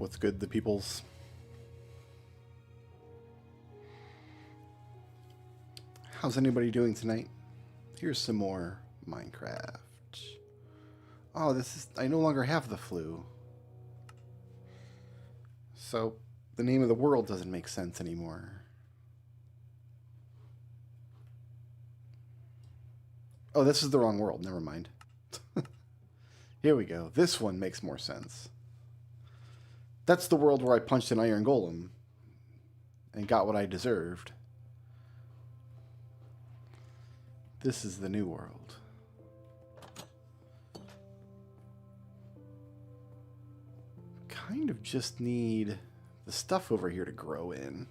What's good, the peoples? How's anybody doing tonight? Here's some more Minecraft. Oh, I no longer have the flu. So, the name of the world doesn't make sense anymore. Oh, this is the wrong world. Never mind. Here we go. This one makes more sense. That's the world where I punched an iron golem and got what I deserved. This is the new world. Kind of just need the stuff over here to grow in.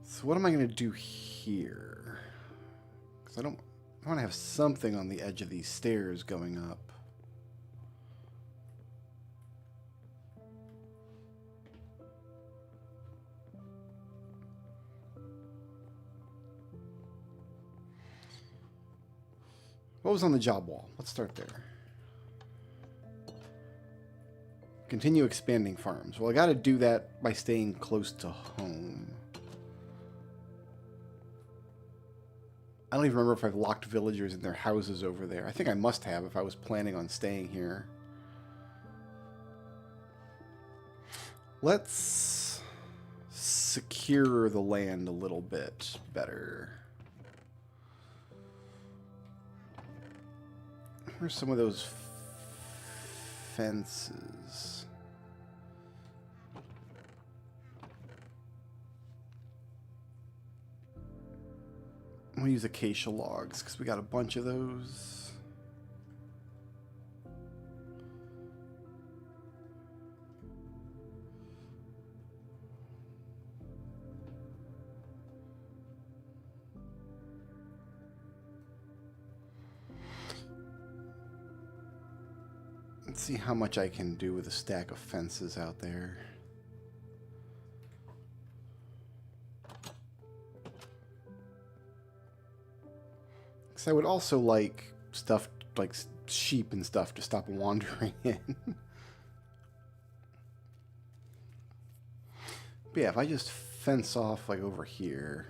So what am I going to do here? Because I want to have something on the edge of these stairs going up. What was on the job wall? Let's start there. Continue expanding farms. Well, I got to do that by staying close to home. I don't even remember if I've locked villagers in their houses over there. I think I must have if I was planning on staying here. Let's secure the land a little bit better. Where's some of those fences? I'm going to use acacia logs because we got a bunch of those. Let's see how much I can do with a stack of fences out there. Because I would also like stuff like sheep and stuff to stop wandering in. But yeah, if I just fence off like over here.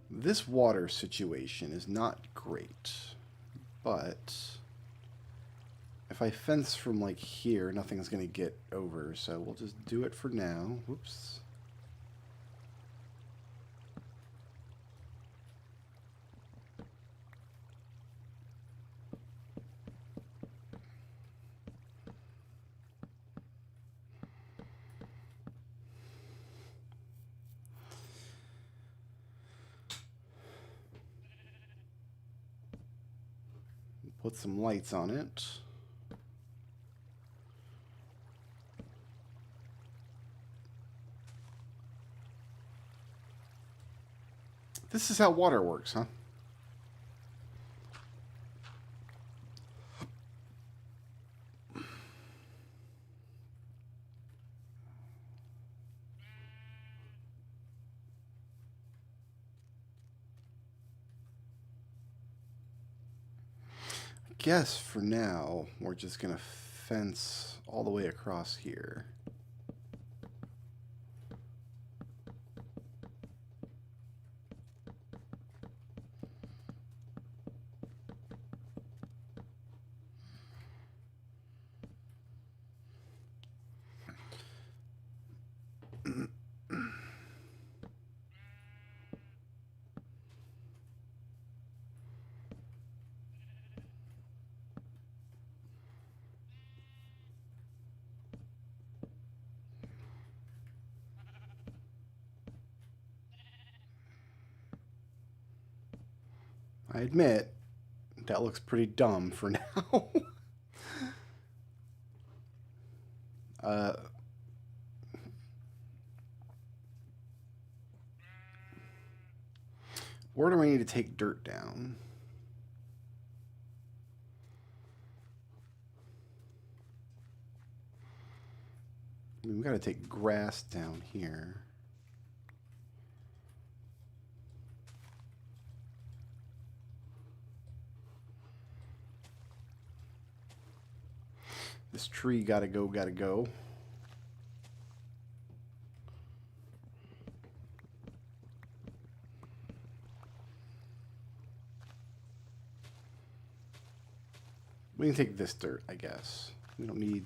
This water situation is not great, but if I fence from like here, nothing's going to get over, so we'll just do it for now. Whoops. Put some lights on it. This is how water works, huh? I guess for now, we're just going to fence all the way across here. I admit, that looks pretty dumb for now. Where do I need to take dirt down? I mean, we got to take grass down here. This tree gotta go, gotta go. We can take this dirt, I guess. We don't need...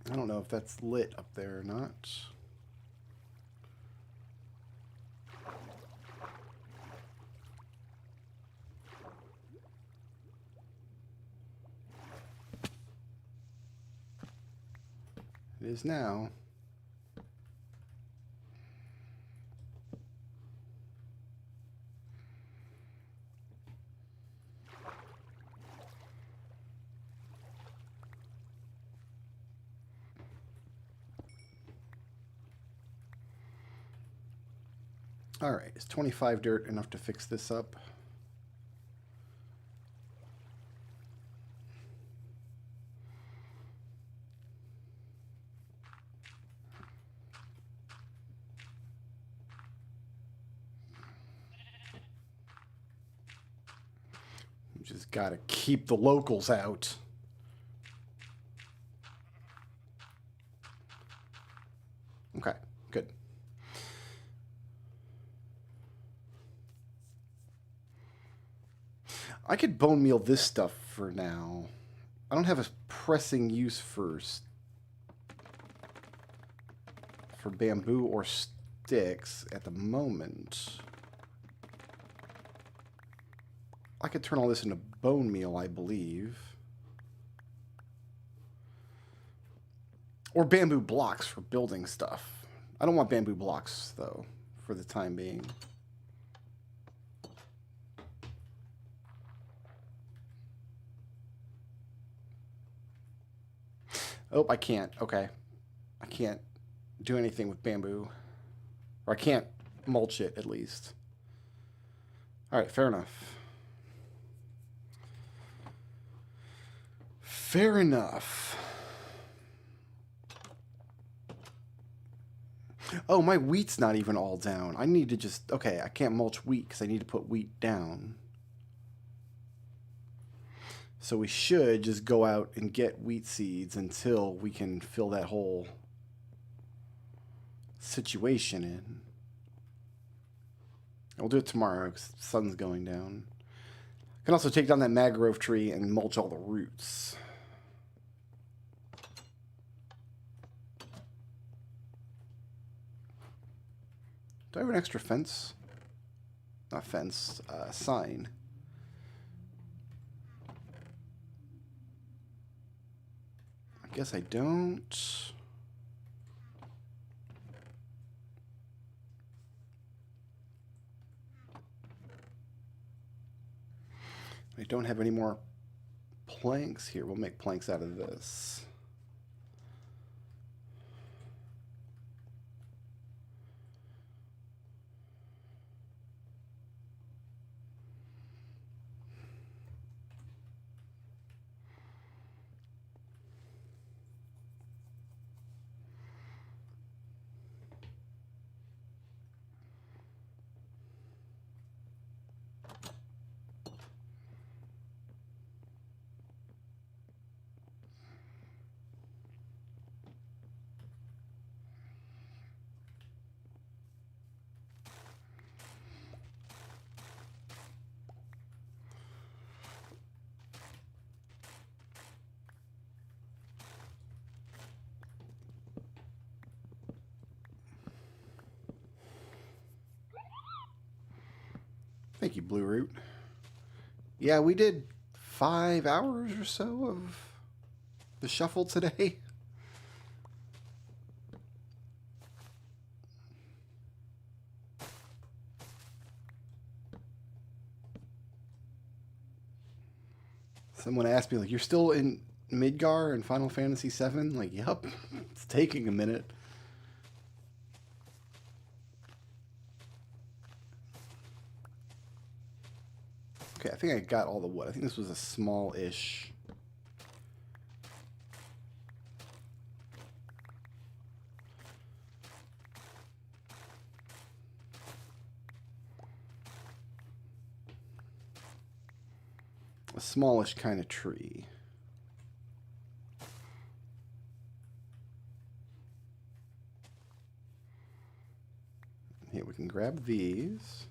I don't know if that's lit up there or not. It is now. All right, is 25 dirt enough to fix this up? We just gotta keep the locals out. Okay, good. I could bone meal this stuff for now. I don't have a pressing use for bamboo or sticks at the moment. I could turn all this into bone meal, I believe. Or bamboo blocks for building stuff. I don't want bamboo blocks, though, for the time being. Oh, I can't. Okay. I can't do anything with bamboo. Or I can't mulch it, at least. Alright, fair enough. Fair enough. Oh, my wheat's not even all down. I need to just... Okay, I can't mulch wheat because I need to put wheat down. So we should just go out and get wheat seeds until we can fill that whole situation in. We'll do it tomorrow because the sun's going down. I can also take down that mangrove tree and mulch all the roots. Do I have an extra fence? Not fence, sign. I guess I don't. I don't have any more planks here. We'll make planks out of this. Thank you, Blue Root. Yeah, we did 5 hours or so of the shuffle today. Someone asked me, like, you're still in Midgar and Final Fantasy VII? Like, yep, it's taking a minute. Okay, I think I got all the wood. I think this was a small-ish... a smallish kind of tree. Here, we can grab these.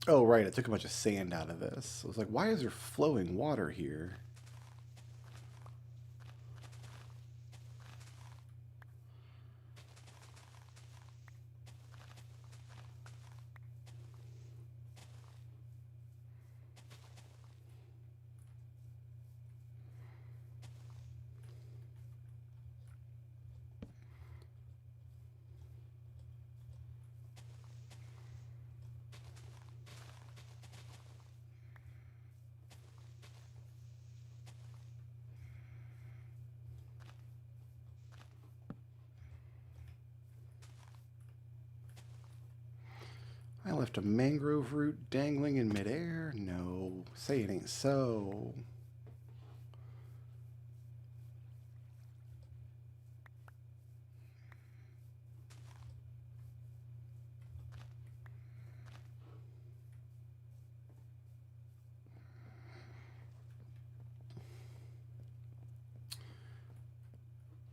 Oh, right, I took a bunch of sand out of this. I was like, why is there flowing water here? I left a mangrove root dangling in midair. No, say it ain't so.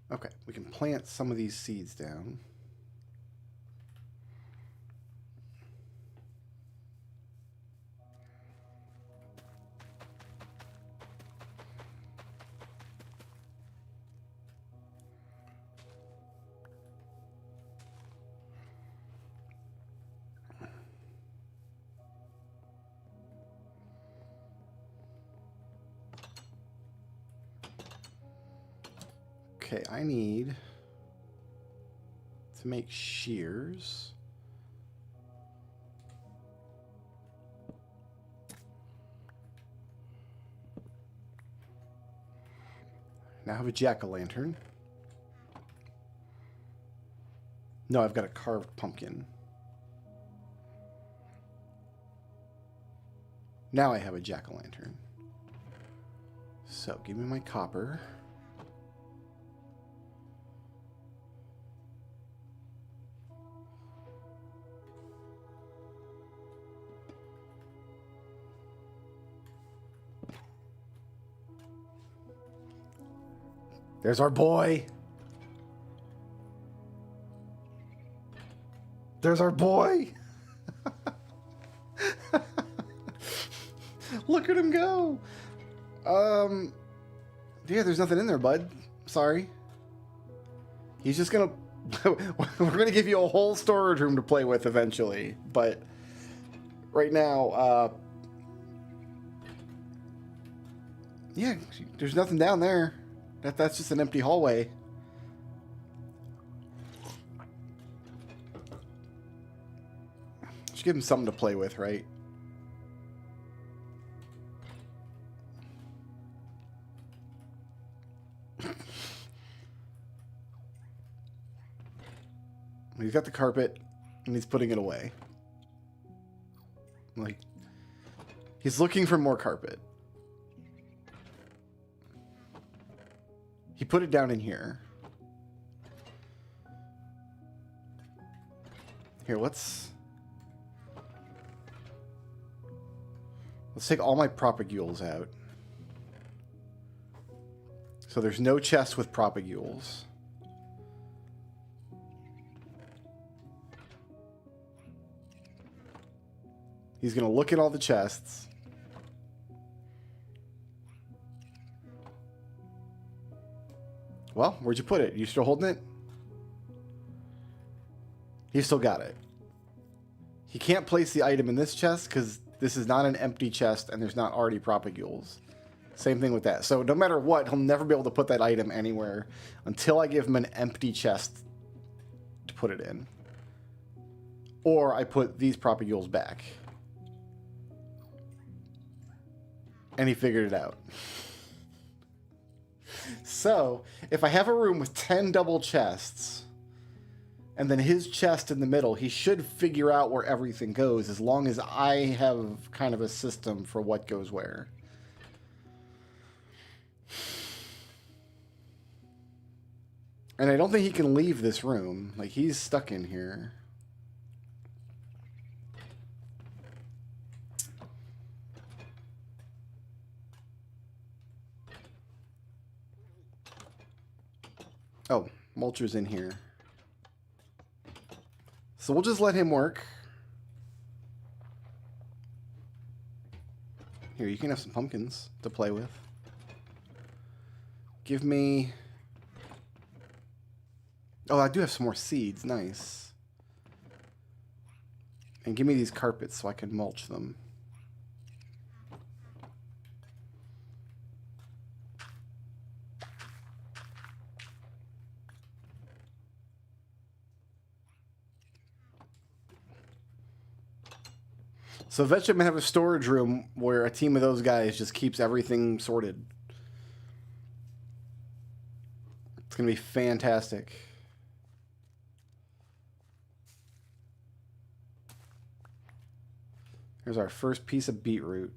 Okay, we can plant some of these seeds down. Okay, I need to make shears. Now I have a jack-o'-lantern. No, I've got a carved pumpkin. Now I have a jack-o'-lantern. So, give me my copper. There's our boy. There's our boy. Look at him go. Yeah, there's nothing in there, bud. Sorry. He's just gonna... We're gonna give you a whole storage room to play with eventually, but right now, yeah, there's nothing down there. That's just an empty hallway. Just give him something to play with, right? He's got the carpet, and he's putting it away. Like, He's looking for more carpet. He put it down in here. Here, let's take all my propagules out. So there's no chest with propagules. He's going to look at all the chests. Well, where'd you put it? You still holding it? He still got it. He can't place the item in this chest because this is not an empty chest and there's not already propagules. Same thing with that. So no matter what, he'll never be able to put that item anywhere until I give him an empty chest to put it in. Or I put these propagules back. And he figured it out. So, if I have a room with 10 double chests, and then his chest in the middle, he should figure out where everything goes, as long as I have kind of a system for what goes where. And I don't think he can leave this room. Like, he's stuck in here. Oh, Mulcher's in here. So we'll just let him work. Here, you can have some pumpkins to play with. Give me... Oh, I do have some more seeds. Nice. And give me these carpets so I can mulch them. So eventually I'm going to have a storage room where a team of those guys just keeps everything sorted. It's going to be fantastic. Here's our first piece of beetroot.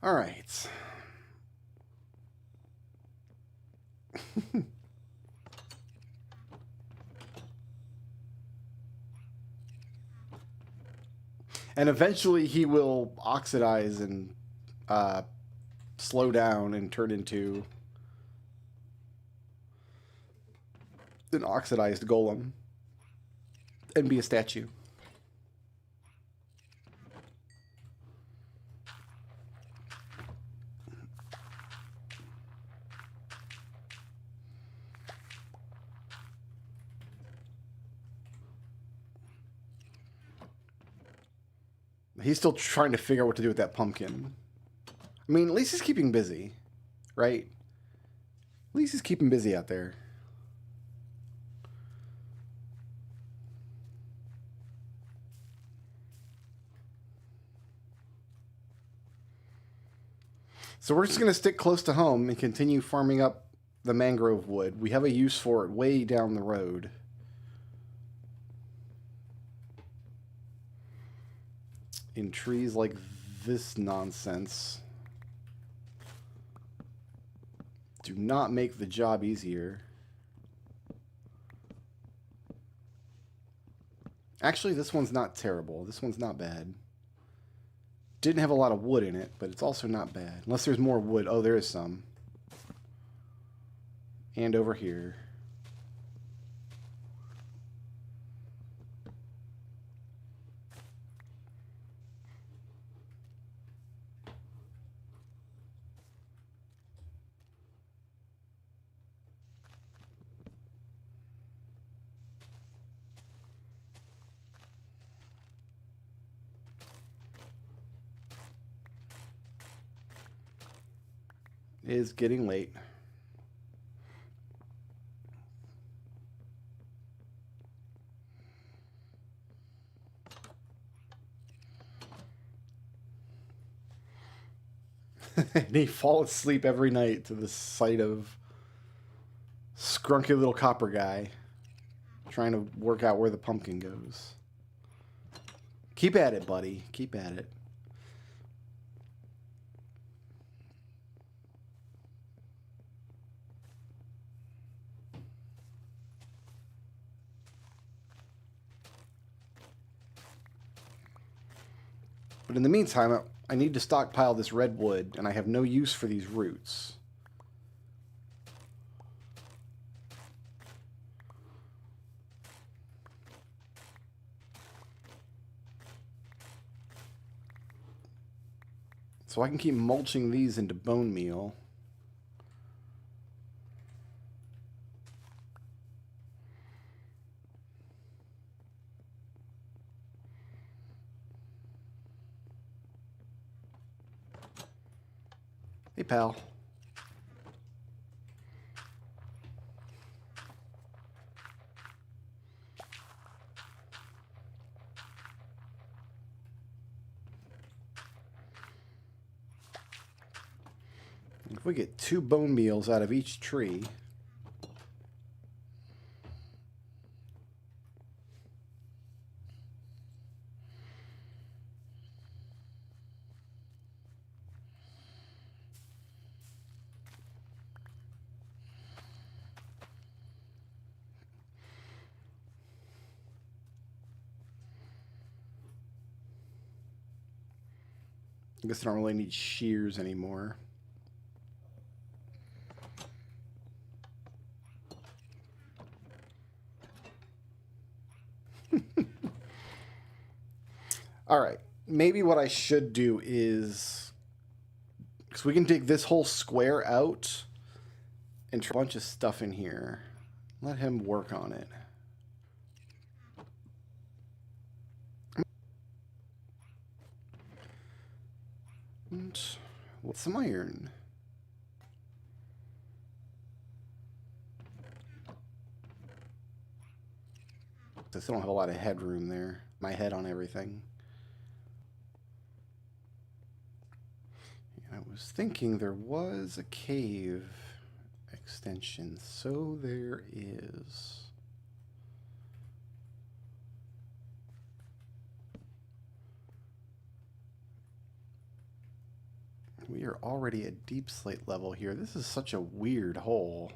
All right. And eventually he will oxidize and slow down and turn into an oxidized golem and be a statue. He's still trying to figure out what to do with that pumpkin. I mean, at least he's keeping busy, right? At least he's keeping busy out there. So we're just going to stick close to home and continue farming up the mangrove wood. We have a use for it way down the road. In trees like this nonsense. Do not make the job easier. Actually, this one's not terrible. This one's not bad. Didn't have a lot of wood in it, but it's also not bad. Unless there's more wood. Oh, there is some. And over here. It is getting late. And he falls asleep every night to the sight of scrunky little copper guy trying to work out where the pumpkin goes. Keep at it, buddy. Keep at it. But in the meantime, I need to stockpile this redwood, and I have no use for these roots. So I can keep mulching these into bone meal. Hey, pal. If we get 2 bone meals out of each tree, I guess I don't really need shears anymore. All right, maybe what I should do is, because we can dig this whole square out and try a bunch of stuff in here. Let him work on it. And what's some iron? I still don't have a lot of headroom there. My head on everything. I was thinking there was a cave extension, so there is. We are already at deep slate level here. This is such a weird hole.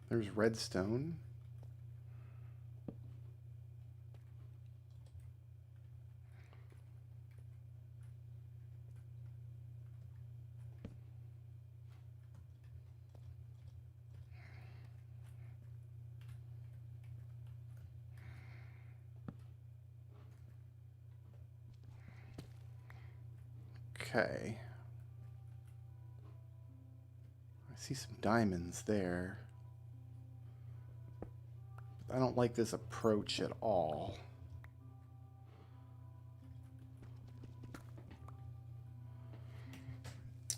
There's redstone. Okay. I see some diamonds there. I don't like this approach at all.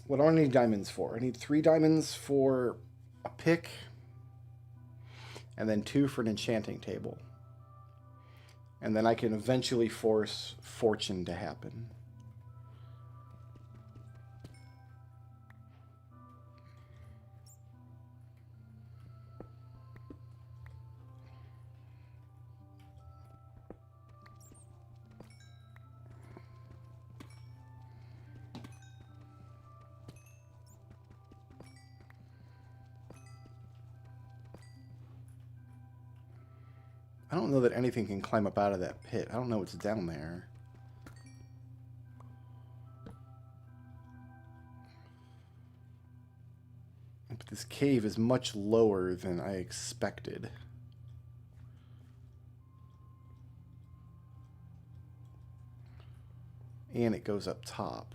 What do I need diamonds for? I need 3 diamonds for a pick, and then 2 for an enchanting table. And then I can eventually force fortune to happen. I don't know that anything can climb up out of that pit. I don't know what's down there. But this cave is much lower than I expected. And it goes up top.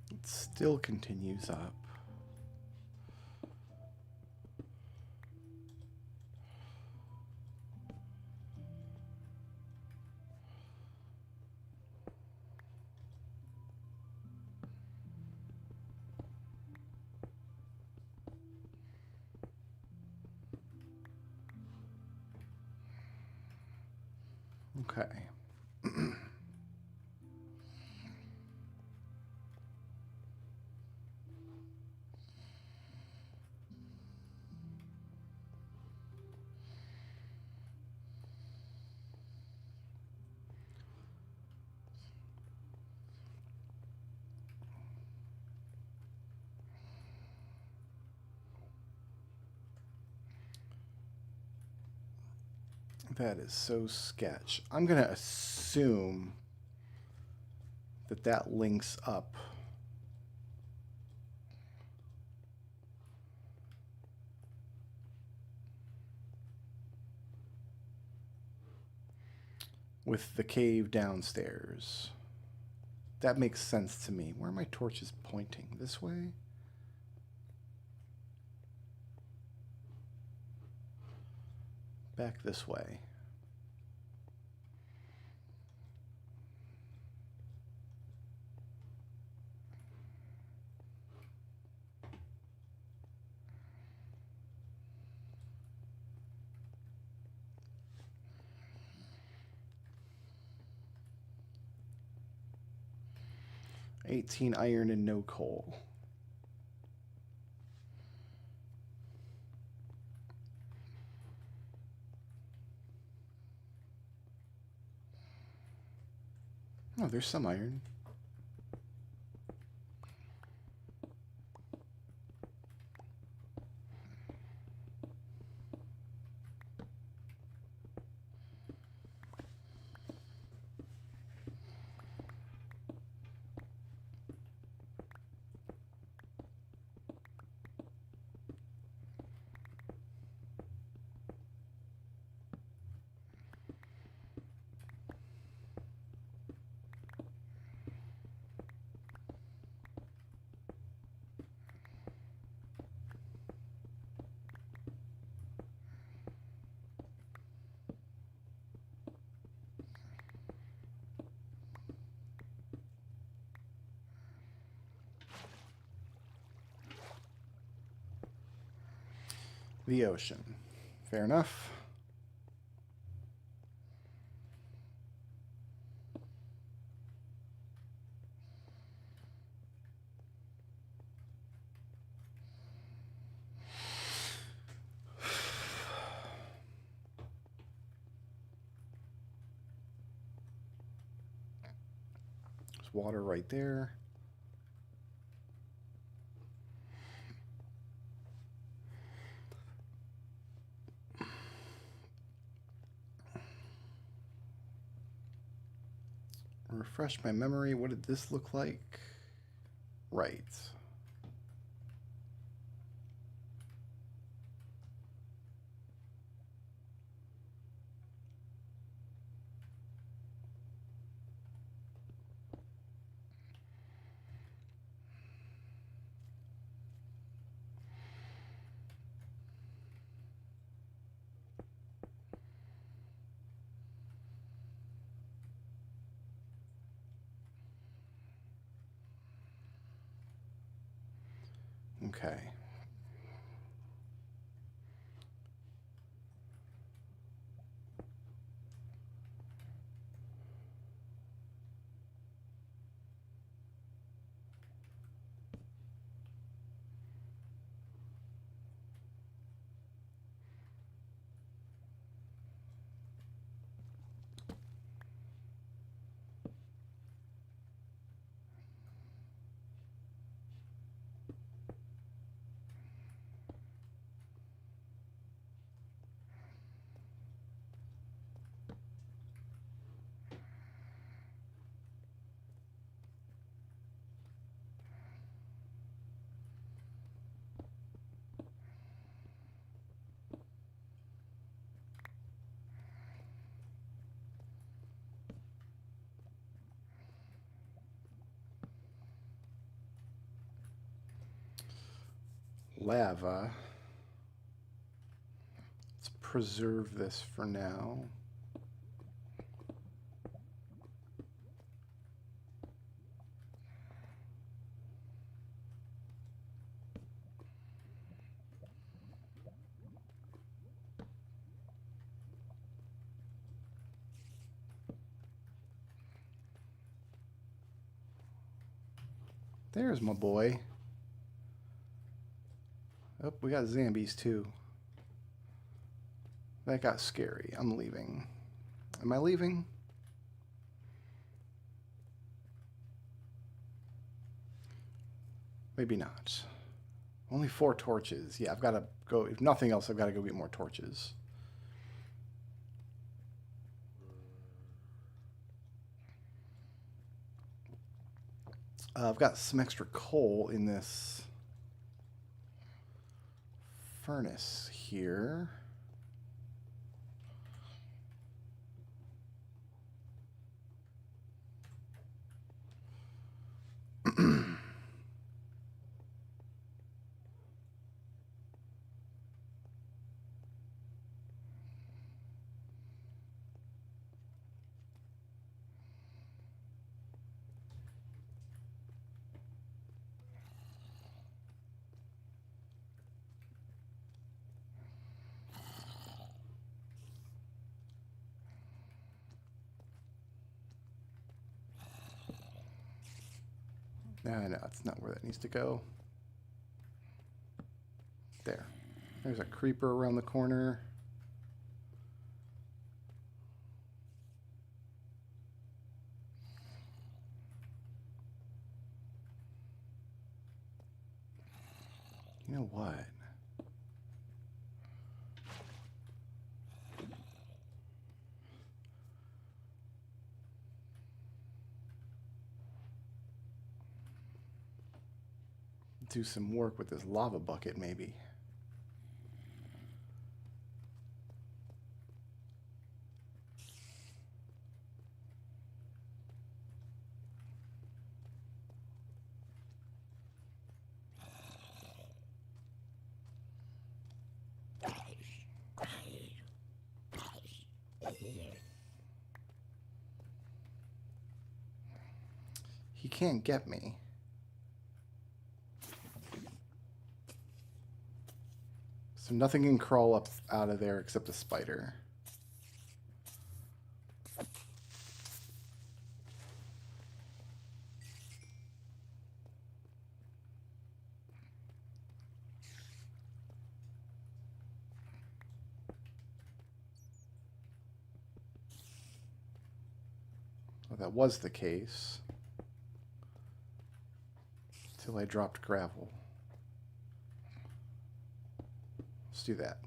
It still continues up. Okay. That is so sketch. I'm going to assume that that links up with the cave downstairs. That makes sense to me. Where are my torches pointing? This way? Back this way. $18 iron and no coal. Oh, there's some iron. The ocean. Fair enough. There's water right there. Refresh my memory. What did this look like? Right. Okay. Lava. Let's preserve this for now. There's my boy. Oh, we got zombies too. That got scary. I'm leaving. Am I leaving? Maybe not. Only 4 torches. Yeah, I've got to go. If nothing else, I've got to go get more torches. I've got some extra coal in this furnace here. No, it's not where that needs to go. There. There's a creeper around the corner. You know what? Do some work with this lava bucket, maybe. He can't get me. So nothing can crawl up out of there except a spider. Well, that was the case. Until I dropped gravel. Let's do that.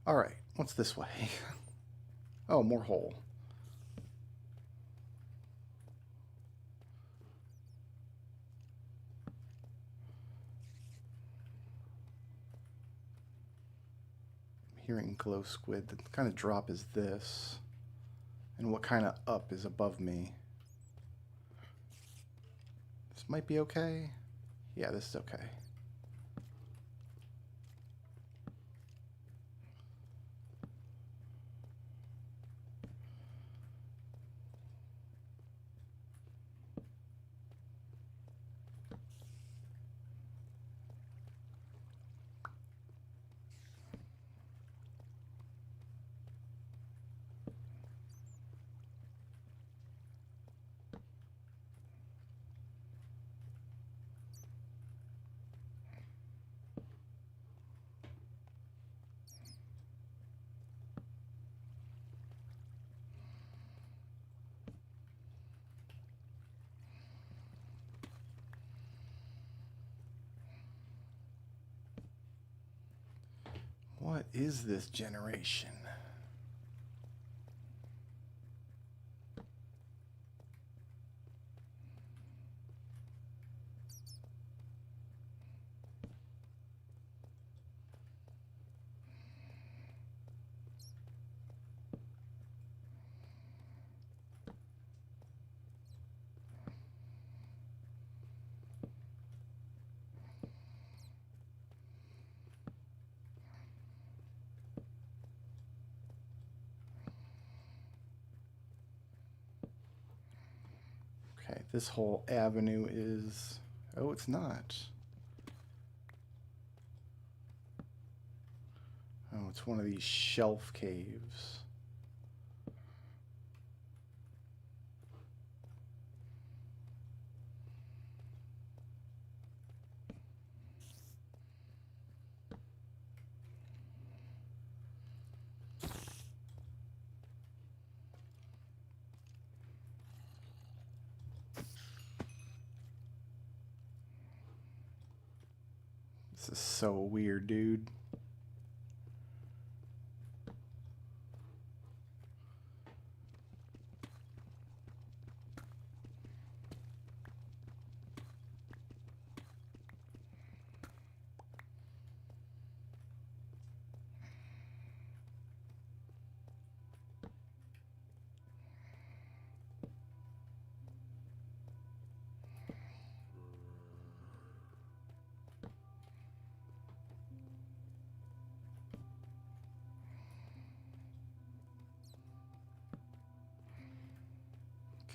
All right, what's this way? Oh, more hole. I'm hearing glow squid. The kind of drop is this. And what kind of up is above me? This might be okay. Yeah, this is okay. is this generation? Okay, this whole avenue is... Oh, it's not. Oh, it's one of these shelf caves. This is so weird, dude.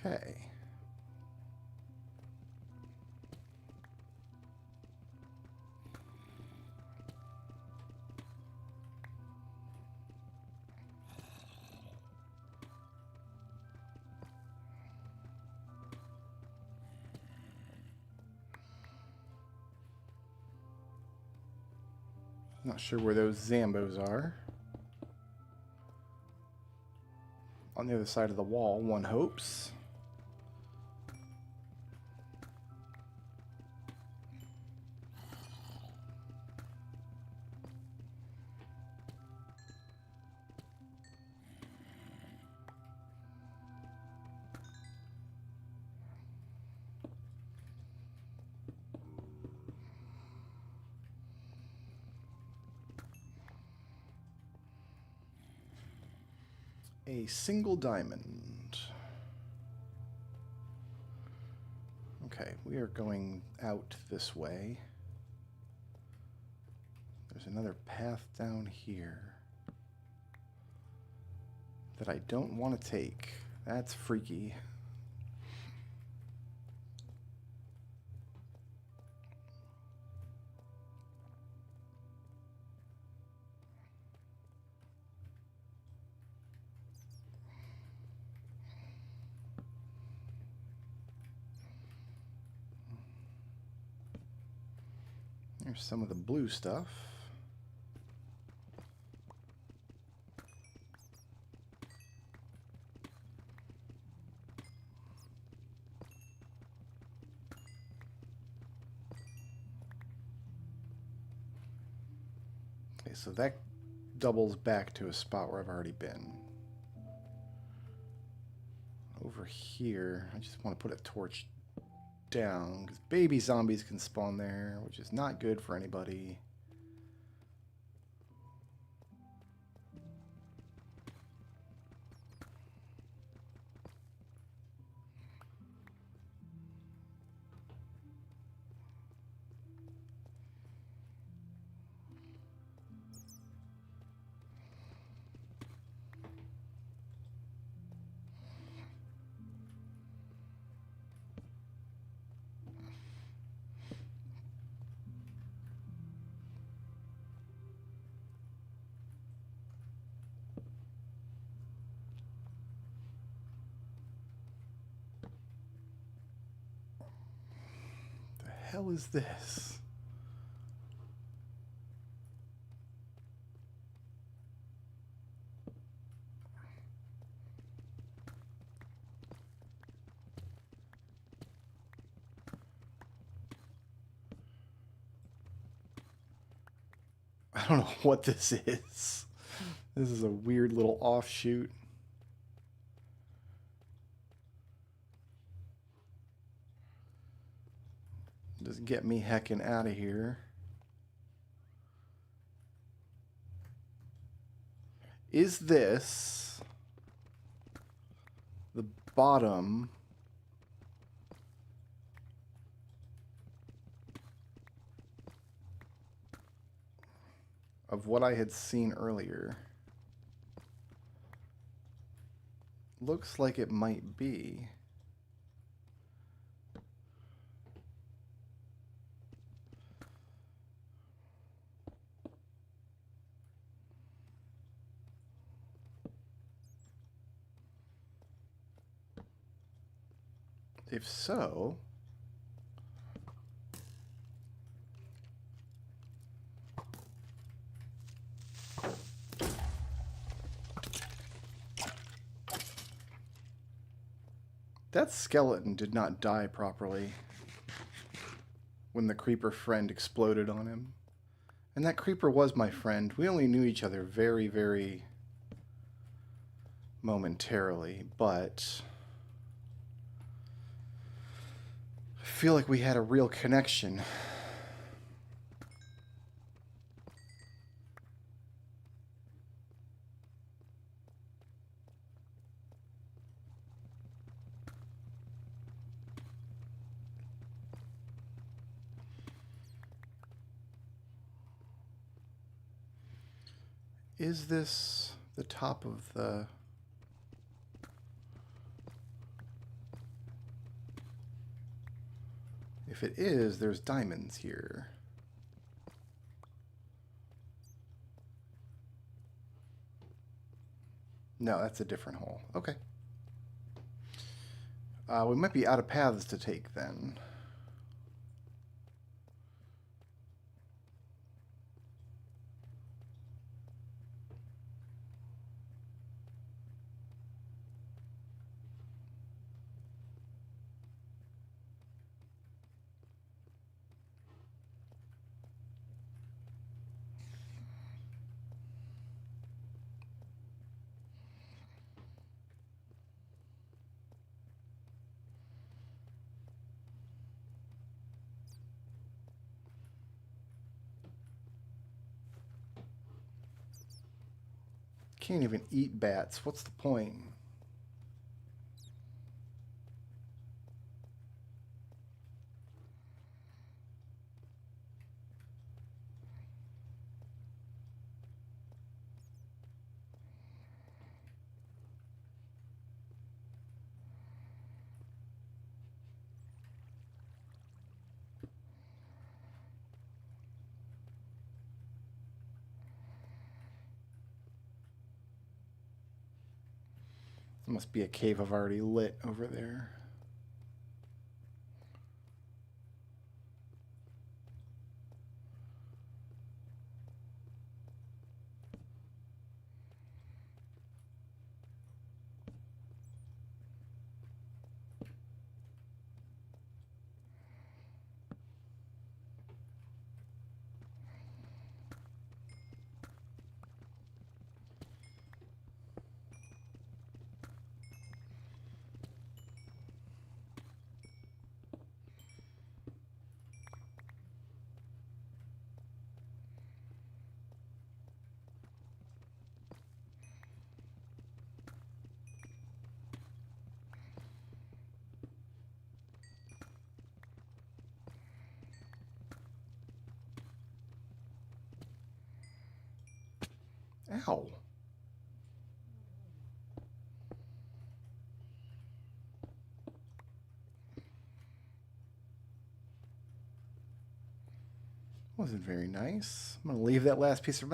Okay. Not sure where those Zambos are. On the other side of the wall, one hopes. A single diamond. Okay, we are going out this way. There's another path down here that I don't want to take. That's freaky. There's some of the blue stuff. Okay, so that doubles back to a spot where I've already been. Over here, I just want to put a torch down because baby zombies can spawn there, which is not good for anybody. The hell is this? I don't know what this is. This is a weird little offshoot. Just get me heckin' out of here. Is this the bottom of what I had seen earlier? Looks like it might be. If so, that skeleton did not die properly when the creeper friend exploded on him. And that creeper was my friend. We only knew each other very, very momentarily, but I feel like we had a real connection. Is this the top of the... If it is, there's diamonds here. No, that's a different hole. Okay. We might be out of paths to take then. Can't even eat bats. What's the point? There must be a cave I've already lit over there. Ow. Wasn't very nice. I'm gonna leave that last piece of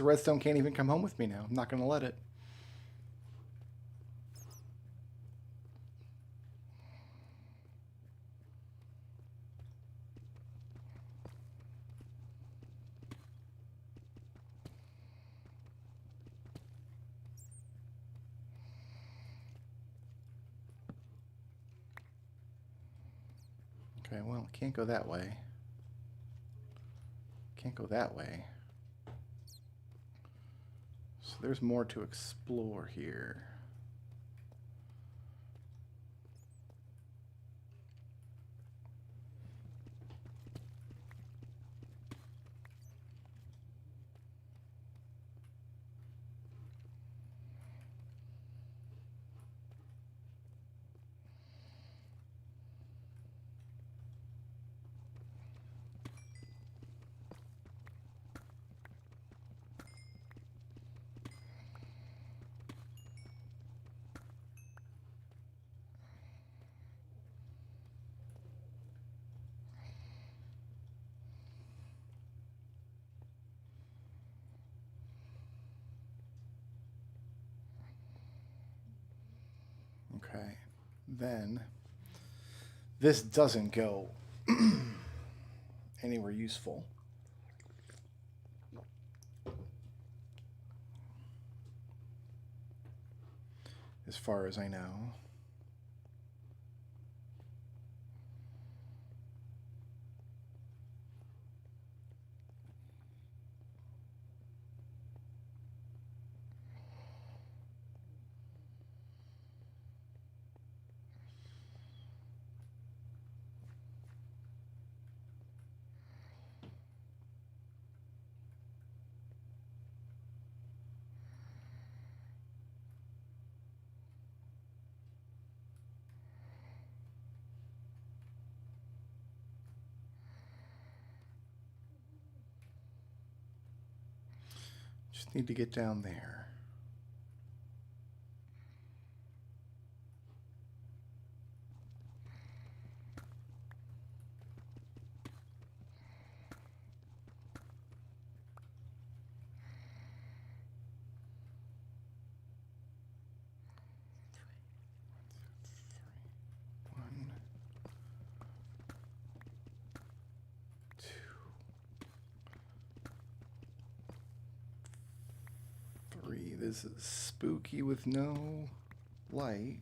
redstone. Can't even come home with me now. I'm not gonna let it. Okay, well, can't go that way. Can't go that way. So there's more to explore here. Okay, then this doesn't go anywhere useful. As far as I know. Just need to get down there. One, two, three. This is spooky with no light.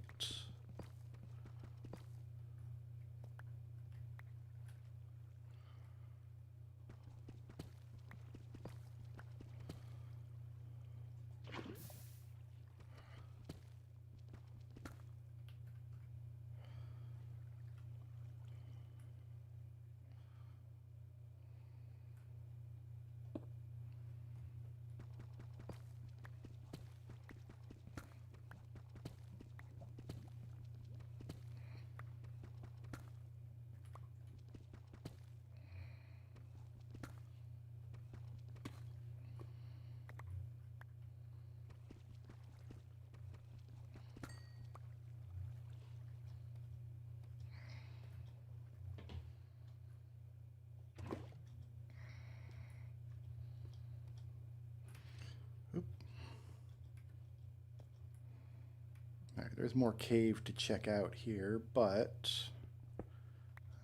Alright, there's more cave to check out here, but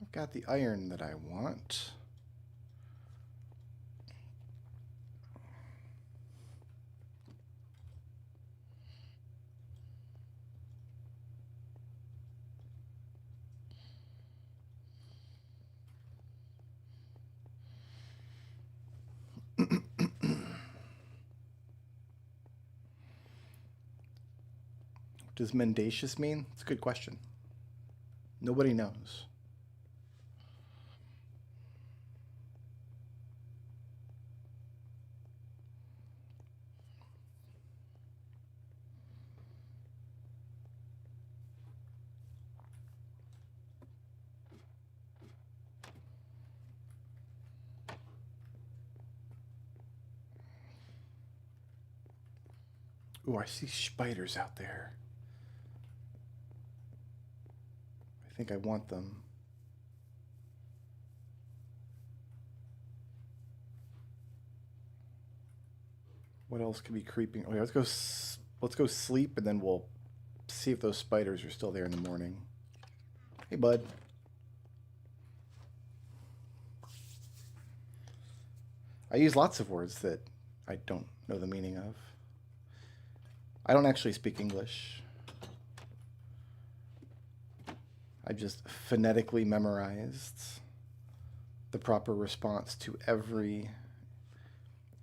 I've got the iron that I want. What does Mendacious mean? It's a good question. Nobody knows. Ooh, I see spiders out there. I think I want them. What else could be creeping? Okay, let's go sleep, and then we'll see if those spiders are still there in the morning. Hey, bud. I use lots of words that I don't know the meaning of. I don't actually speak English. I just phonetically memorized the proper response to every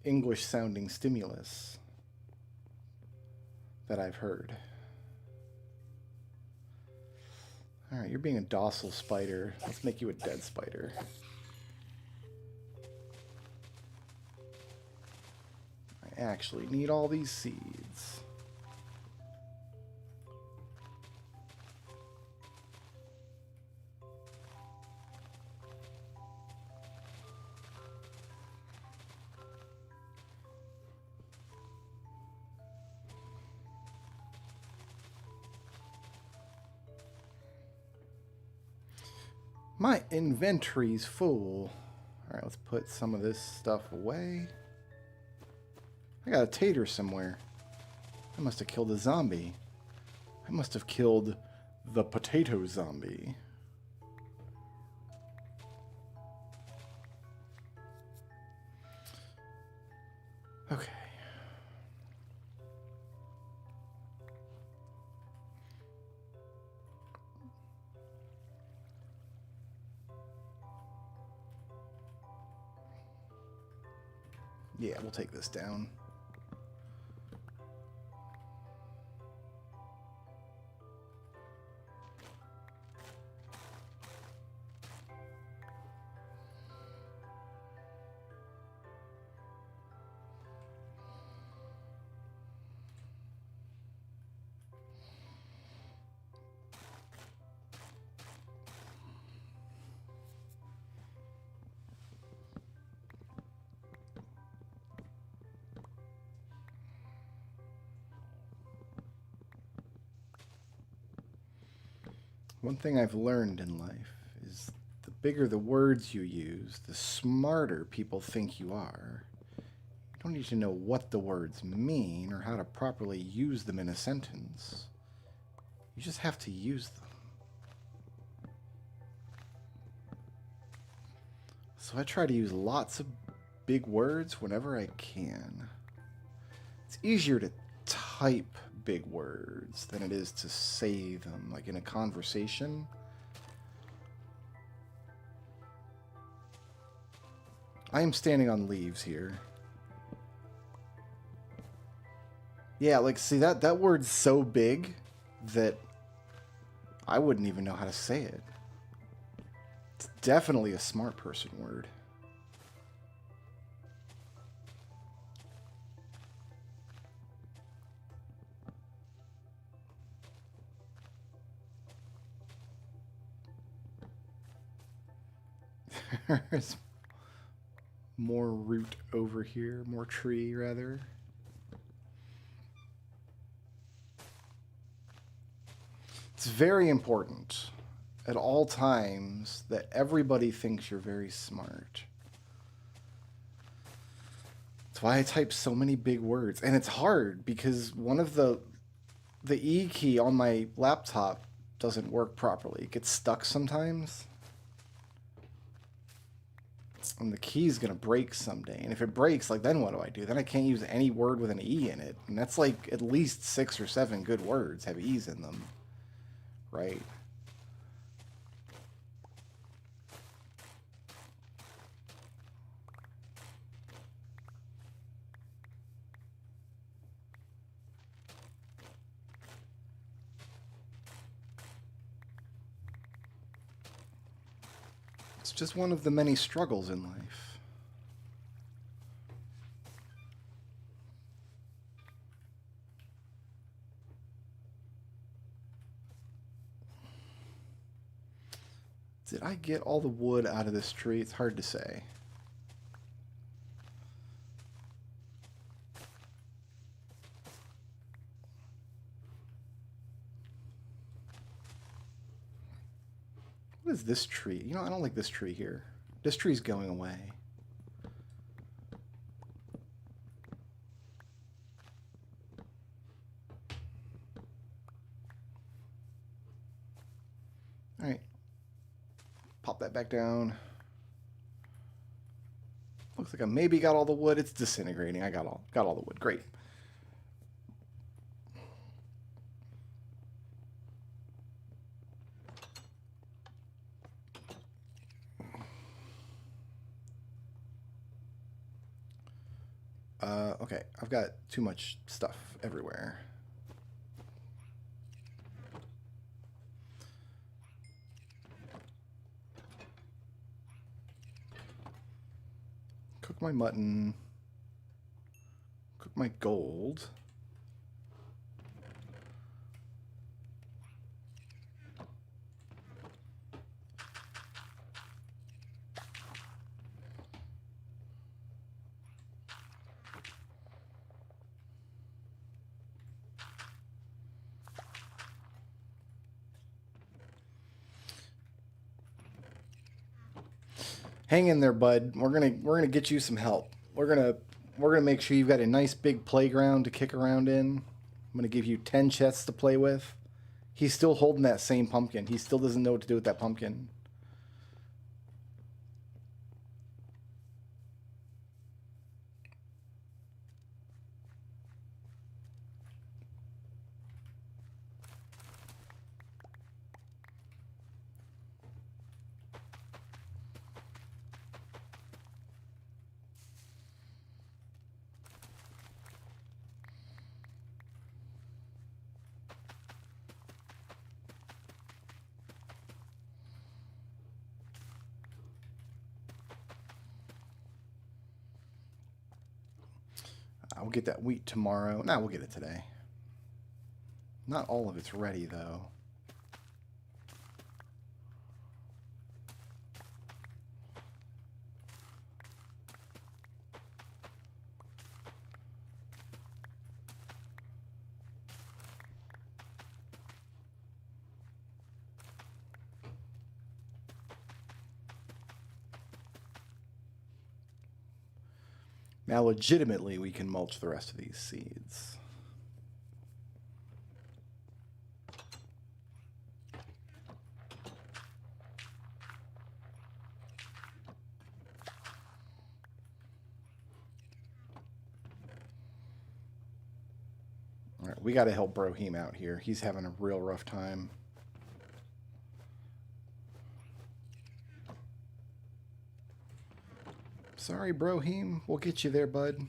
English-sounding stimulus. that I've heard. Alright, you're being a docile spider. Let's make you a dead spider. I actually need all these seeds. My inventory's full. Alright, let's put some of this stuff away. I got a tater somewhere. I must have killed a zombie. I must have killed the potato zombie. Okay. Yeah, we'll take this down. One thing I've learned in life is the bigger the words you use, the smarter people think you are. You don't need to know what the words mean or how to properly use them in a sentence. You just have to use them. So I try to use lots of big words whenever I can. It's easier to type big words than it is to say them, like in a conversation. I am standing on leaves here. Yeah, like, see, that word's so big that I wouldn't even know how to say it. It's definitely a smart person word. There's more root over here, more tree, rather. It's very important at all times that everybody thinks you're very smart. That's why I type so many big words. And it's hard because one of the E key on my laptop doesn't work properly. It gets stuck sometimes. And the key's gonna break someday. And if it breaks, like, then what do I do? Then I can't use any word with an E in it. And that's like at least 6 or 7 good words have E's in them. Right? It's just one of the many struggles in life. Did I get all the wood out of this tree? It's hard to say. What is this tree? You know, I don't like this tree here. This tree's going away. All right. Pop that back down. Looks like I maybe got all the wood. It's disintegrating. I got all the wood. Great. Okay, I've got too much stuff everywhere. Cook my mutton. Cook my gold. Hang in there, bud. We're gonna get you some help. We're gonna make sure you've got a nice big playground to kick around in. I'm gonna give you 10 chests to play with. He's still holding that same pumpkin. He still doesn't know what to do with that pumpkin. We'll get that wheat tomorrow. No, we'll get it today. Not all of it's ready, though. Now, legitimately, we can mulch the rest of these seeds. All right, we got to help Broheem out here. He's having a real rough time. Sorry, Broheem. We'll get you there, bud.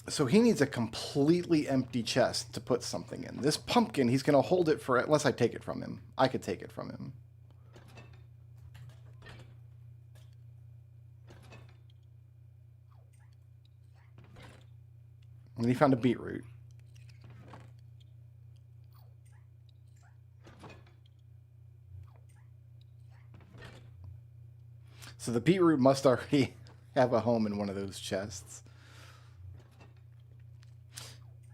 So he needs a completely empty chest to put something in. This pumpkin, he's going to hold it for... Unless I take it from him. I could take it from him. And he found a beetroot. So the beetroot must already have a home in one of those chests.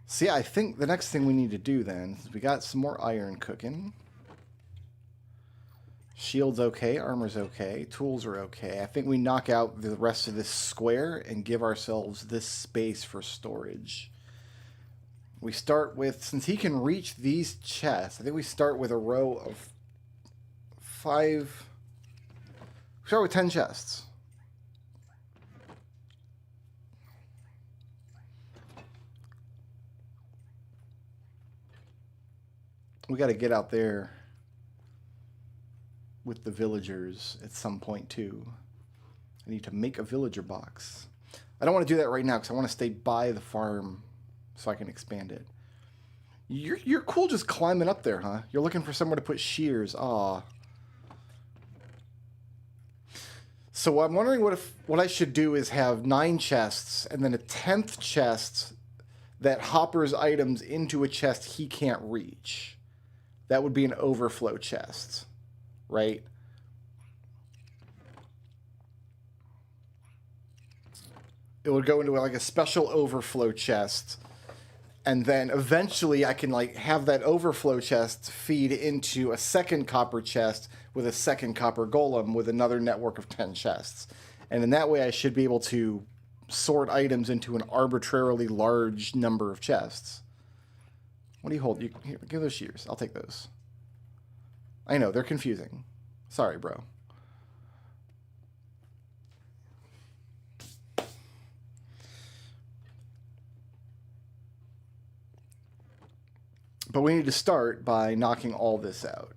So yeah, I think the next thing we need to do then is we got some more iron cooking. Shield's okay, armor's okay, tools are okay. I think we knock out the rest of this square and give ourselves this space for storage. We start with, since he can reach these chests, I think we start with a row of 5... We start with 10 chests. We got to get out there with the villagers at some point too. I need to make a villager box. I don't want to do that right now because I want to stay by the farm so I can expand it. You're cool just climbing up there, huh? You're looking for somewhere to put shears. Aw. So I'm wondering what I should do is have 9 chests and then a 10th chest that hoppers items into a chest he can't reach. That would be an overflow chest, right? It would go into like a special overflow chest, and then eventually I can like have that overflow chest feed into a second copper chest with a second copper golem with another network of 10 chests. And in that way I should be able to sort items into an arbitrarily large number of chests. What do you hold? Here, give those shears. I'll take those. I know, they're confusing. Sorry, bro. But we need to start by knocking all this out.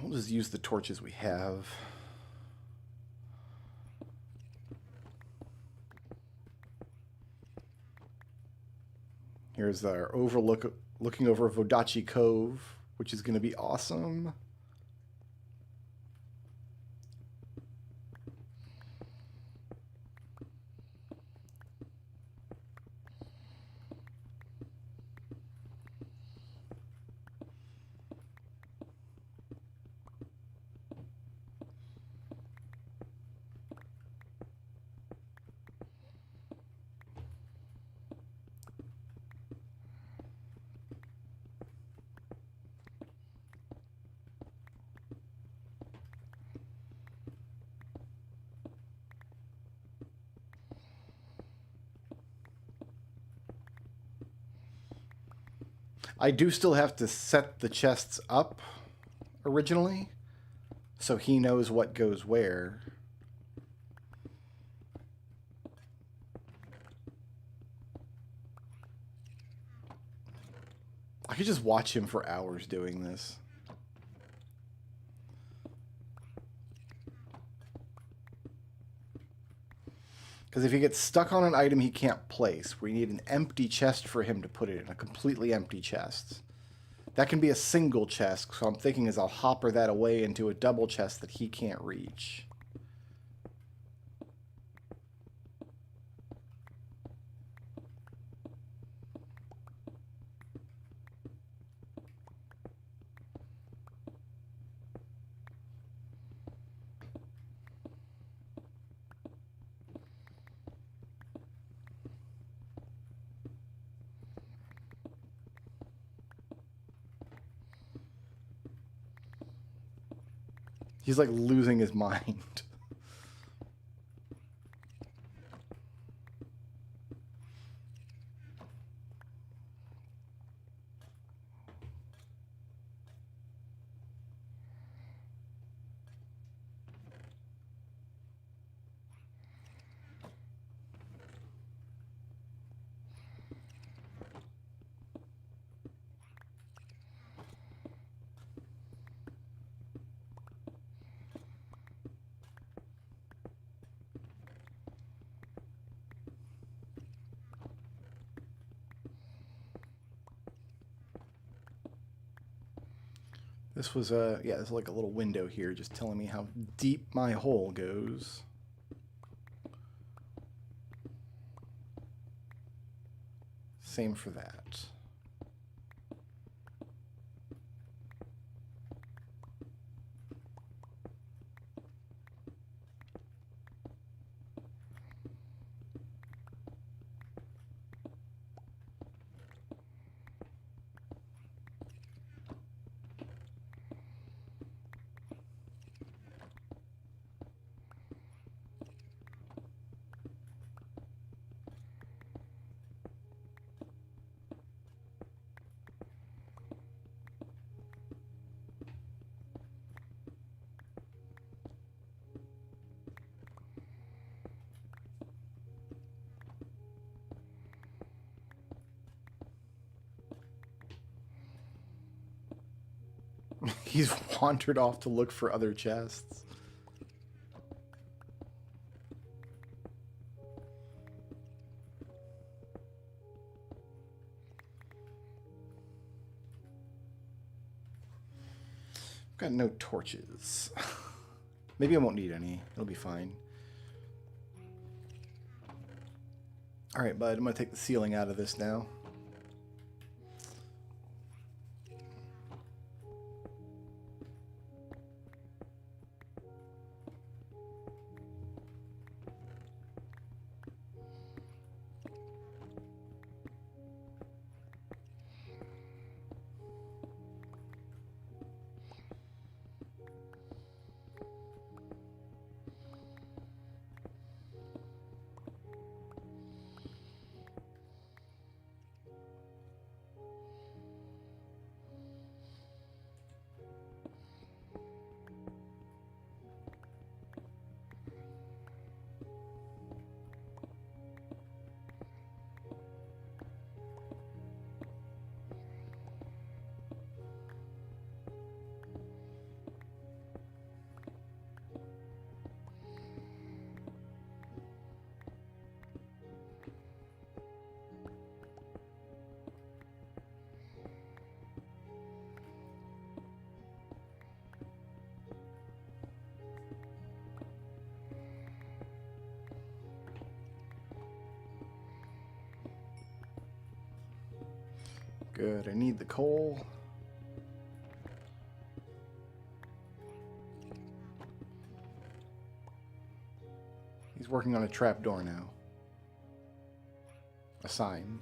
We'll just use the torches we have. Here's our looking over Vodachi Cove, which is going to be awesome. I do still have to set the chests up originally, so he knows what goes where. I could just watch him for hours doing this. Because if he gets stuck on an item he can't place, we need an empty chest for him to put it in, a completely empty chest. That can be a single chest, so I'm thinking is I'll hopper that away into a double chest that he can't reach. He's like losing his mind. This was yeah, there's like a little window here just telling me how deep my hole goes. Same for that. He's wandered off to look for other chests. I've got no torches. Maybe I won't need any. It'll be fine. Alright, bud. I'm going to take the ceiling out of this now. Good, I need the coal. He's working on a trapdoor now. A sign.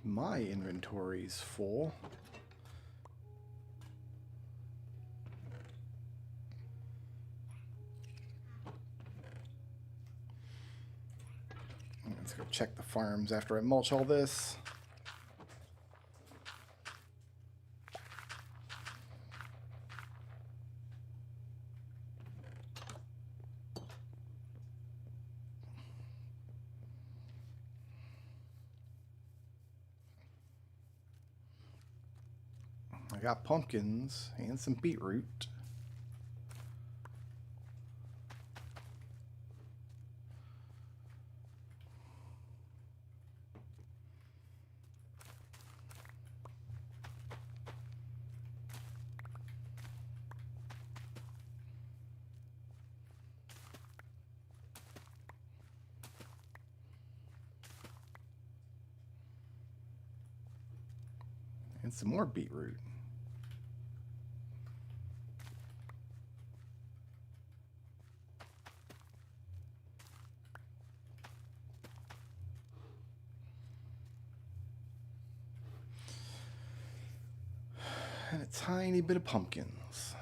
My inventory's full. Let's go check the farms after I mulch all this. I got pumpkins and some beetroot. And some more beetroot. And a tiny bit of pumpkins.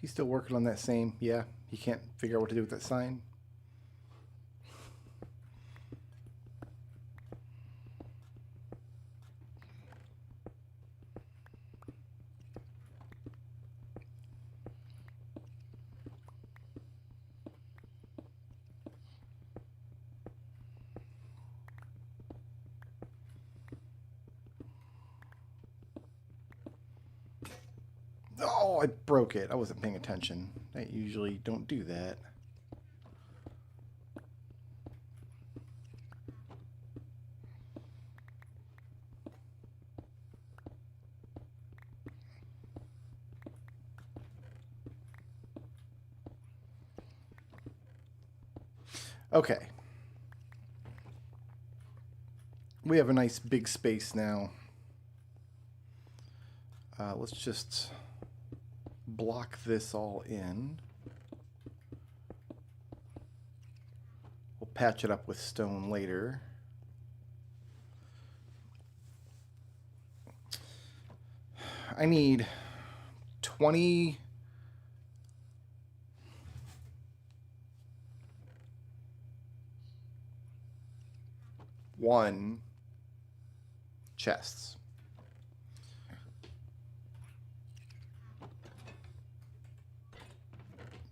He's still working on that same, yeah, he can't figure out what to do with that sign. Oh, I broke it. I wasn't paying attention. I usually don't do that. Okay. We have a nice big space now. Let's just block this all in. We'll patch it up with stone later. I need 20... one chests.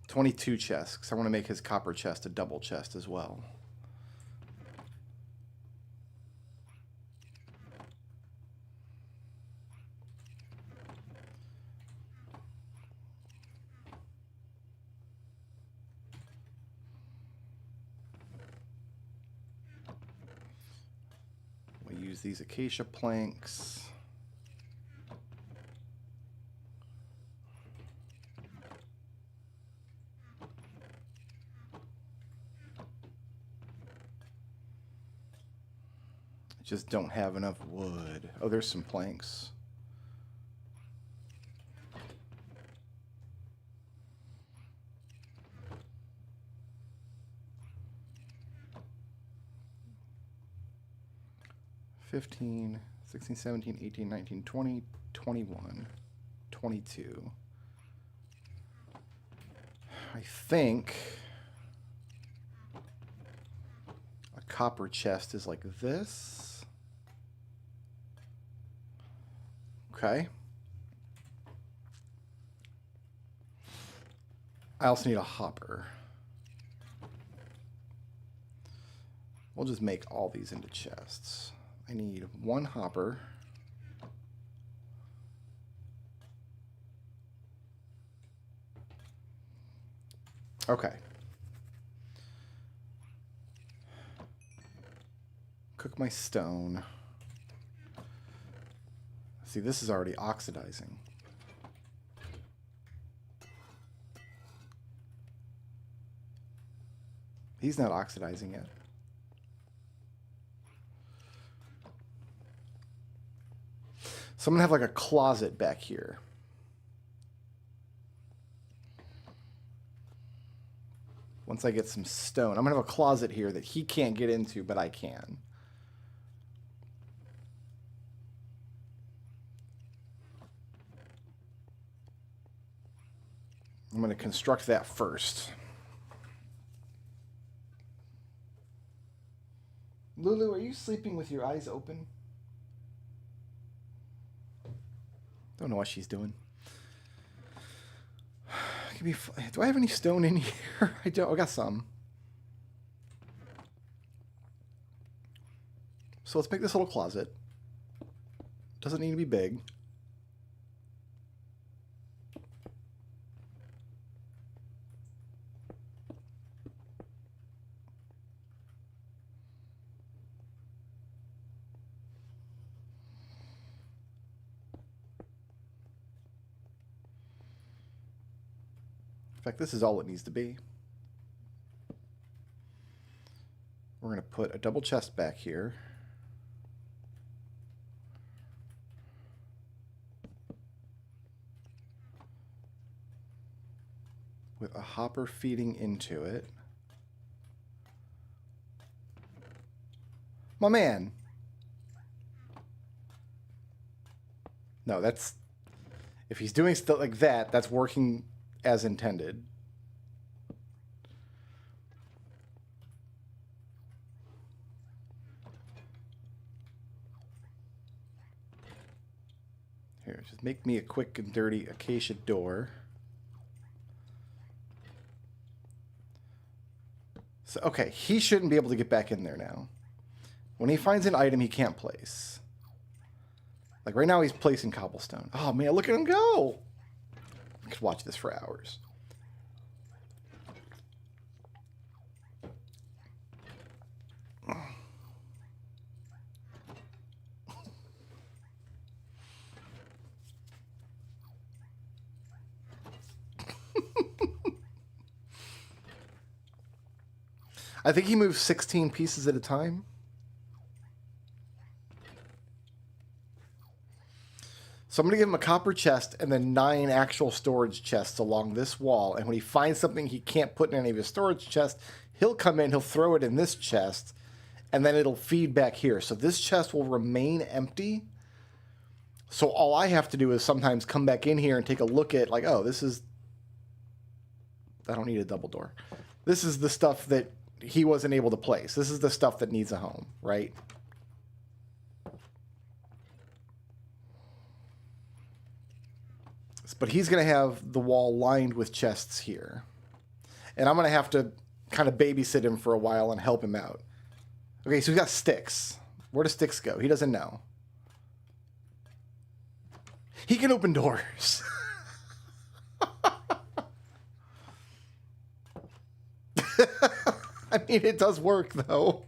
$22 chests, because I want to make his copper chest a double chest as well. We use these acacia planks. Just don't have enough wood. Oh, there's some planks. $15, $16, $17, $18, $19, $20, $21, $22. I think a copper chest is like this. Okay. I also need a hopper. We'll just make all these into chests. I need one hopper. Okay. Cook my stone. See, this is already oxidizing. He's not oxidizing yet. So I'm going to have like a closet back here. Once I get some stone, I'm going to have a closet here that he can't get into, but I can. I'm going to construct that first. Lulu, are you sleeping with your eyes open? Don't know what she's doing. Do I have any stone in here? I don't. I got some. So let's make this little closet. Doesn't need to be big. In fact, this is all it needs to be. We're going to put a double chest back here. With a hopper feeding into it. My man. No, that's... If he's doing stuff like that, that's working as intended. Here, just make me a quick and dirty acacia door. So, okay, he shouldn't be able to get back in there now. When he finds an item he can't place. Like right now he's placing cobblestone. Oh man, look at him go! I could watch this for hours. I think he moves 16 pieces at a time. So I'm going to give him a copper chest and then 9 actual storage chests along this wall. And when he finds something he can't put in any of his storage chests, he'll come in, he'll throw it in this chest, and then it'll feed back here. So this chest will remain empty. So all I have to do is sometimes come back in here and take a look at, like, oh, this is... I don't need a double door. This is the stuff that he wasn't able to place. This is the stuff that needs a home, right? But he's going to have the wall lined with chests here. And I'm going to have to kind of babysit him for a while and help him out. Okay, so we've got sticks. Where do sticks go? He doesn't know. He can open doors. I mean, it does work, though.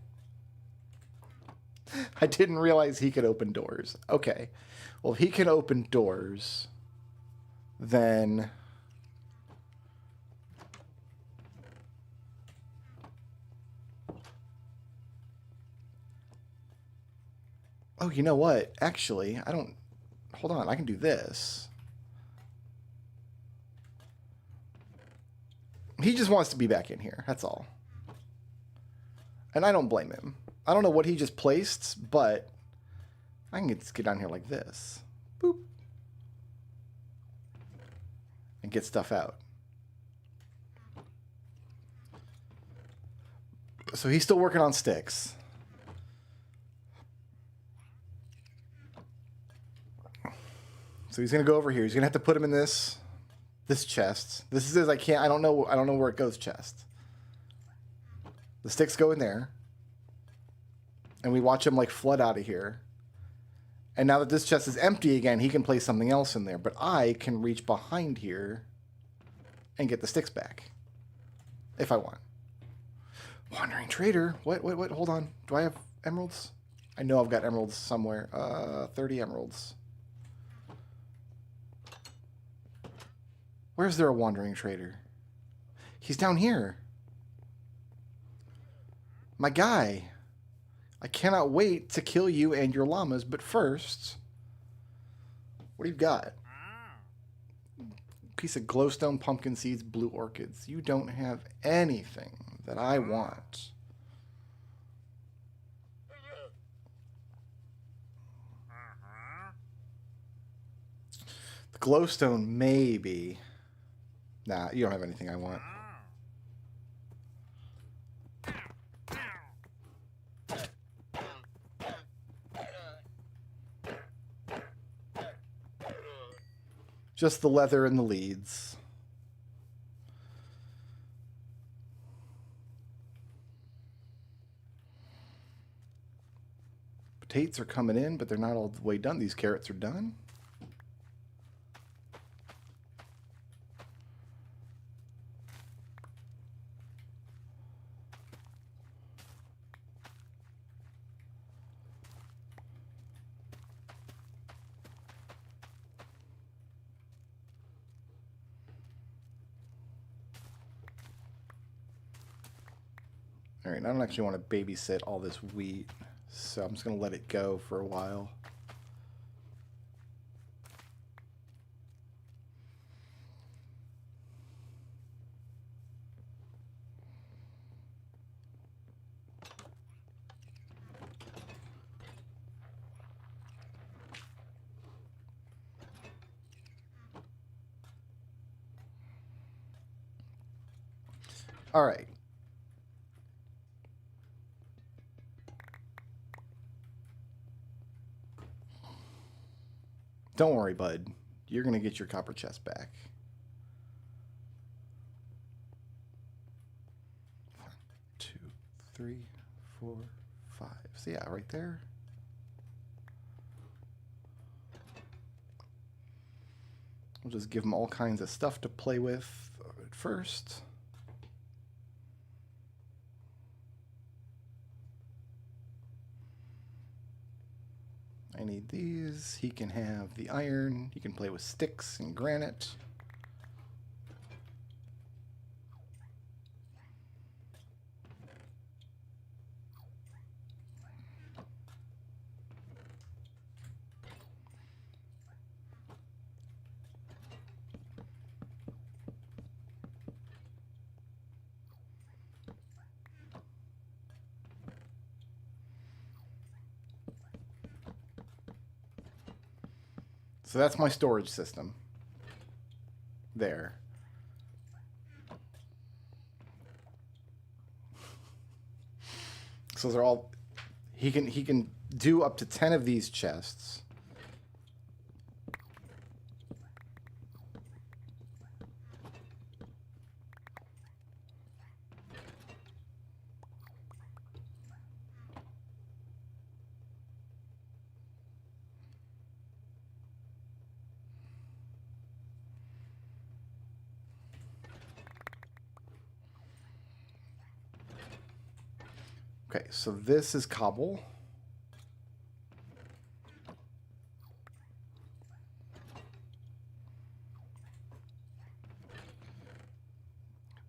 I didn't realize he could open doors. Okay. Well, if he can open doors, then... Oh, you know what? Actually, I don't... Hold on, I can do this. He just wants to be back in here, that's all. And I don't blame him. I don't know what he just placed, but I can just get down here like this. Boop. And get stuff out. So he's still working on sticks. So he's gonna go over here. He's gonna have to put him in this chest. This is his I don't know where it goes chest. The sticks go in there. And we watch him like flood out of here. And now that this chest is empty again, he can place something else in there. But I can reach behind here and get the sticks back. If I want. Wandering trader. What? Hold on. Do I have emeralds? I know I've got emeralds somewhere. 30 emeralds. Where's there a wandering trader? He's down here. My guy. I cannot wait to kill you and your llamas, but first... What do you got? Piece of glowstone, pumpkin seeds, blue orchids. You don't have anything that I want. The glowstone, maybe. Nah, you don't have anything I want. Just the leather and the leads. Potatoes are coming in, but they're not all the way done. These carrots are done. All right, I don't actually want to babysit all this wheat, so I'm just going to let it go for a while. All right. Don't worry, bud. You're going to get your copper chest back. 1, 2, 3, 4, 5. So yeah, right there. We'll just give them all kinds of stuff to play with at first. I need these. He can have the iron. He can play with sticks and granite. So that's my storage system. There. So they're all he can do up to 10 of these chests. Okay, so this is cobble.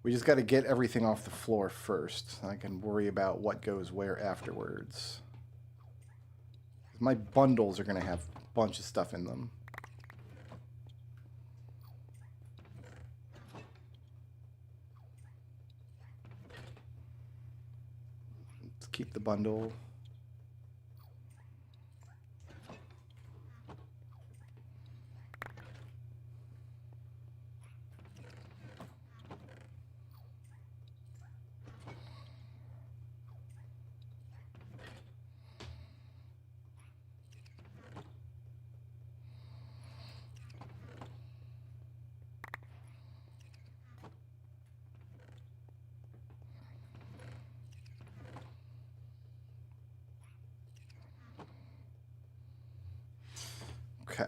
We just got to get everything off the floor first. I can worry about what goes where afterwards. My bundles are going to have a bunch of stuff in them. Let's keep the bundle. Okay.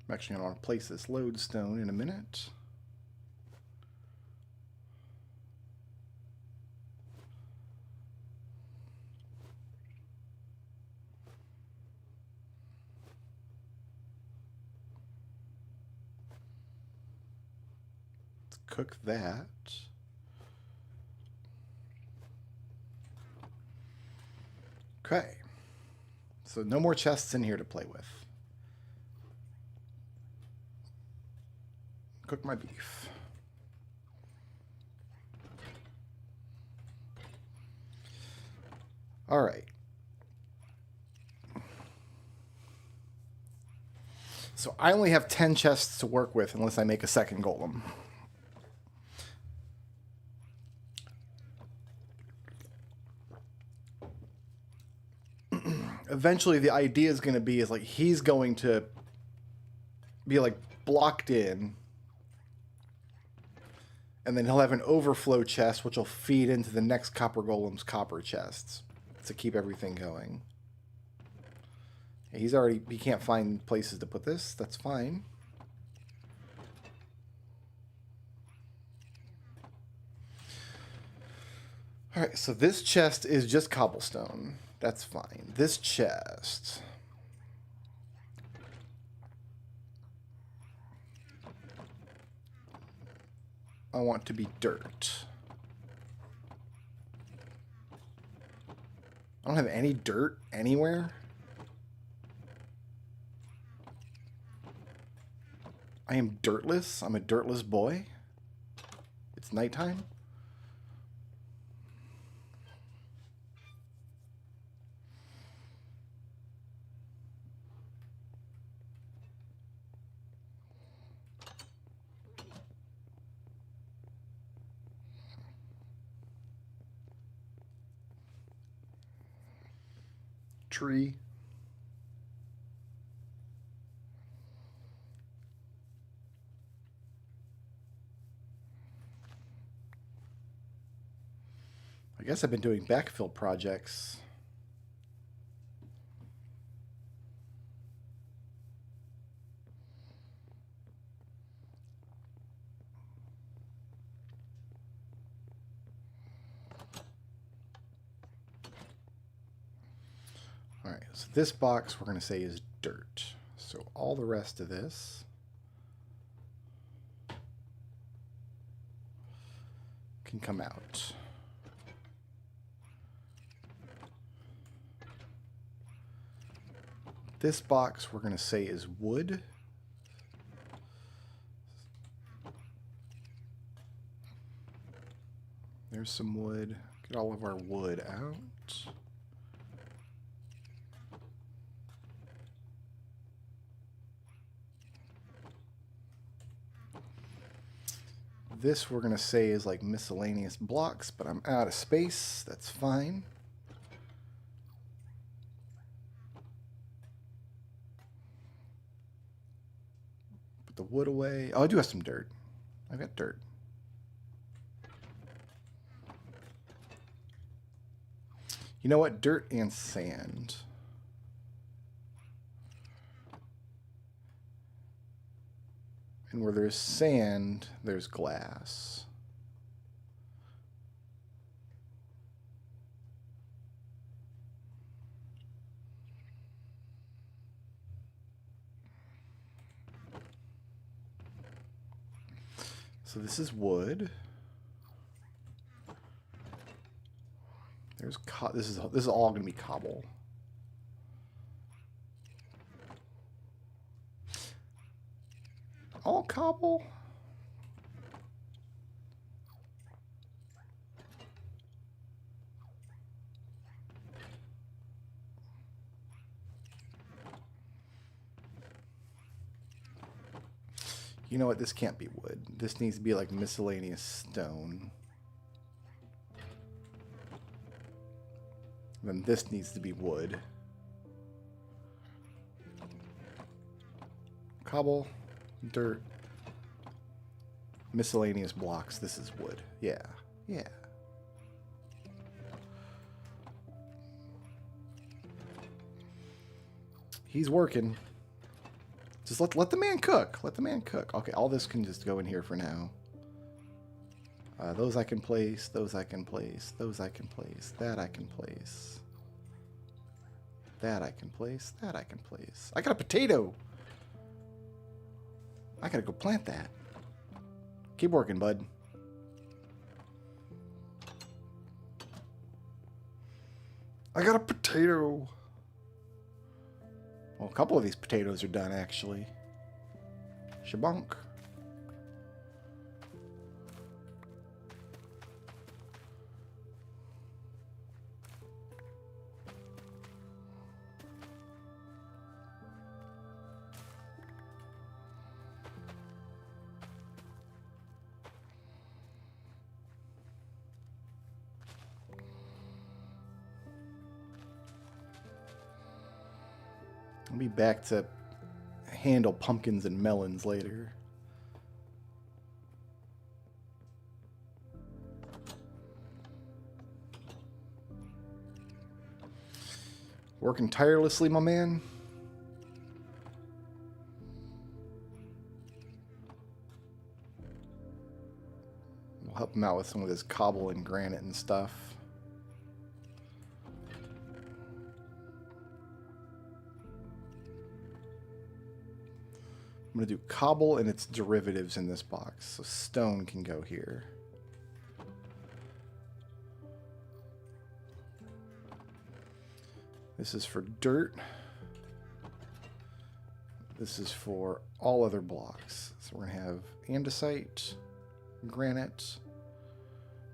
I'm actually going to place this lodestone in a minute. Let's cook that. Okay. So no more chests in here to play with. Cook my beef. All right. So I only have 10 chests to work with unless I make a second golem. Eventually the idea is going to be like he's going to be like blocked in, and then he'll have an overflow chest which will feed into the next copper golem's copper chests to keep everything going. He can't find places to put this. That's fine. All right, so this chest is just cobblestone. That's fine. This chest. I want to be dirt. I don't have any dirt anywhere. I am dirtless. I'm a dirtless boy. It's nighttime. Tree. I guess I've been doing backfill projects. All right, so this box we're going to say is dirt. So all the rest of this can come out. This box we're going to say is wood. There's some wood. Get all of our wood out. This we're going to say is like miscellaneous blocks, but I'm out of space. That's fine. Put the wood away. Oh, I do have some dirt. I've got dirt. You know what? Dirt and sand. And where there's sand, there's glass. So this is wood. There's this is all going to be cobble. All cobble? You know what? This can't be wood. This needs to be like miscellaneous stone. Then this needs to be wood. Cobble, dirt, miscellaneous blocks. This is wood. Yeah, yeah. He's working. Just let the man cook. Let the man cook. Okay, all this can just go in here for now. Those I can place. Those I can place. Those I can place. That I can place. That I can place. That I can place. I got a potato. I gotta go plant that. Keep working, bud. I got a potato. Well, a couple of these potatoes are done, actually. Shabunk. I'll be back to handle pumpkins and melons later. Working tirelessly, my man. We'll help him out with some of this cobble and granite and stuff. I'm going to do cobble and its derivatives in this box. So stone can go here. This is for dirt. This is for all other blocks. So we're going to have andesite, granite,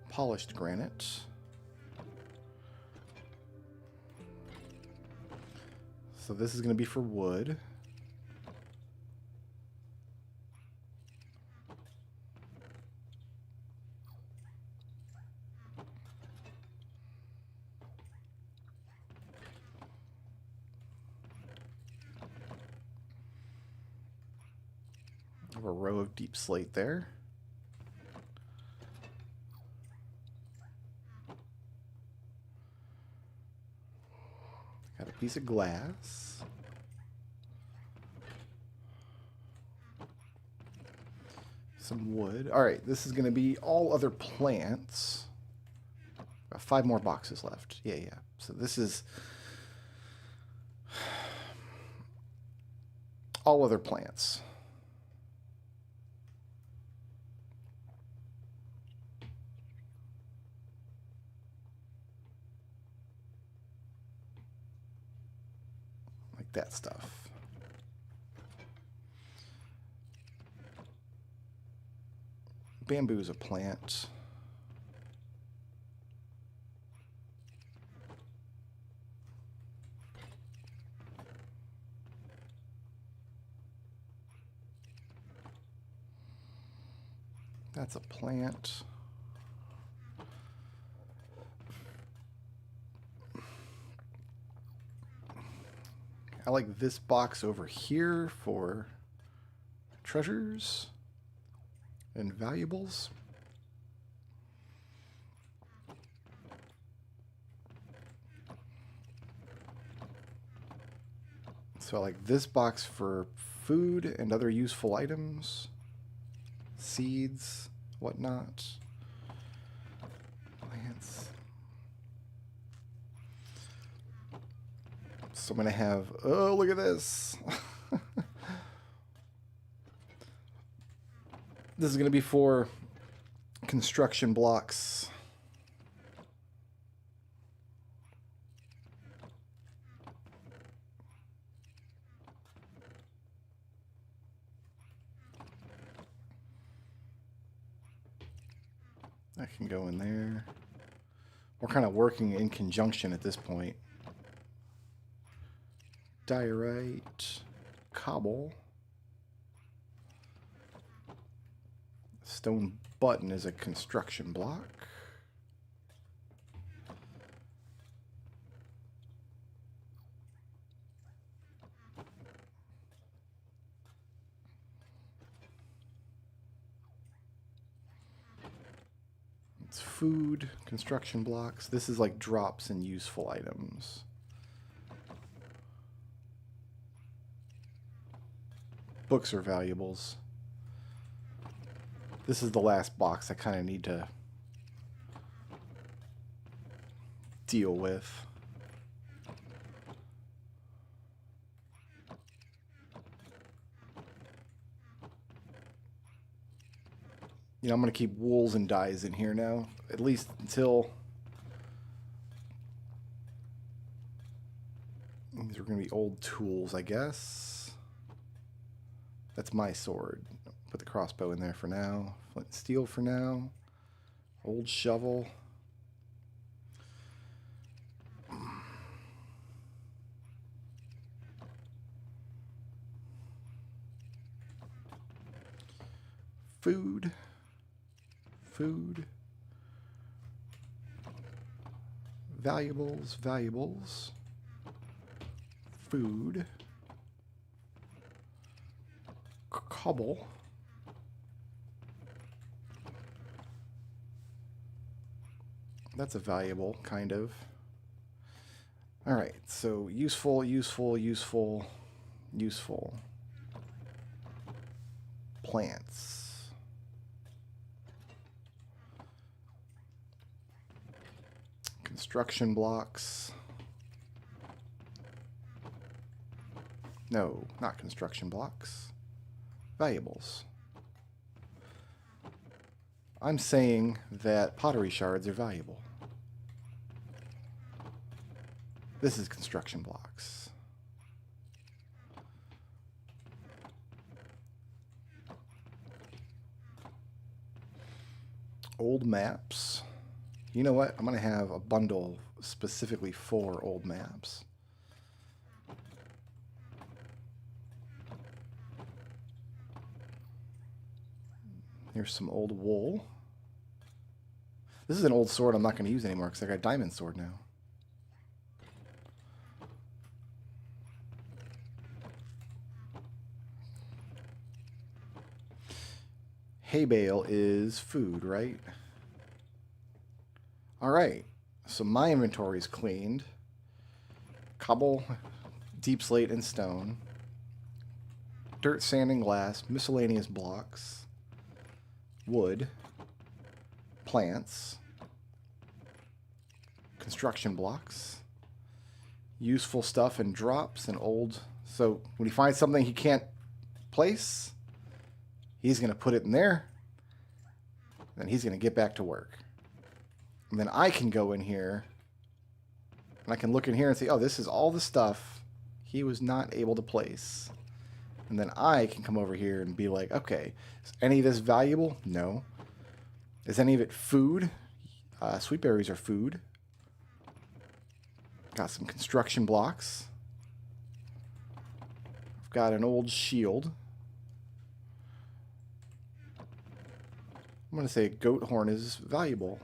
polished granite. So this is going to be for wood. I have a row of deep slate there. Got a piece of glass. Some wood. All right, this is going to be all other plants. Got 5 more boxes left. Yeah. So this is all other plants. Like that stuff. Bamboo is a plant. That's a plant. I like this box over here for treasures and valuables. So I like this box for food and other useful items, seeds, whatnot, plants. So I'm going to have, oh, look at this. This is going to be for construction blocks. That can go in there. We're kind of working in conjunction at this point. Diorite, cobble. Stone button is a construction block. It's food, construction blocks. This is like drops and useful items. Books are valuables. This is the last box I kind of need to deal with. You know, I'm going to keep wools and dyes in here now, at least until these are going to be old tools, I guess. That's my sword. Put the crossbow in there for now. Flint and steel for now. Old shovel. Food. Food. Valuables. Valuables. Food. Cobble. That's a valuable, kind of. All right, so useful, useful, useful, useful. Plants. Construction blocks. No, not construction blocks. Valuables. I'm saying that pottery shards are valuable. This is construction blocks. Old maps. You know what? I'm going to have a bundle specifically for old maps. Here's some old wool. This is an old sword I'm not going to use anymore because I got a diamond sword now. Hay bale is food, right? Alright, so my inventory is cleaned. Cobble, deep slate, and stone. Dirt, sand, and glass. Miscellaneous blocks. Wood. Plants. Construction blocks. Useful stuff and drops and old. So when he finds something he can't place, he's going to put it in there. Then he's going to get back to work. And then I can go in here and I can look in here and say, oh, this is all the stuff he was not able to place. And then I can come over here and be like, okay, is any of this valuable? No. Is any of it food? Sweet berries are food. Got some construction blocks. I've got an old shield. I'm going to say goat horn is valuable.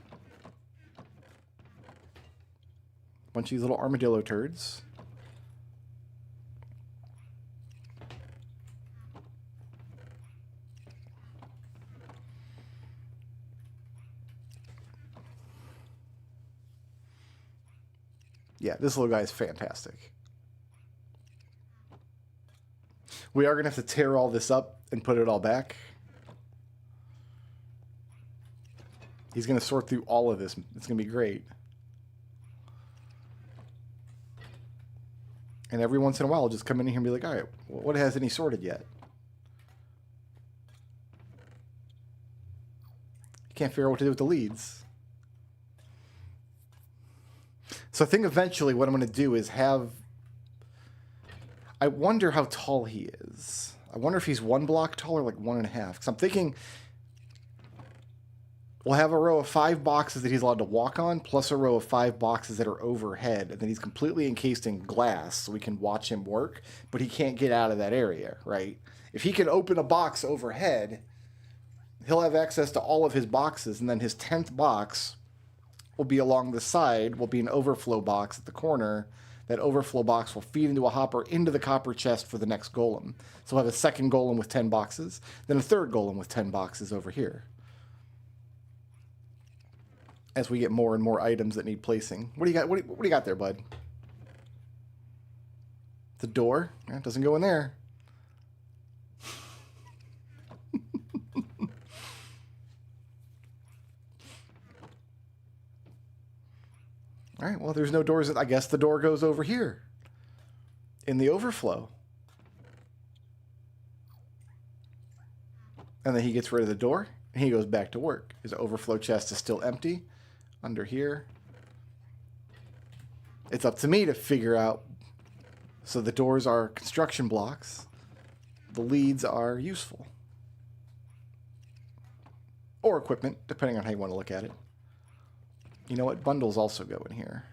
Bunch of these little armadillo turds. Yeah, this little guy is fantastic. We are going to have to tear all this up and put it all back. He's going to sort through all of this. It's going to be great. And every once in a while, I'll just come in here and be like, all right, what hasn't he sorted yet? He can't figure out what to do with the leads. So I think eventually what I'm going to do is have... I wonder how tall he is. I wonder if he's 1 block tall or like 1.5. Because I'm thinking we'll have a row of 5 boxes that he's allowed to walk on, plus a row of 5 boxes that are overhead, and then he's completely encased in glass, so we can watch him work, but he can't get out of that area, right? If he can open a box overhead, he'll have access to all of his boxes, and then his 10th box will be along the side, will be an overflow box at the corner. That overflow box will feed into a hopper into the copper chest for the next golem. So we'll have a second golem with 10 boxes, then a third golem with 10 boxes over here. As we get more and more items that need placing. What do you got? What do you got there, bud? The door? Yeah, it doesn't go in there. All right, well, there's no doors. I guess the door goes over here in the overflow. And then he gets rid of the door, and he goes back to work. His overflow chest is still empty under here. It's up to me to figure out. So the doors are construction blocks. The leads are useful. Or equipment, depending on how you want to look at it. You know what? Bundles also go in here.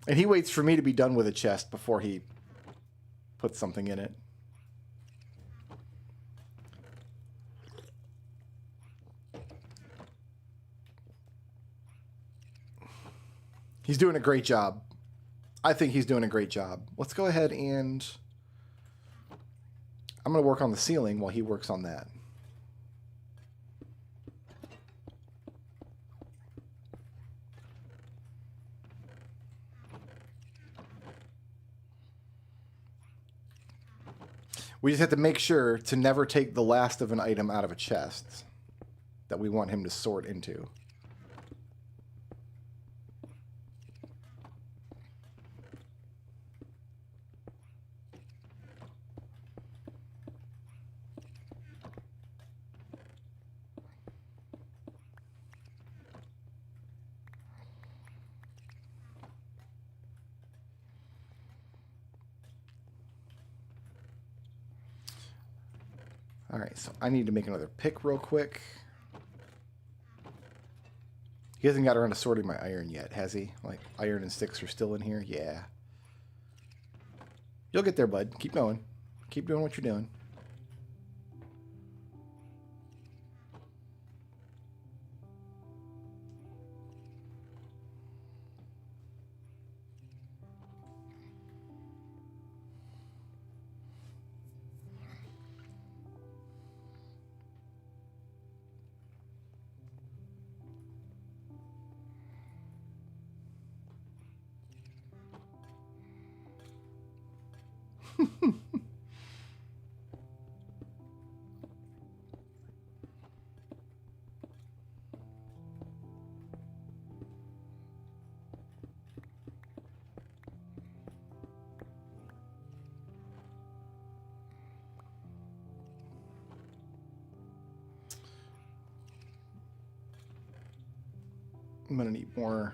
And he waits for me to be done with a chest before he puts something in it. He's doing a great job. I think he's doing a great job. Let's go ahead and... I'm going to work on the ceiling while he works on that. We just have to make sure to never take the last of an item out of a chest that we want him to sort into. Alright, so I need to make another pick real quick. He hasn't got around to sorting my iron yet, has he? Like, iron and sticks are still in here? Yeah. You'll get there, bud. Keep going. Keep doing what you're doing. I'm going to need more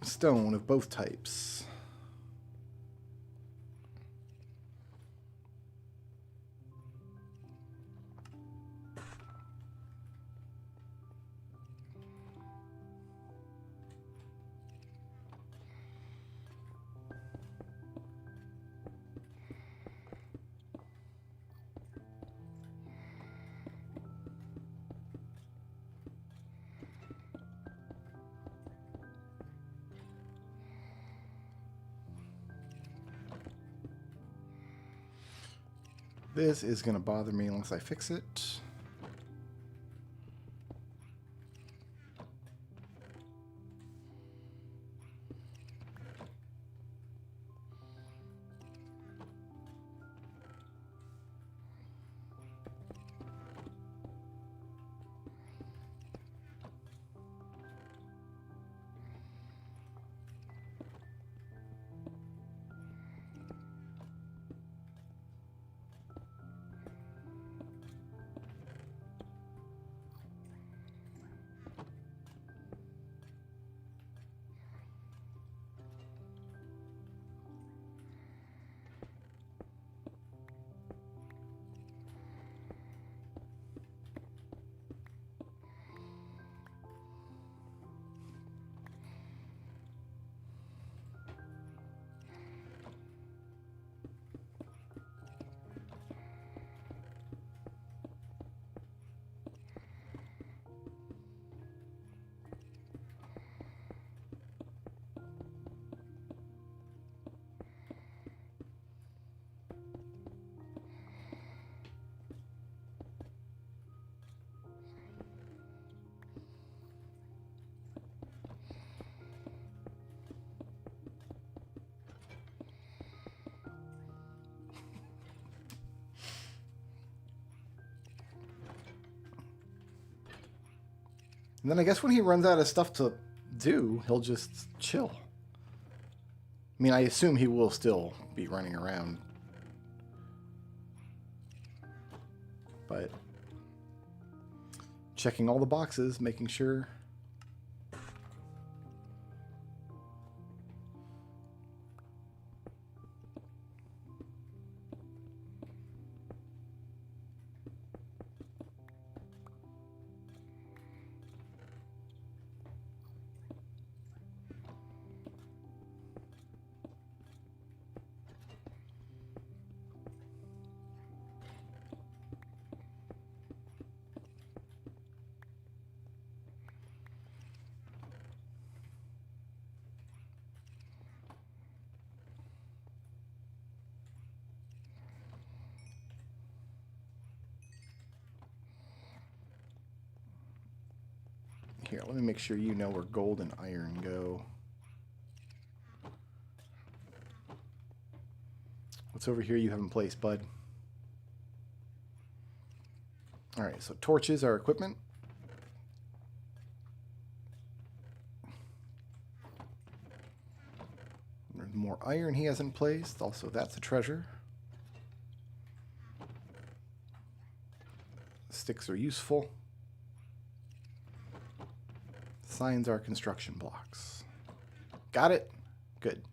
stone of both types. This is going to bother me unless I fix it. And then I guess when he runs out of stuff to do, he'll just chill. I mean, I assume he will still be running around. But checking all the boxes, making sure. Here, let me make sure you know where gold and iron go. What's over here you haven't placed, bud? Alright, so torches are equipment. There's more iron he hasn't placed. Also, that's a treasure. Sticks are useful. Signs are construction blocks. Got it? Good.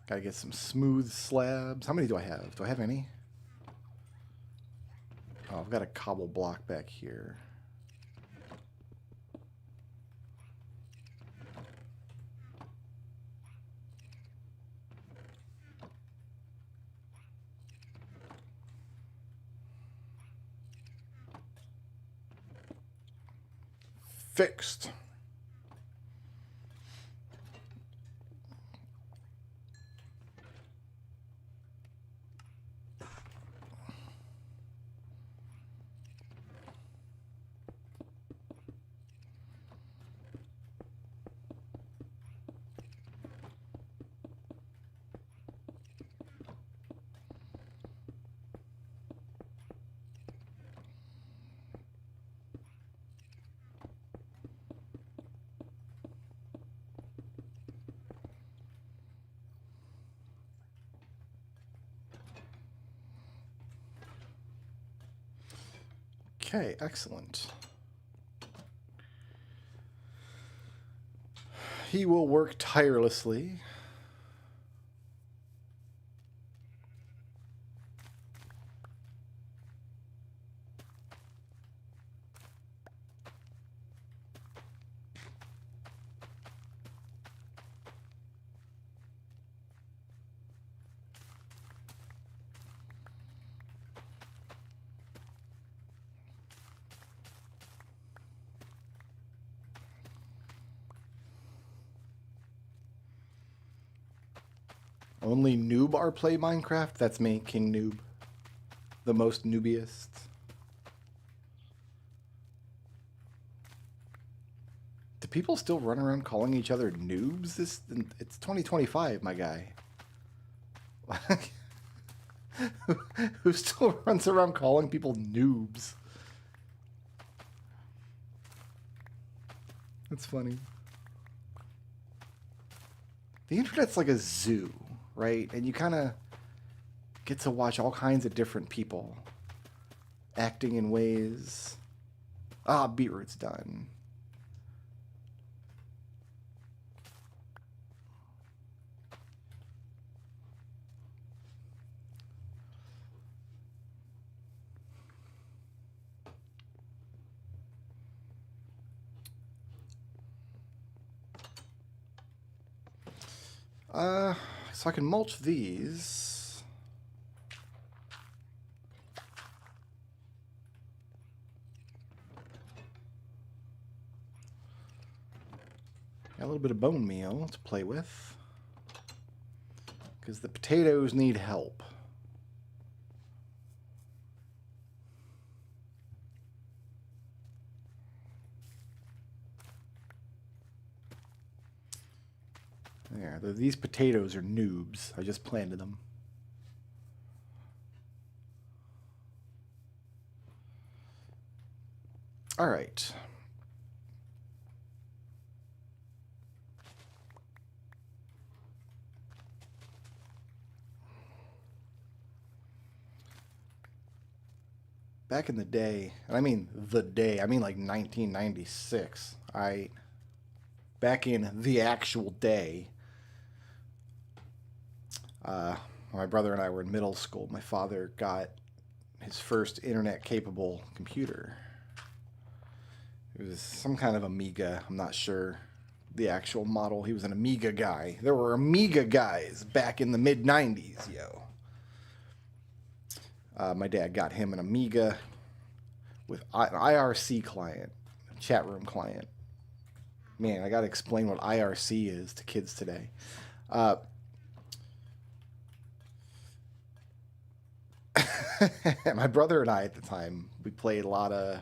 Gotta get some smooth slabs. How many do I have? Do I have any? Oh, I've got a cobble block back here. Fixed. Okay, excellent. He will work tirelessly. Only noob are play Minecraft? That's me, King Noob. The most noobiest. Do people still run around calling each other noobs? It's 2025, my guy. Who still runs around calling people noobs? That's funny. The internet's like a zoo, right? And you kind of get to watch all kinds of different people acting in ways. Ah, beetroot's done. So I can mulch these. Got a little bit of bone meal to play with. Because the potatoes need help. There, these potatoes are noobs. I just planted them. All right. Back in the day, and I mean the day, I mean like 1996, back in the actual day, my brother and I were in middle school. My father got his first internet-capable computer. It was some kind of Amiga. I'm not sure the actual model. He was an Amiga guy. There were Amiga guys back in the mid-90s, yo. My dad got him an Amiga with an IRC client, a chat room client. Man, I got to explain what IRC is to kids today. My brother and I at the time, we played a lot of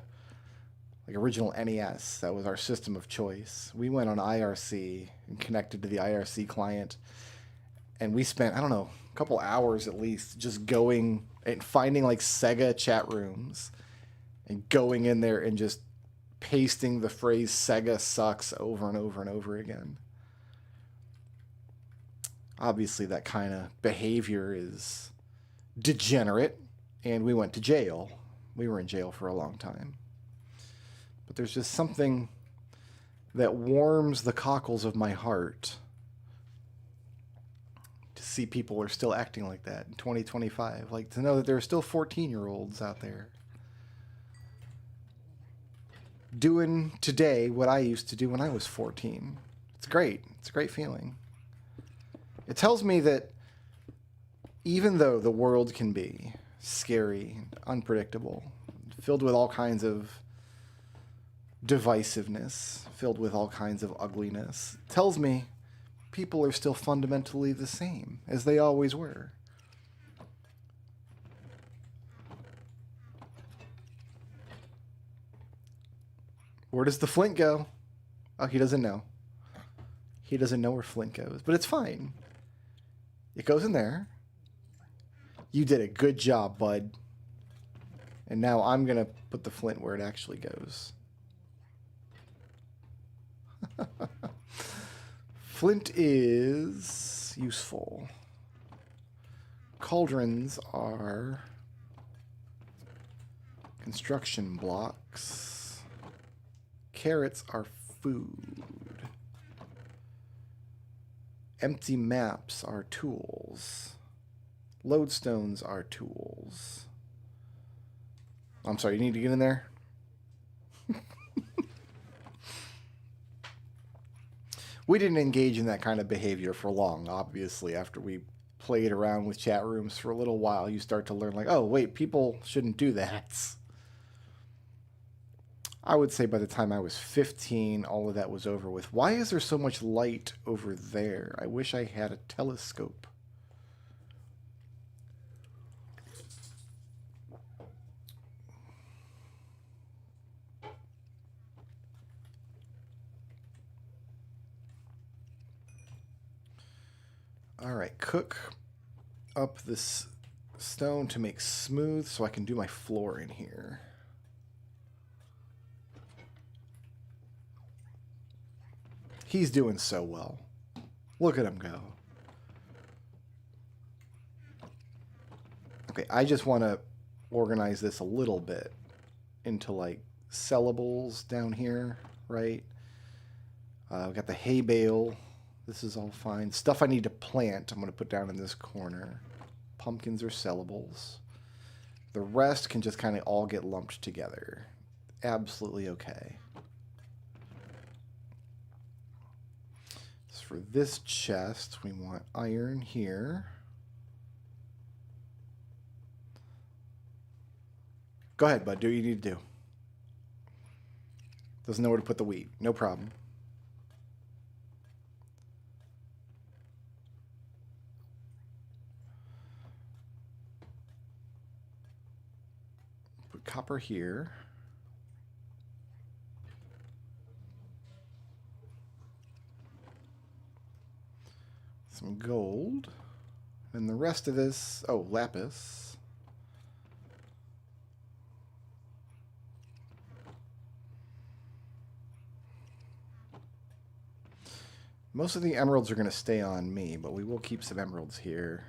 like original NES. That was our system of choice. We went on IRC and connected to the IRC client, and we spent, I don't know, a couple hours at least just going and finding like Sega chat rooms and going in there and just pasting the phrase Sega sucks over and over and over again. Obviously, that kind of behavior is degenerate, and we went to jail. We were in jail for a long time. But there's just something that warms the cockles of my heart to to see people are still acting like that in 2025. Like, to know that there are still 14-year-olds out there doing today what I used to do when I was 14. It's great. It's a great feeling. It tells me that even though the world can be scary, unpredictable, filled with all kinds of divisiveness, filled with all kinds of ugliness, it tells me people are still fundamentally the same as they always were. Where does the flint go? Oh, he doesn't know. He doesn't know where flint goes, but it's fine. It goes in there. You did a good job, bud. And now I'm going to put the flint where it actually goes. Flint is useful. Cauldrons are construction blocks. Carrots are food. Empty maps are tools. Lodestones are tools. I'm sorry, you need to get in there? We didn't engage in that kind of behavior for long, obviously. After we played around with chat rooms for a little while, you start to learn, like, oh, wait, people shouldn't do that. I would say by the time I was 15, all of that was over with. Why is there so much light over there? I wish I had a telescope. All right, cook up this stone to make smooth so I can do my floor in here. He's doing so well. Look at him go. Okay, I just want to organize this a little bit into like sellables down here, right? We got the hay bale. This is all fine. Stuff I need to plant, I'm going to put down in this corner. Pumpkins are sellables. The rest can just kind of all get lumped together. Absolutely okay. So for this chest, we want iron here. Go ahead, bud. Do what you need to do. Doesn't know where to put the wheat. No problem. Put copper here. Some gold. And the rest of this... Oh, lapis. Most of the emeralds are going to stay on me, but we will keep some emeralds here.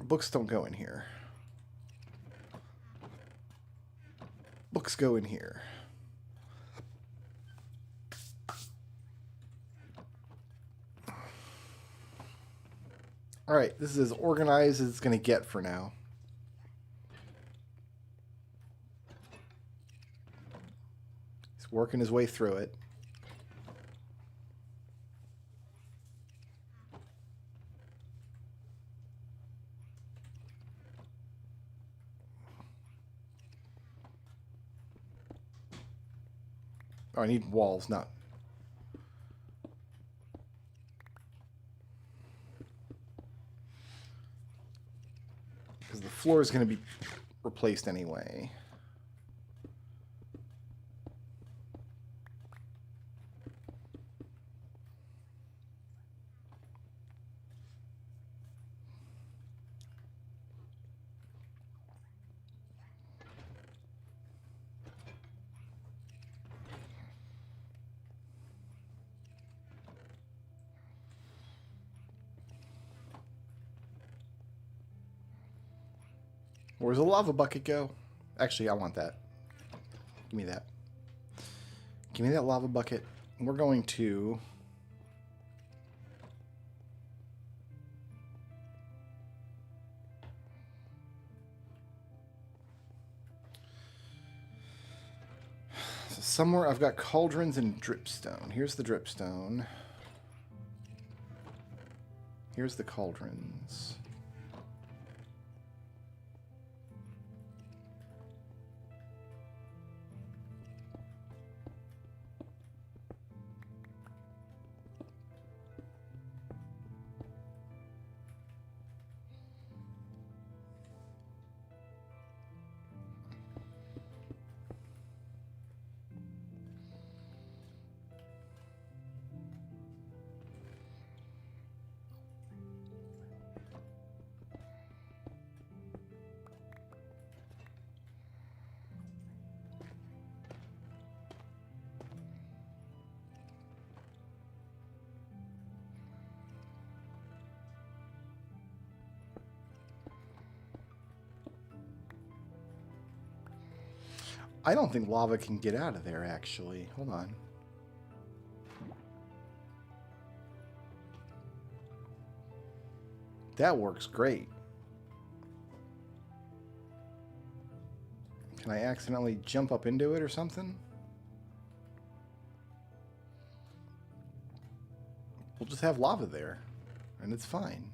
Books don't go in here. Books go in here. All right, this is as organized as it's going to get for now. He's working his way through it. Oh, I need walls, not... Because the floor is going to be replaced anyway. Where's the lava bucket go? Actually, I want that. Give me that. Give me that lava bucket. We're going to... So somewhere I've got cauldrons and dripstone. Here's the dripstone. Here's the cauldrons. I don't think lava can get out of there, actually. Hold on. That works great. Can I accidentally jump up into it or something? We'll just have lava there, and it's fine.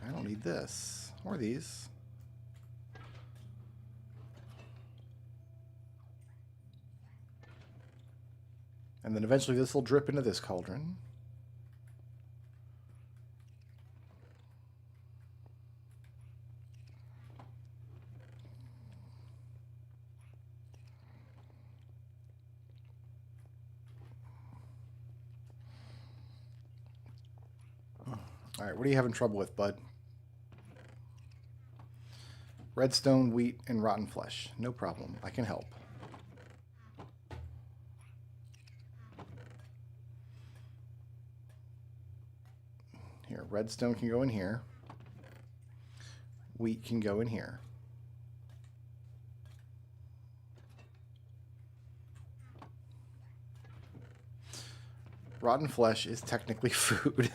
I don't need this, or these. And then eventually this will drip into this cauldron. All right, what are you having trouble with, bud? Redstone, wheat, and rotten flesh. No problem. I can help. Here, redstone can go in here. Wheat can go in here. Rotten flesh is technically food.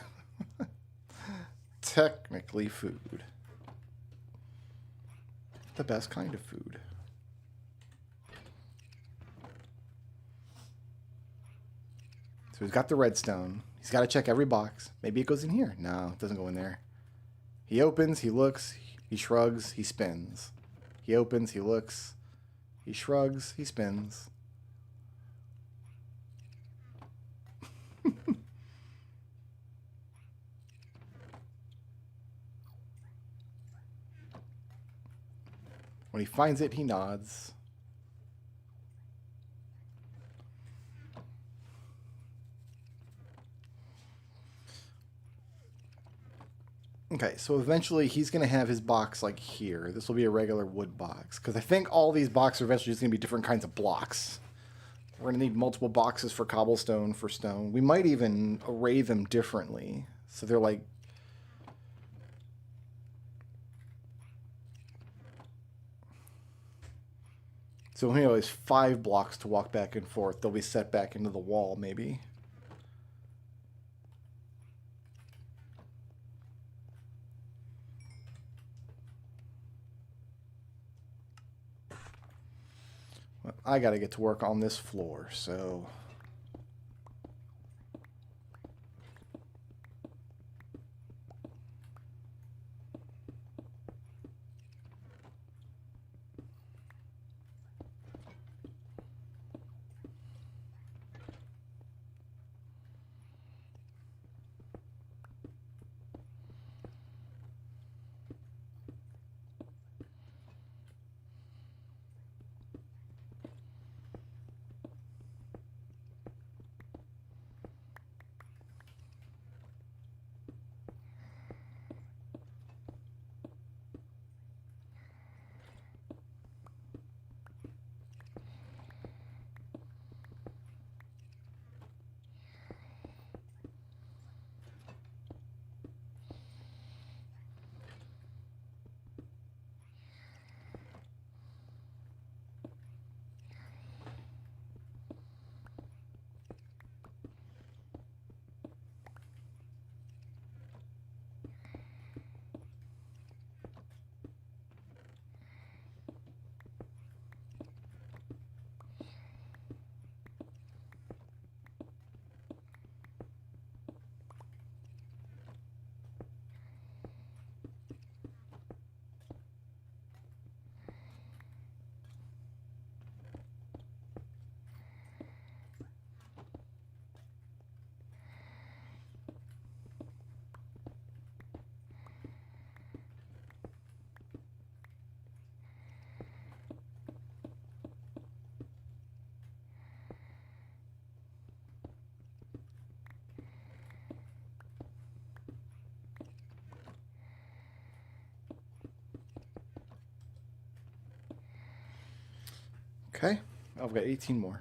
Technically food. The best kind of food. So he's got the redstone. He's got to check every box. Maybe it goes in here. No, it doesn't go in there. He opens, he looks, he shrugs, he spins. He opens, he looks, he shrugs, he spins. When he finds it, he nods. Okay, so eventually he's going to have his box like here. This will be a regular wood box. Because I think all these boxes are eventually just going to be different kinds of blocks. We're going to need multiple boxes for cobblestone, for stone. We might even array them differently. So they're like... So when he has 5 blocks to walk back and forth, they'll be set back into the wall, maybe. Well, I got to get to work on this floor, so... Okay, I've got 18 more.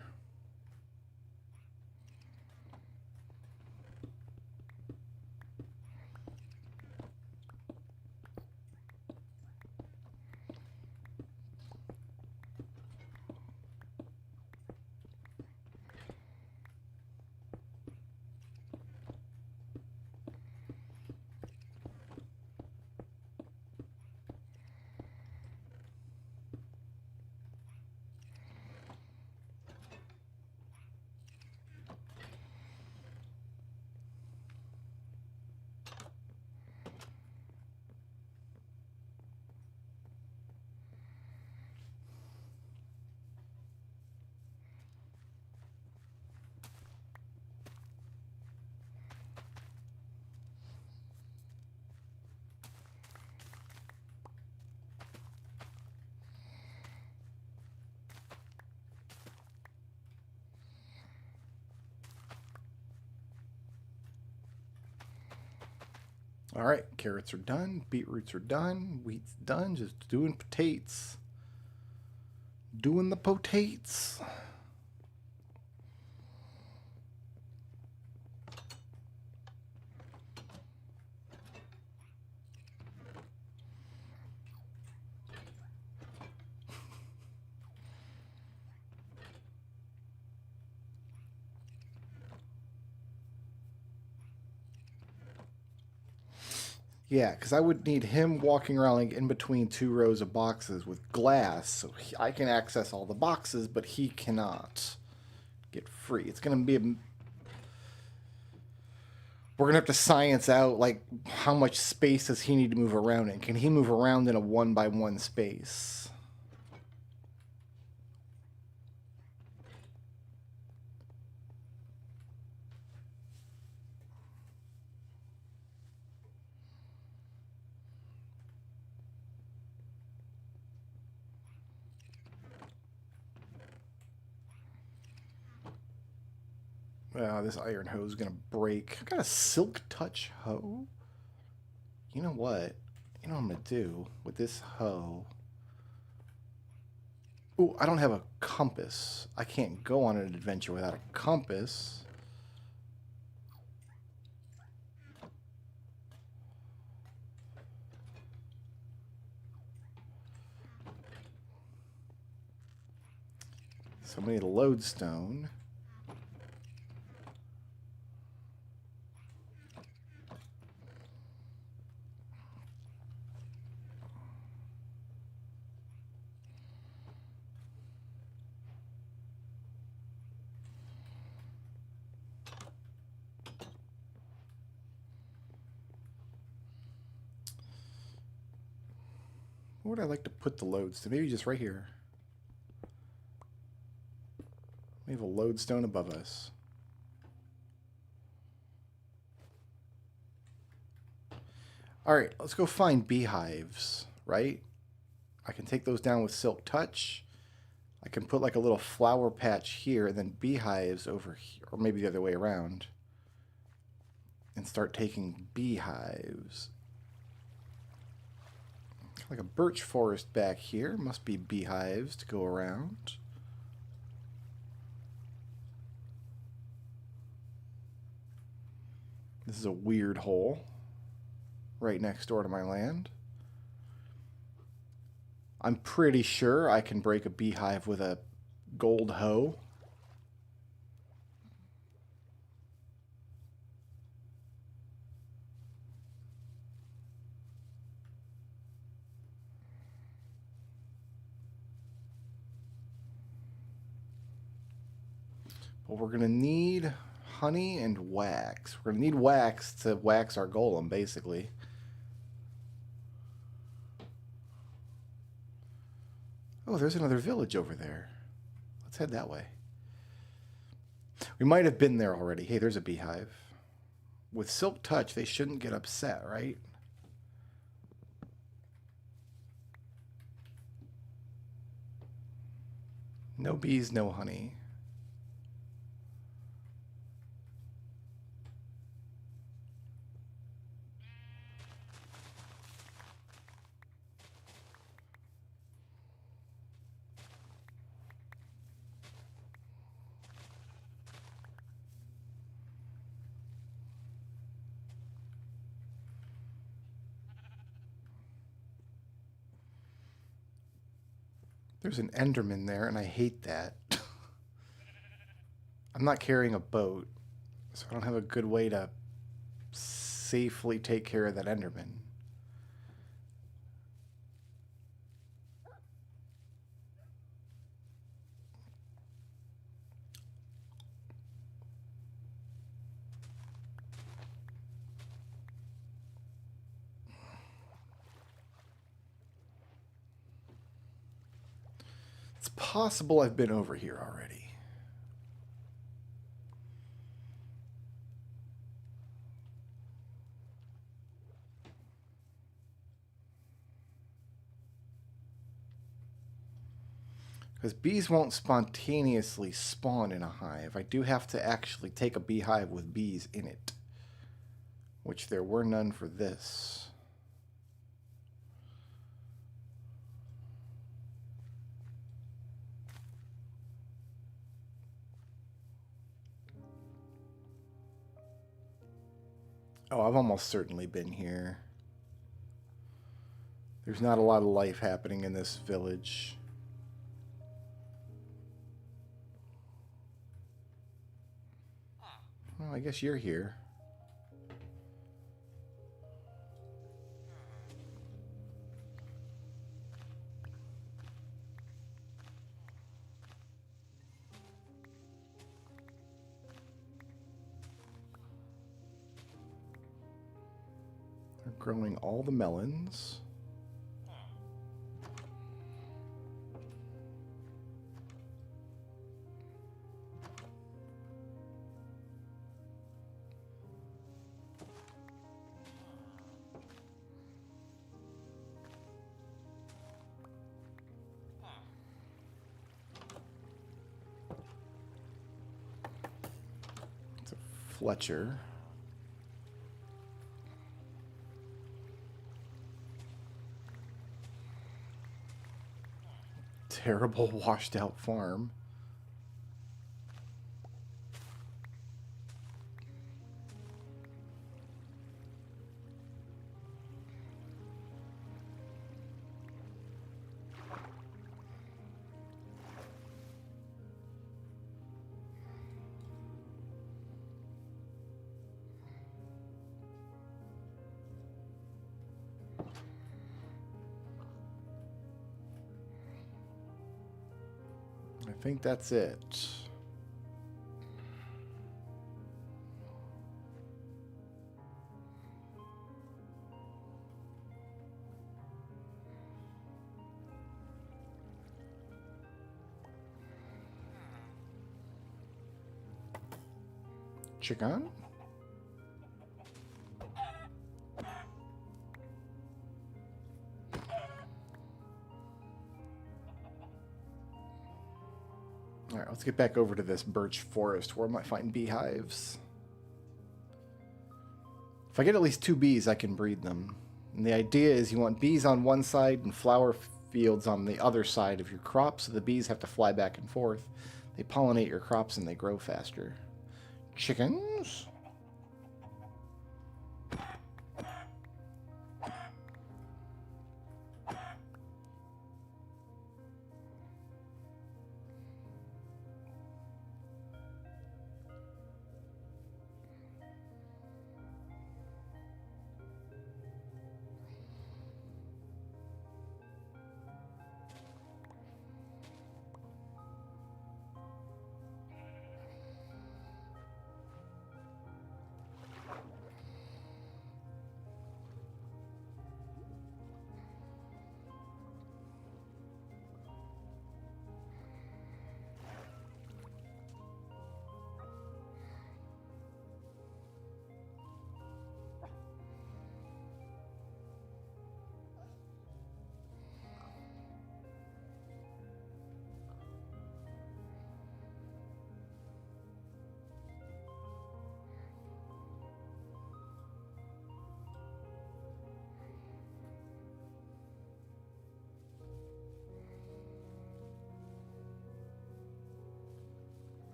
All right, carrots are done, beetroots are done, wheat's done, just doing potatoes. Doing the potatoes. Yeah, because I would need him walking around like in between two rows of boxes with glass, so I can access all the boxes, but he cannot get free. It's gonna be we're gonna have to science out like how much space does he need to move around in? Can he move around in a 1x1 space? This iron hoe is gonna break. I've got a silk touch hoe. You know what? You know what I'm gonna do with this hoe? Ooh, I don't have a compass. I can't go on an adventure without a compass. So we need a lodestone. Where would I like to put the lodestone? Maybe just right here. We have a lodestone above us. All right, let's go find beehives, right? I can take those down with silk touch. I can put like a little flower patch here and then beehives over here, or maybe the other way around. And start taking beehives. Like a birch forest back here. Must be beehives to go around. This is a weird hole right next door to my land. I'm pretty sure I can break a beehive with a gold hoe. But we're going to need honey and wax. We're going to need wax to wax our golem, basically. Oh, there's another village over there. Let's head that way. We might have been there already. Hey, there's a beehive. With silk touch, they shouldn't get upset, right? No bees, no honey. There's an Enderman there, and I hate that. I'm not carrying a boat, so I don't have a good way to safely take care of that Enderman. It's possible I've been over here already. Because bees won't spontaneously spawn in a hive. I do have to actually take a beehive with bees in it, which there were none for this. Oh, I've almost certainly been here. There's not a lot of life happening in this village. Well, I guess you're here. They're growing all the melons. It's a Fletcher. Terrible washed out farm. I think that's it. Chicken? Alright, let's get back over to this birch forest where I might find beehives. If I get at least 2 bees, I can breed them. And the idea is you want bees on one side and flower fields on the other side of your crop, so the bees have to fly back and forth. They pollinate your crops and they grow faster. Chickens?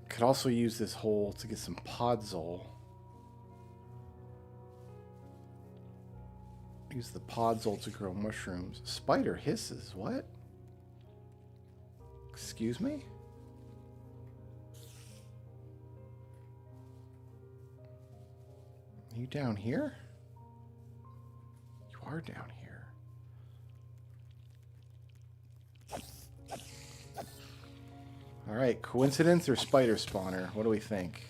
Could also use this hole to get some podzol. Use the podzol to grow mushrooms. Spider hisses. What? Excuse me? Are you down here? You are down here. Alright, coincidence or spider spawner? What do we think?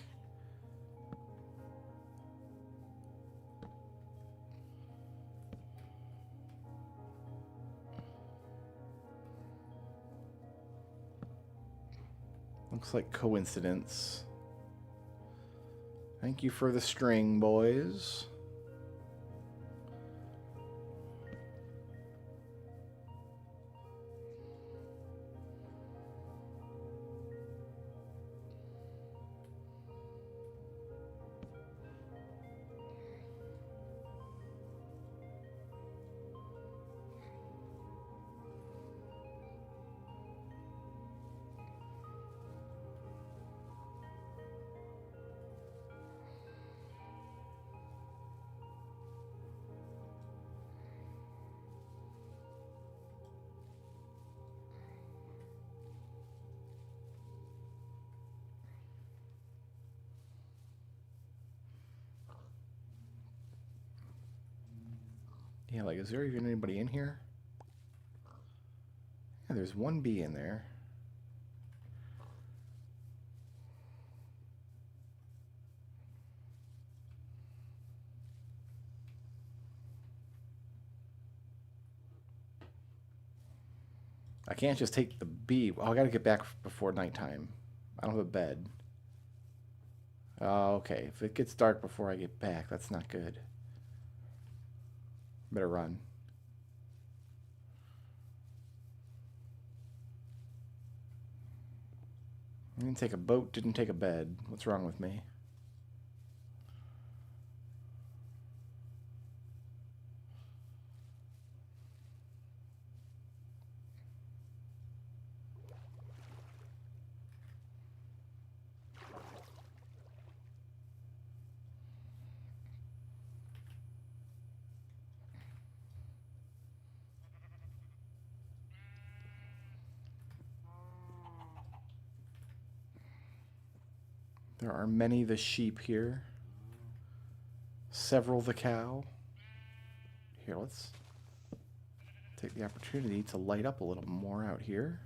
Looks like coincidence. Thank you for the string, boys. Yeah, like, is there even anybody in here? Yeah, there's one bee in there. I can't just take the bee. Oh, I gotta get back before nighttime. I don't have a bed. Oh, okay. If it gets dark before I get back, that's not good. Better run. I didn't take a boat, didn't take a bed. What's wrong with me? There are many the sheep here. Several the cow. Here, let's take the opportunity to light up a little more out here.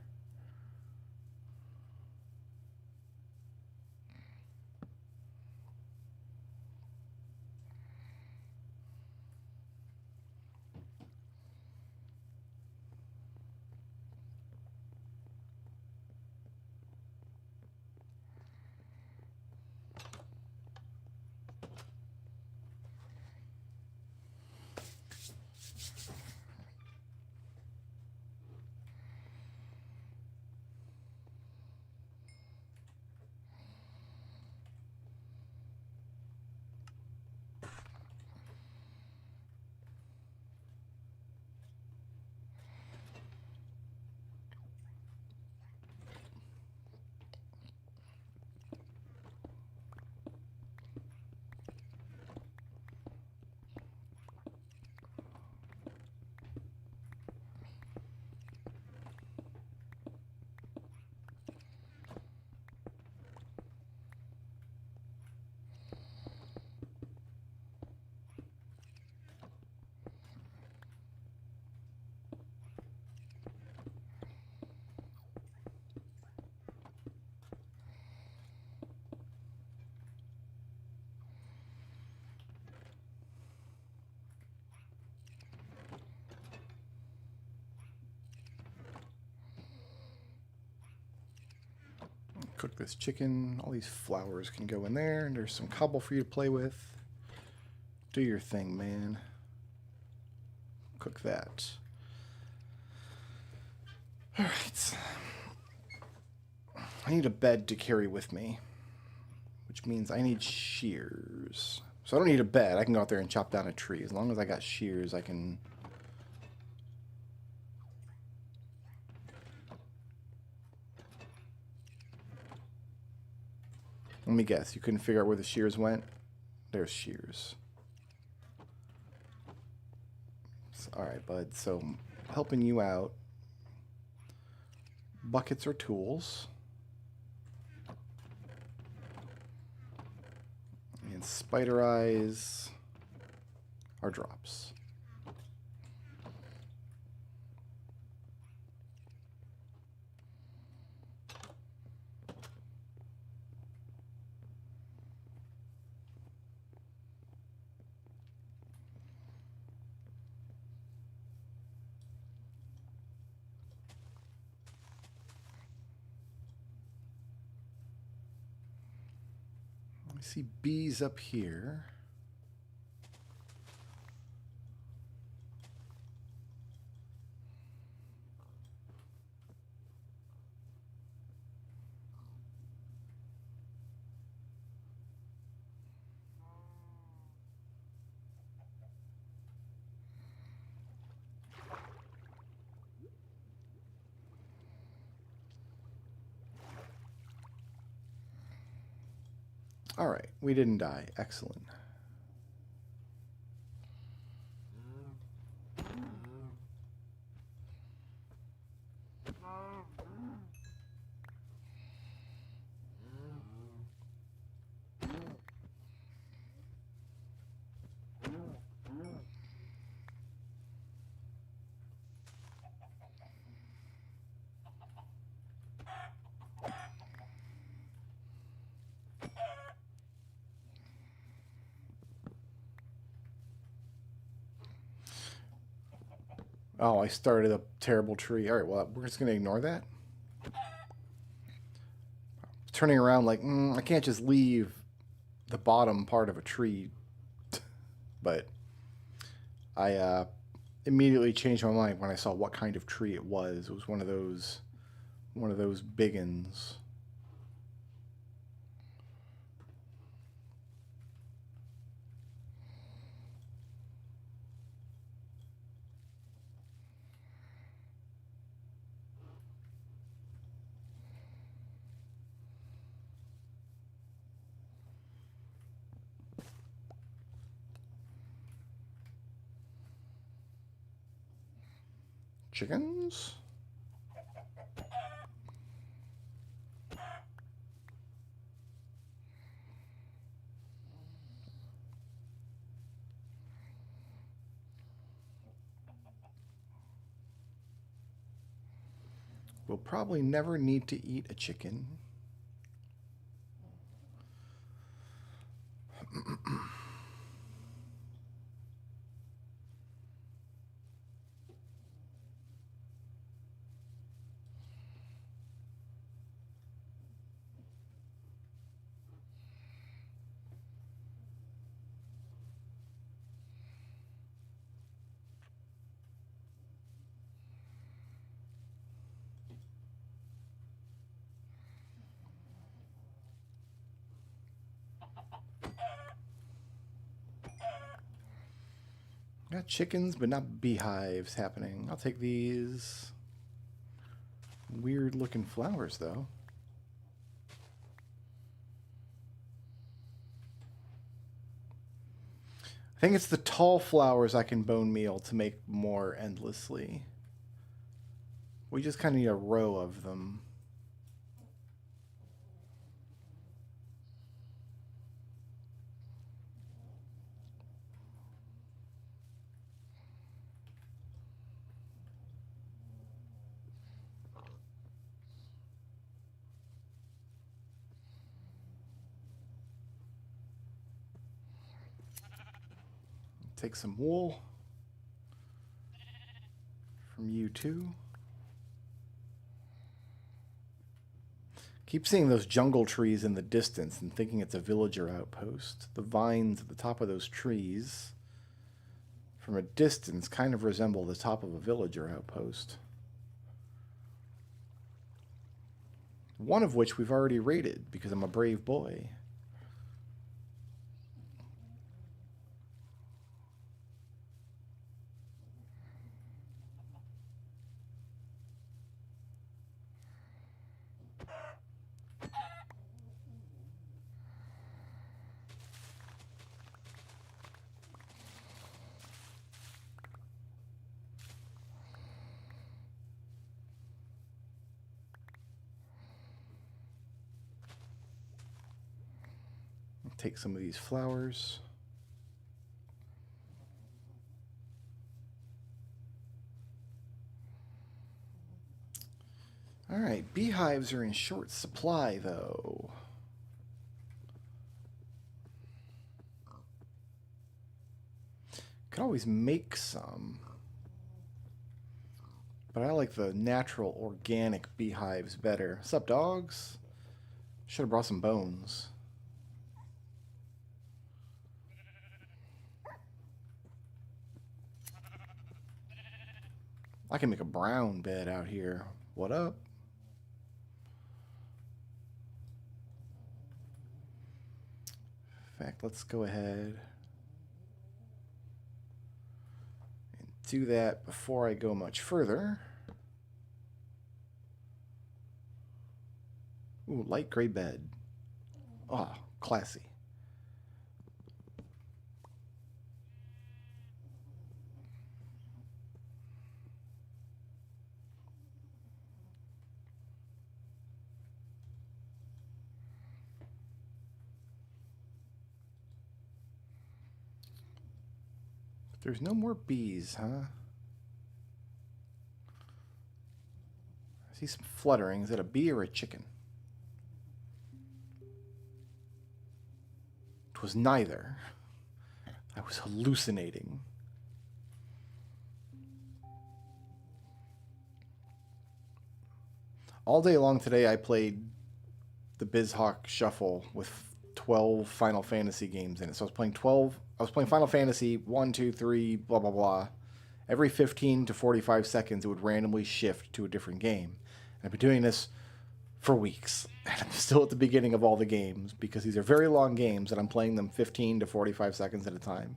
Cook this chicken. All these flowers can go in there, and there's some cobble for you to play with. Do your thing, man. Cook that. Alright. I need a bed to carry with me, which means I need shears. So I don't need a bed. I can go out there and chop down a tree. As long as I got shears, I can... Let me guess. You couldn't figure out where the shears went? There's shears. All right, bud. So helping you out. Buckets are tools. And spider eyes are drops. I see bees up here. All right, we didn't die. Excellent. Oh, I started a terrible tree. All right, well, we're just going to ignore that. Turning around like, I can't just leave the bottom part of a tree. But I immediately changed my mind when I saw what kind of tree it was. It was one of those big uns. Chickens? We'll probably never need to eat a chicken. Got chickens, but not beehives happening. I'll take these. Weird looking flowers, though. I think it's the tall flowers I can bone meal to make more endlessly. We just kind of need a row of them. Take some wool from you too. Keep seeing those jungle trees in the distance and thinking it's a villager outpost. The vines at the top of those trees, from a distance, kind of resemble the top of a villager outpost. One of which we've already raided because I'm a brave boy. Take some of these flowers. Alright, beehives are in short supply, though. Could always make some. But I like the natural, organic beehives better. Sup, dogs? Should have brought some bones. I can make a brown bed out here. What up? In fact, let's go ahead and do that before I go much further. Ooh, light gray bed. Ah, oh, classy. There's no more bees, huh? I see some fluttering. Is that a bee or a chicken? It was neither. I was hallucinating. All day long today I played the BizHawk Shuffle with 12 Final Fantasy games in it. So I was playing Final Fantasy 1, 2, 3, blah, blah, blah. Every 15 to 45 seconds, it would randomly shift to a different game. And I've been doing this for weeks. And I'm still at the beginning of all the games because these are very long games and I'm playing them 15 to 45 seconds at a time.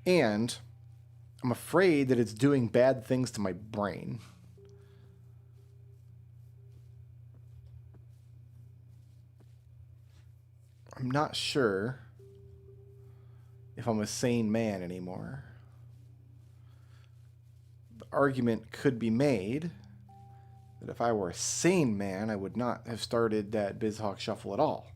And I'm afraid that it's doing bad things to my brain. I'm not sure if I'm a sane man anymore. The argument could be made that if I were a sane man, I would not have started that BizHawk Shuffle at all.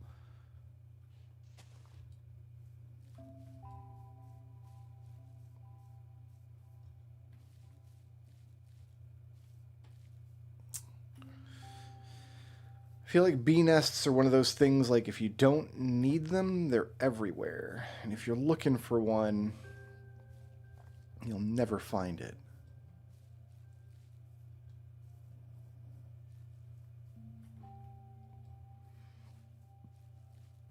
I feel like bee nests are one of those things, like if you don't need them, they're everywhere. And if you're looking for one, you'll never find it.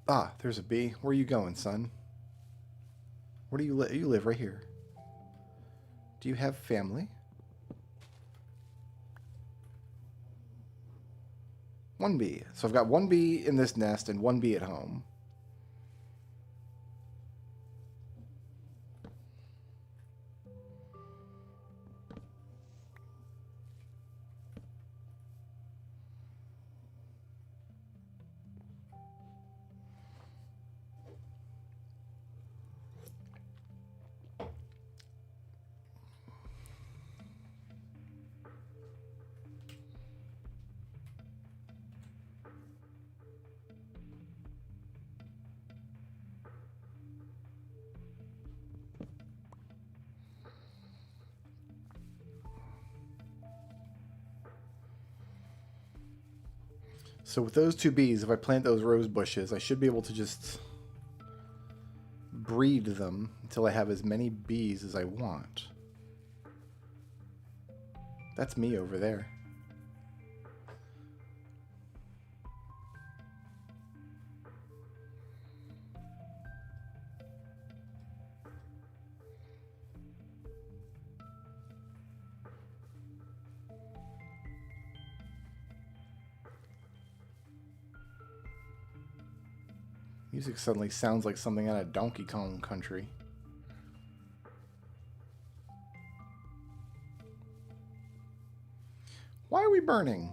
Ah, there's a bee. Where are you going, son? Where do you live? You live right here. Do you have family? One bee. So I've got one bee in this nest and one bee at home. So with those two bees, if I plant those rose bushes, I should be able to just breed them until I have as many bees as I want. That's me over there. Music suddenly sounds like something out of Donkey Kong Country. Why are we burning?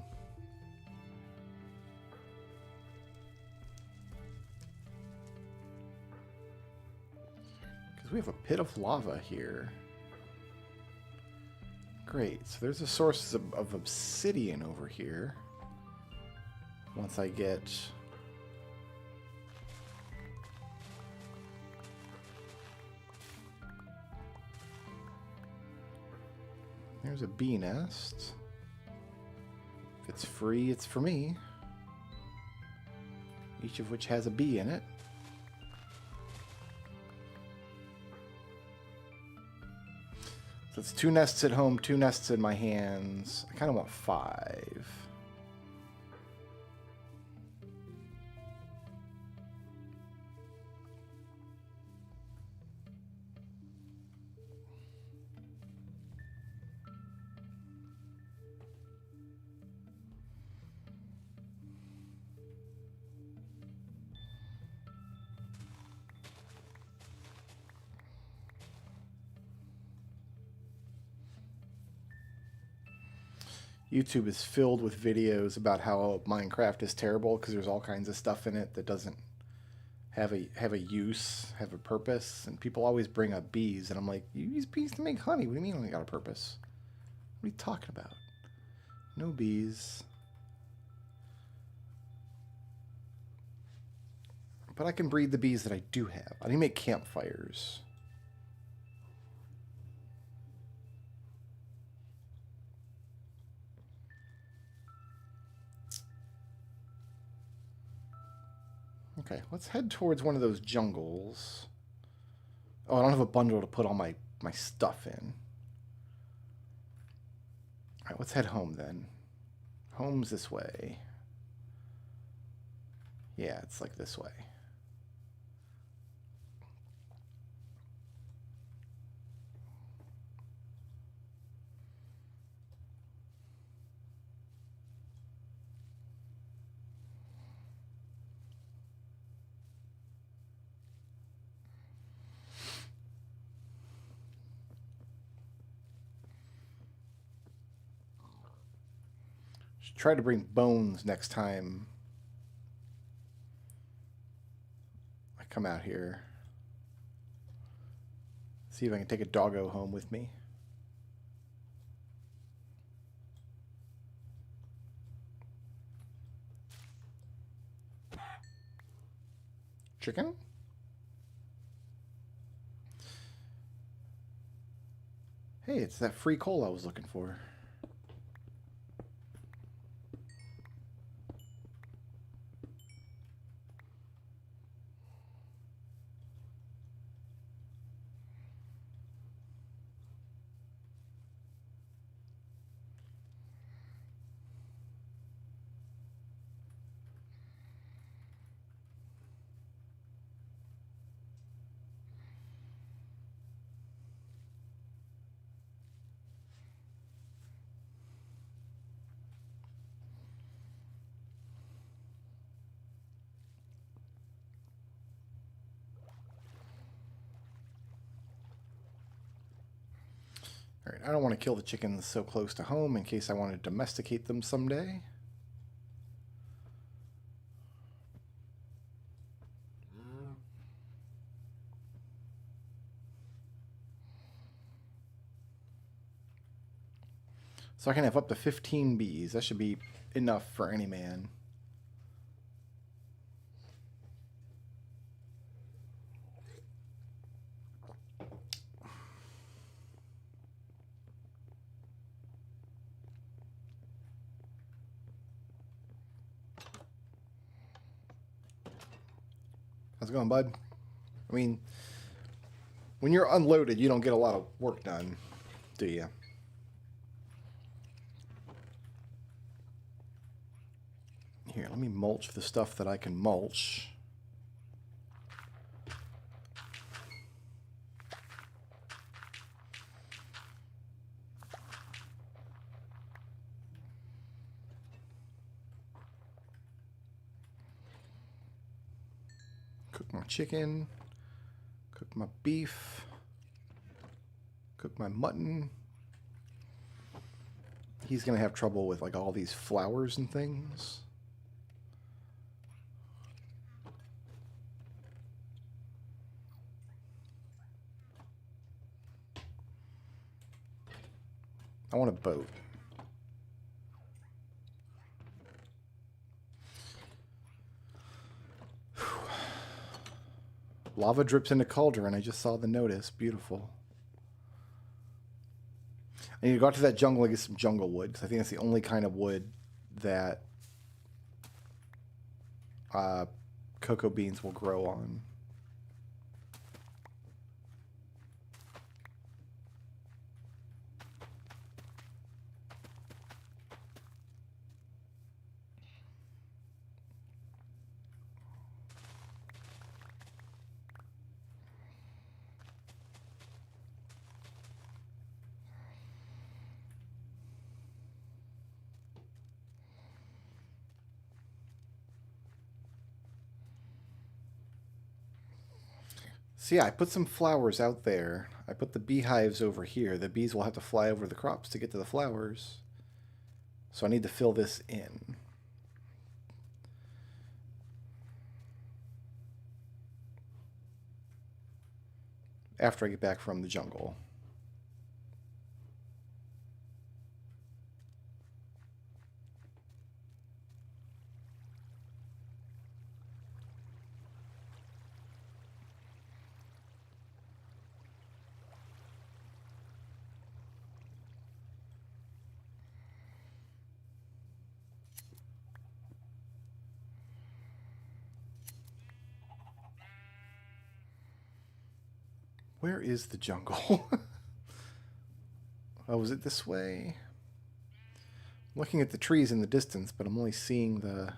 Because we have a pit of lava here. Great, so there's a source of obsidian over here. Once I get There's a bee nest. If it's free, it's for me. Each of which has a bee in it. So it's 2 nests at home, 2 nests in my hands. I kind of want 5. YouTube is filled with videos about how Minecraft is terrible because there's all kinds of stuff in it that doesn't have a use, have a purpose, and people always bring up bees, and I'm like, you use bees to make honey. What do you mean only got a purpose? What are you talking about? No bees. But I can breed the bees that I do have. I need to make campfires. Okay, let's head towards one of those jungles. Oh, I don't have a bundle to put all my stuff in. Alright, let's head home then. Home's this way. Yeah, it's like this way. Try to bring bones next time I come out here. See if I can take a doggo home with me. Chicken? Hey, it's that free coal I was looking for. Alright, I don't want to kill the chickens so close to home in case I want to domesticate them someday. So I can have up to 15 bees. That should be enough for any man. How's it going, bud? I mean, when you're unloaded, you don't get a lot of work done, do you? Here, let me mulch the stuff that I can mulch. Cook my chicken. Cook my beef. Cook my mutton. He's gonna have trouble with like all these flowers and things. I want a boat. Lava drips into cauldron. I just saw the notice. Beautiful. I need to go out to that jungle and get some jungle wood, because I think that's the only kind of wood that cocoa beans will grow on. So yeah, I put some flowers out there. I put the beehives over here. The bees will have to fly over the crops to get to the flowers. So I need to fill this in. After I get back from the jungle. Where is the jungle? Oh, is it this way? I'm looking at the trees in the distance, but I'm only seeing the...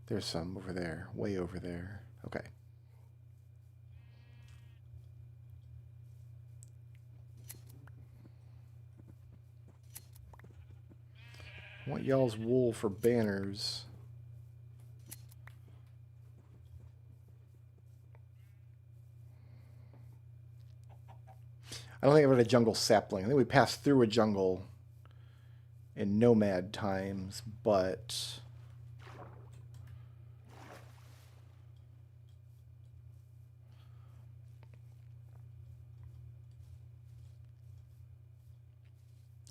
There's some over there, way over there. Okay. I want y'all's wool for banners. I don't think I've had a jungle sapling. I think we passed through a jungle in nomad times, but...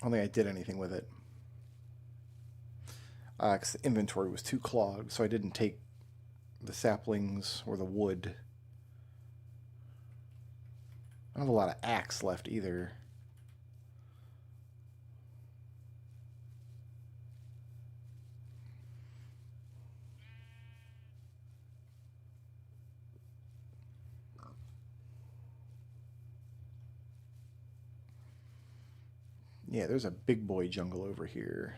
I don't think I did anything with it. Because the inventory was too clogged, so I didn't take the saplings or the wood. I don't have a lot of axe left either. Yeah, there's a big boy jungle over here.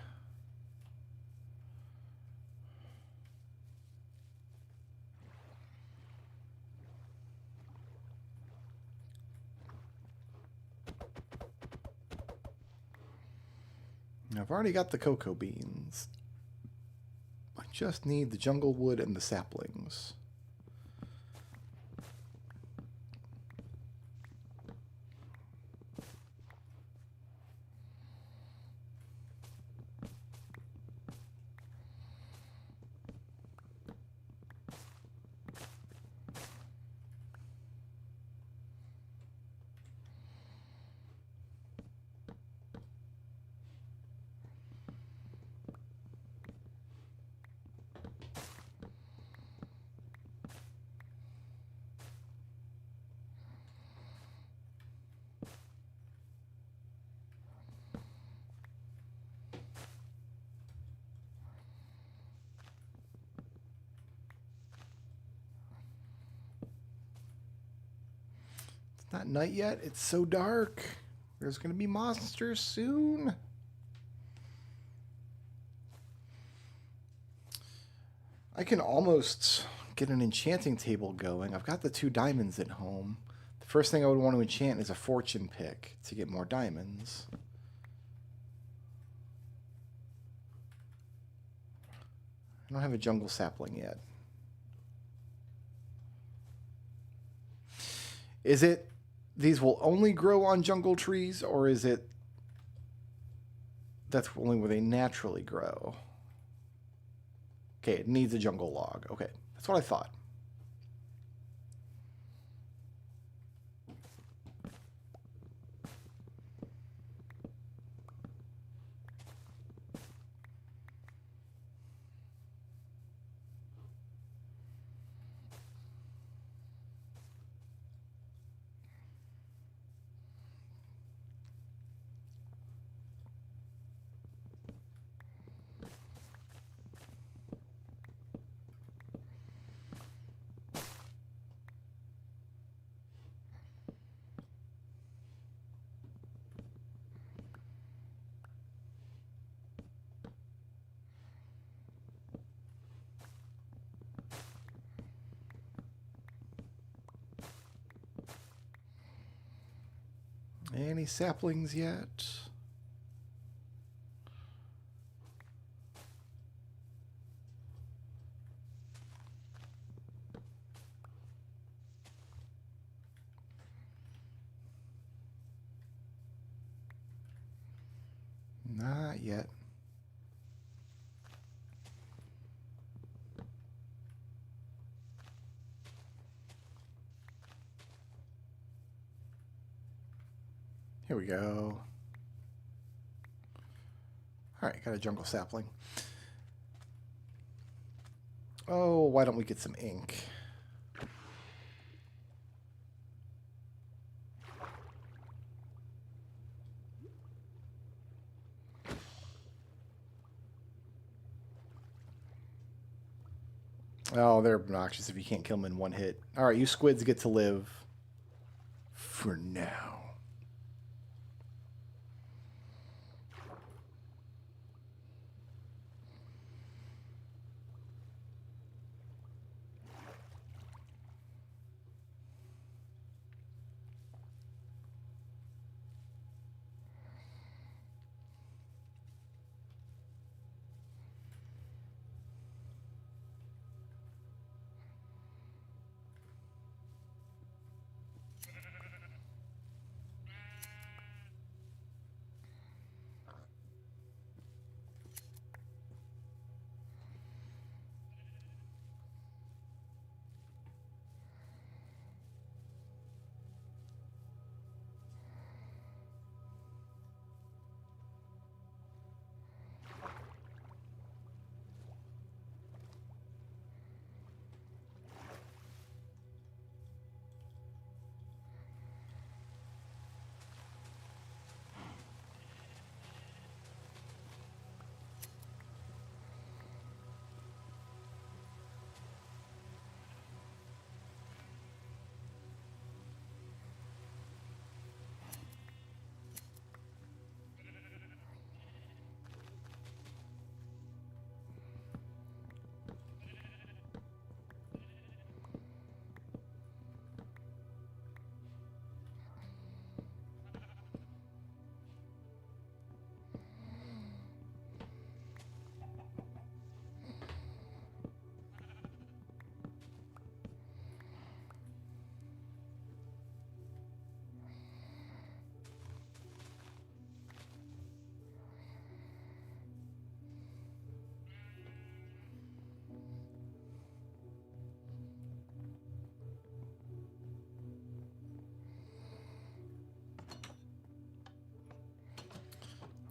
I've already got the cocoa beans. I just need the jungle wood and the saplings. Not night yet. It's so dark. There's going to be monsters soon. I can almost get an enchanting table going. I've got the 2 diamonds at home. The first thing I would want to enchant is a fortune pick to get more diamonds. I don't have a jungle sapling yet. Is it these will only grow on jungle trees, or is it that's only where they naturally grow? Okay, it needs a jungle log. Okay, that's what I thought. Any saplings yet? Not yet. Here we go. All right, got a jungle sapling. Oh, why don't we get some ink? Oh, they're obnoxious if you can't kill them in one hit. All right, you squids get to live for now.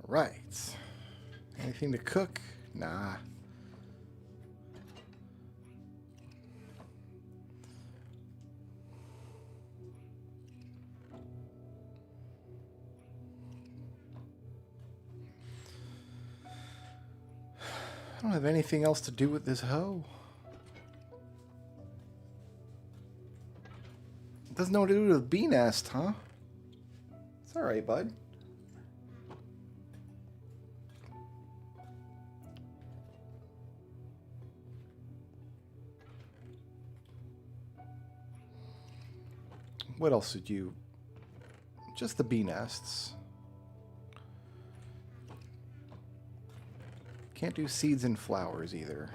Right. Anything to cook? Nah. I don't have anything else to do with this hoe. It doesn't know what to do with a bee nest, huh? It's alright, bud. What else did you... Just the bee nests. Can't do seeds and flowers either.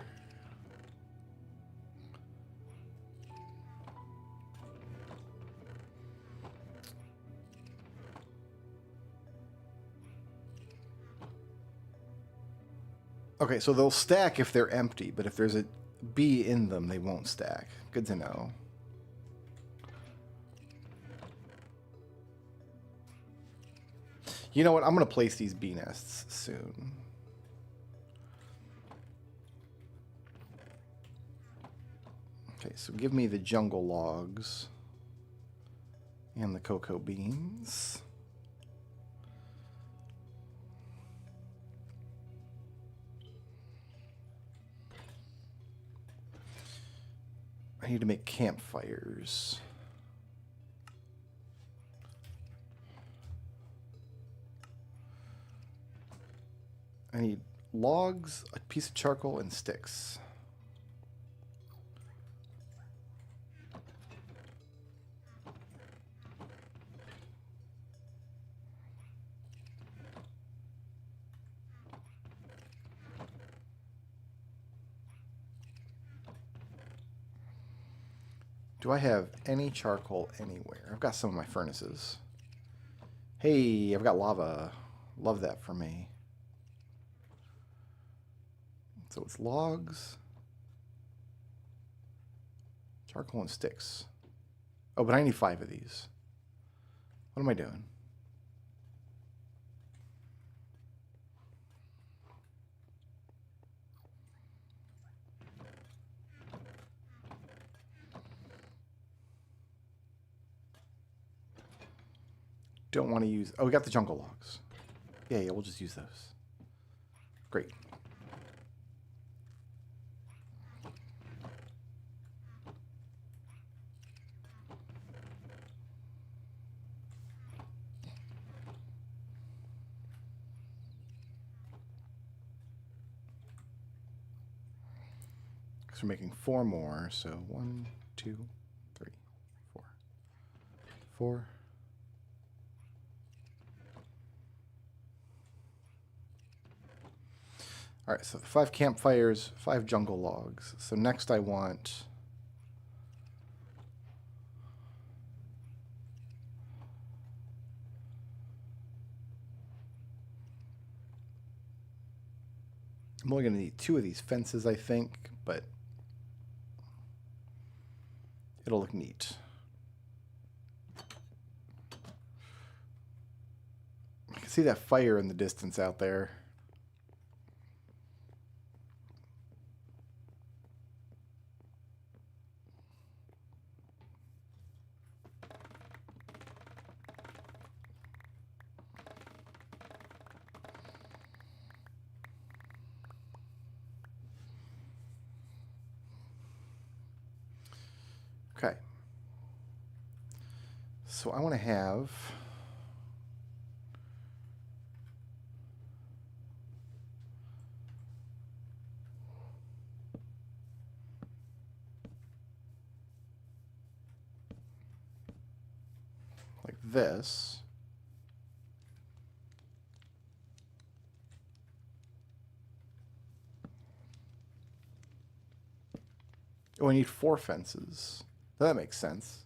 Okay, so they'll stack if they're empty, but if there's a bee in them, they won't stack. Good to know. You know what? I'm going to place these bee nests soon. Okay, so give me the jungle logs and the cocoa beans. I need to make campfires. I need logs, a piece of charcoal, and sticks. Do I have any charcoal anywhere? I've got some of my furnaces. Hey, I've got lava. Love that for me. So it's logs, charcoal, and sticks. Oh, but I need 5 of these. What am I doing? Don't want to use... Oh, we got the jungle logs. Yeah, we'll just use those. Great. So we're making 4 more. So 1, 2, 3, 4. 4. All right, so 5 campfires, 5 jungle logs. So next I want... I'm only going to need 2 of these fences, I think, but it'll look neat. I can see that fire in the distance out there. Okay. So I want to have... like this. Oh, I need 4 fences. That makes sense.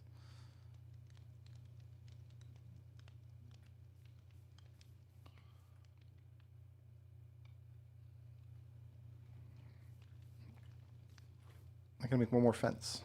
I can make 1 more fence.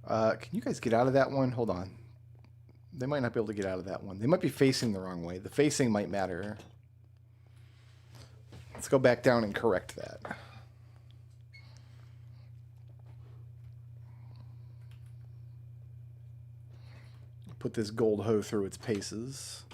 Can you guys get out of that one? Hold on. They might not be able to get out of that one. They might be facing the wrong way. The facing might matter. Let's go back down and correct that. Put this gold hoe through its paces.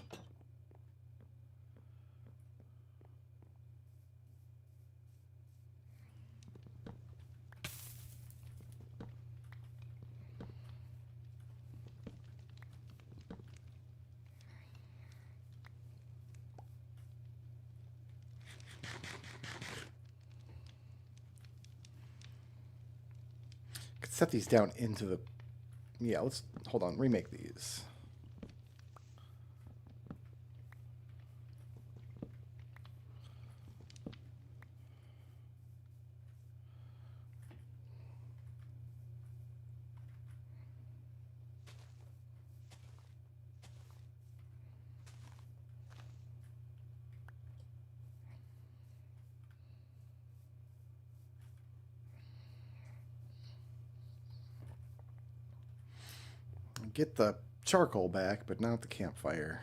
Set these down into the... Yeah, let's... Hold on, remake these. get the charcoal back, but not the campfire.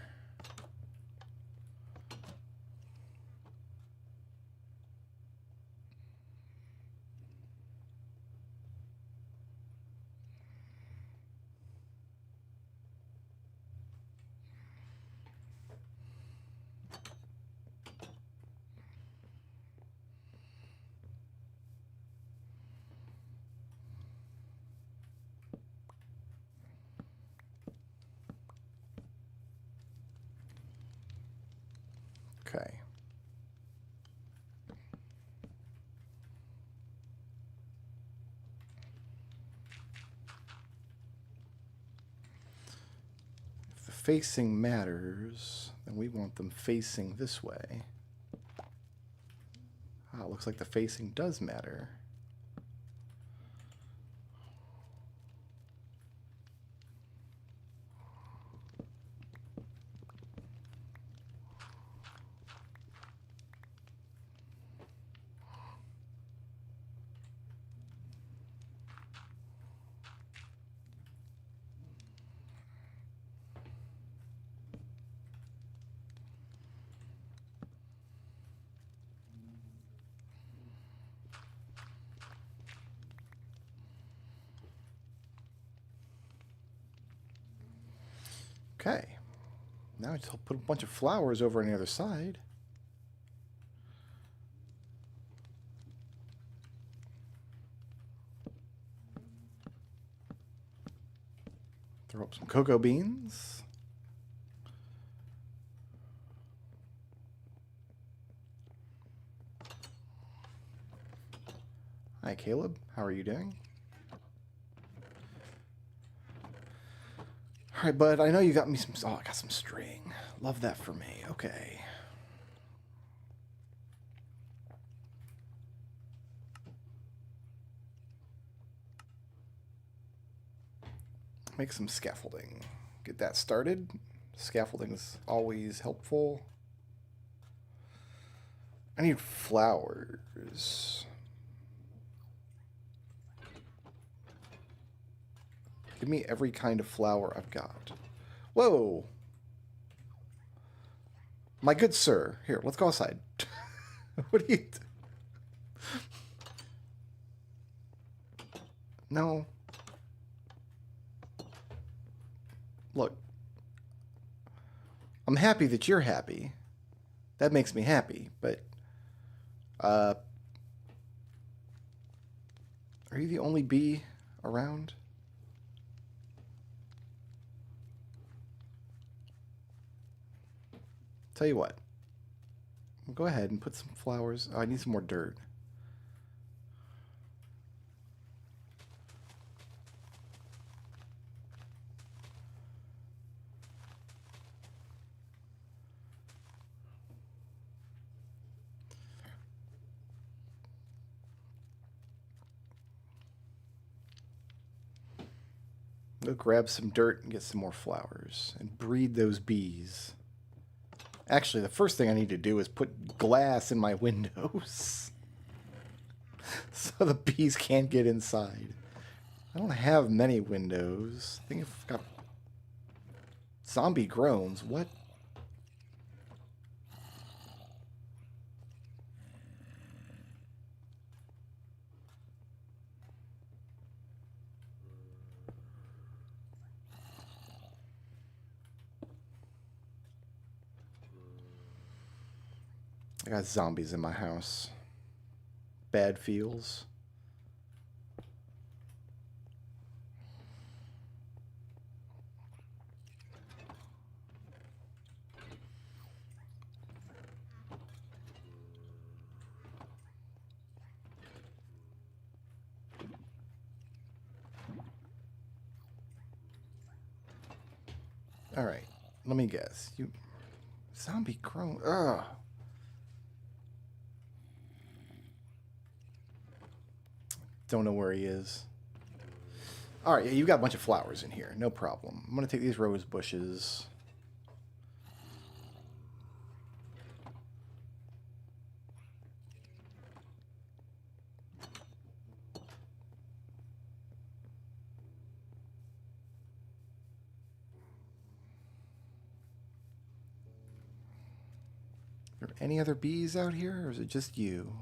Okay. If the facing matters, then we want them facing this way. Ah, it looks like the facing does matter. Okay. Now I just put a bunch of flowers over on the other side. Throw up some cocoa beans. Hi, Caleb. How are you doing? All right, bud. I know you got me some... Oh, I got some string. Love that for me. Okay. Make some scaffolding. Get that started. Scaffolding is always helpful. I need flowers. Give me every kind of flower I've got. Whoa! My good sir. Here, let's go outside. What do you... No. Look. I'm happy that you're happy. That makes me happy, but... are you the only bee around? Tell you what. Go ahead and put some flowers. Oh, I need some more dirt. Go grab some dirt and get some more flowers and breed those bees. Actually, the first thing I need to do is put glass in my windows so the bees can't get inside. I don't have many windows. I think I've got zombie groans. What? I got zombies in my house. Bad feels. All right, let me guess. You zombie grown. Ugh. Don't know where he is. All right, yeah, you got a bunch of flowers in here. No problem. I'm gonna take these rose bushes. Are there any other bees out here, or is it just you?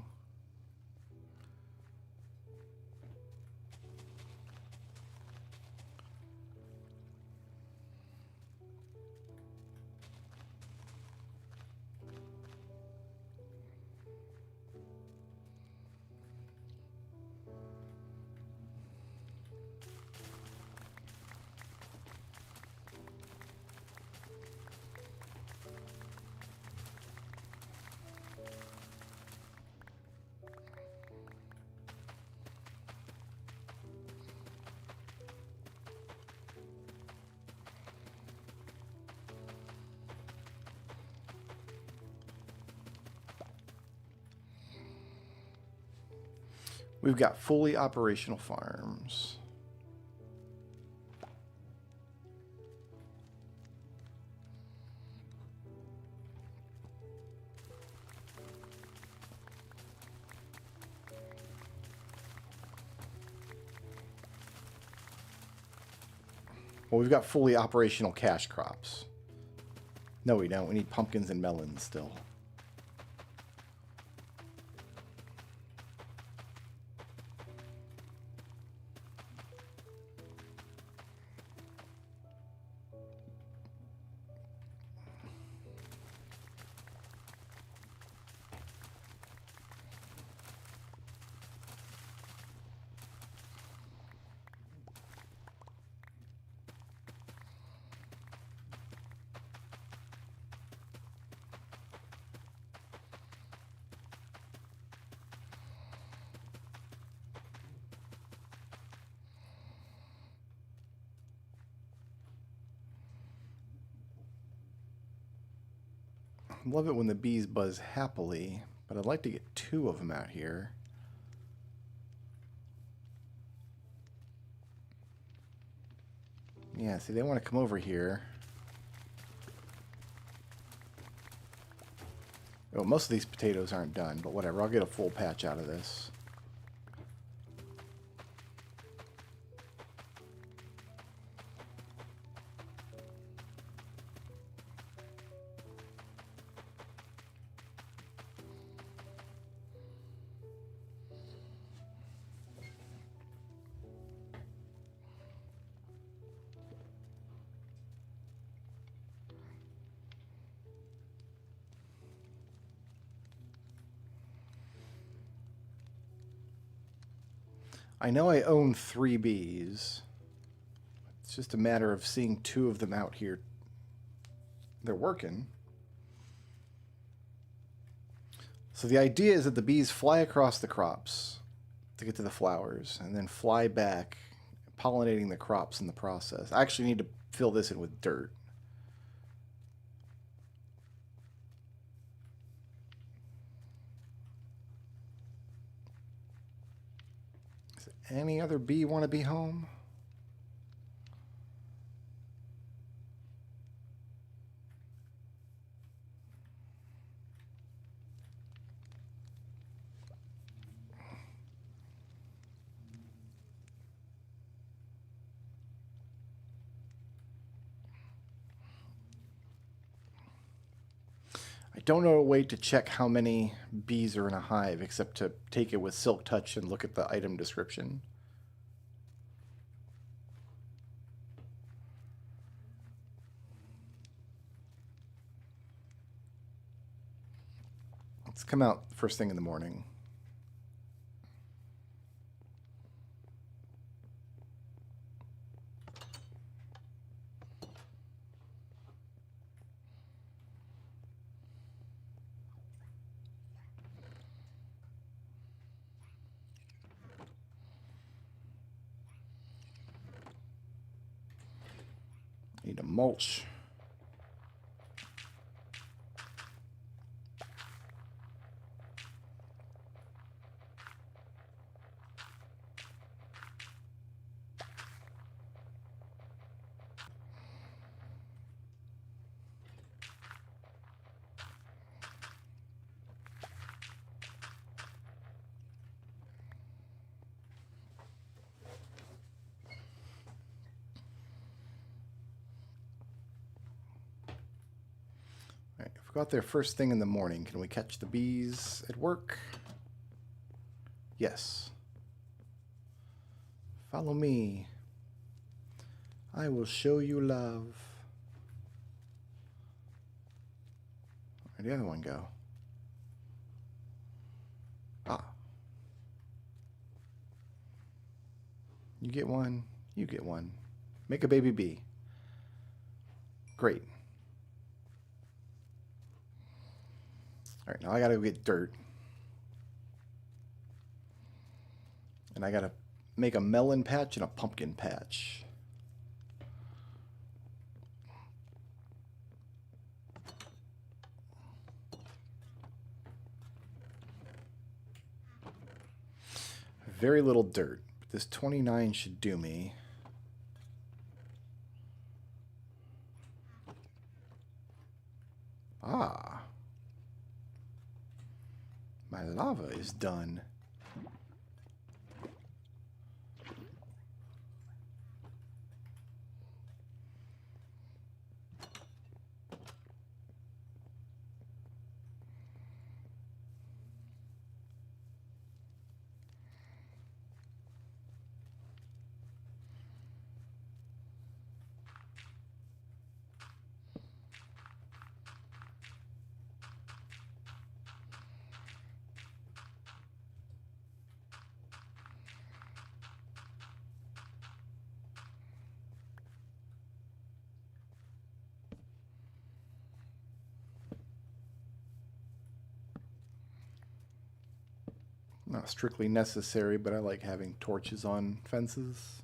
We've got fully operational farms. Well, we've got fully operational cash crops. No, we don't. We need pumpkins and melons still. Love it when the bees buzz happily, but I'd like to get 2 of them out here. Yeah, see, they want to come over here. Oh, most of these potatoes aren't done, but whatever. I'll get a full patch out of this. I know I own 3 bees. It's just a matter of seeing 2 of them out here. They're working. So the idea is that the bees fly across the crops to get to the flowers and then fly back, pollinating the crops in the process. I actually need to fill this in with dirt. Any other bee want to be home? I don't know a way to check how many bees are in a hive except to take it with Silk Touch and look at the item description. Let's come out first thing in the morning. Need a mulch. we go out there first thing in the morning, can we catch the bees at work? Yes. Follow me. I will show you love. Where'd the other one go? Ah. You get one, you get one. Make a baby bee. Great. All right, now I gotta go get dirt. And I gotta make a melon patch and a pumpkin patch. Very little dirt. This 29 should do me. Ah. My lava is done. Not strictly necessary, but I like having torches on fences.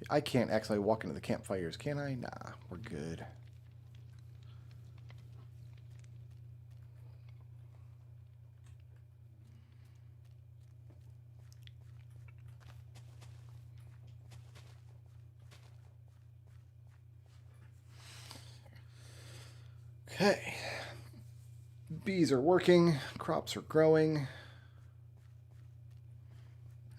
I can't actually walk into the campfires, can I? Nah, we're good. Okay. Bees are working, crops are growing.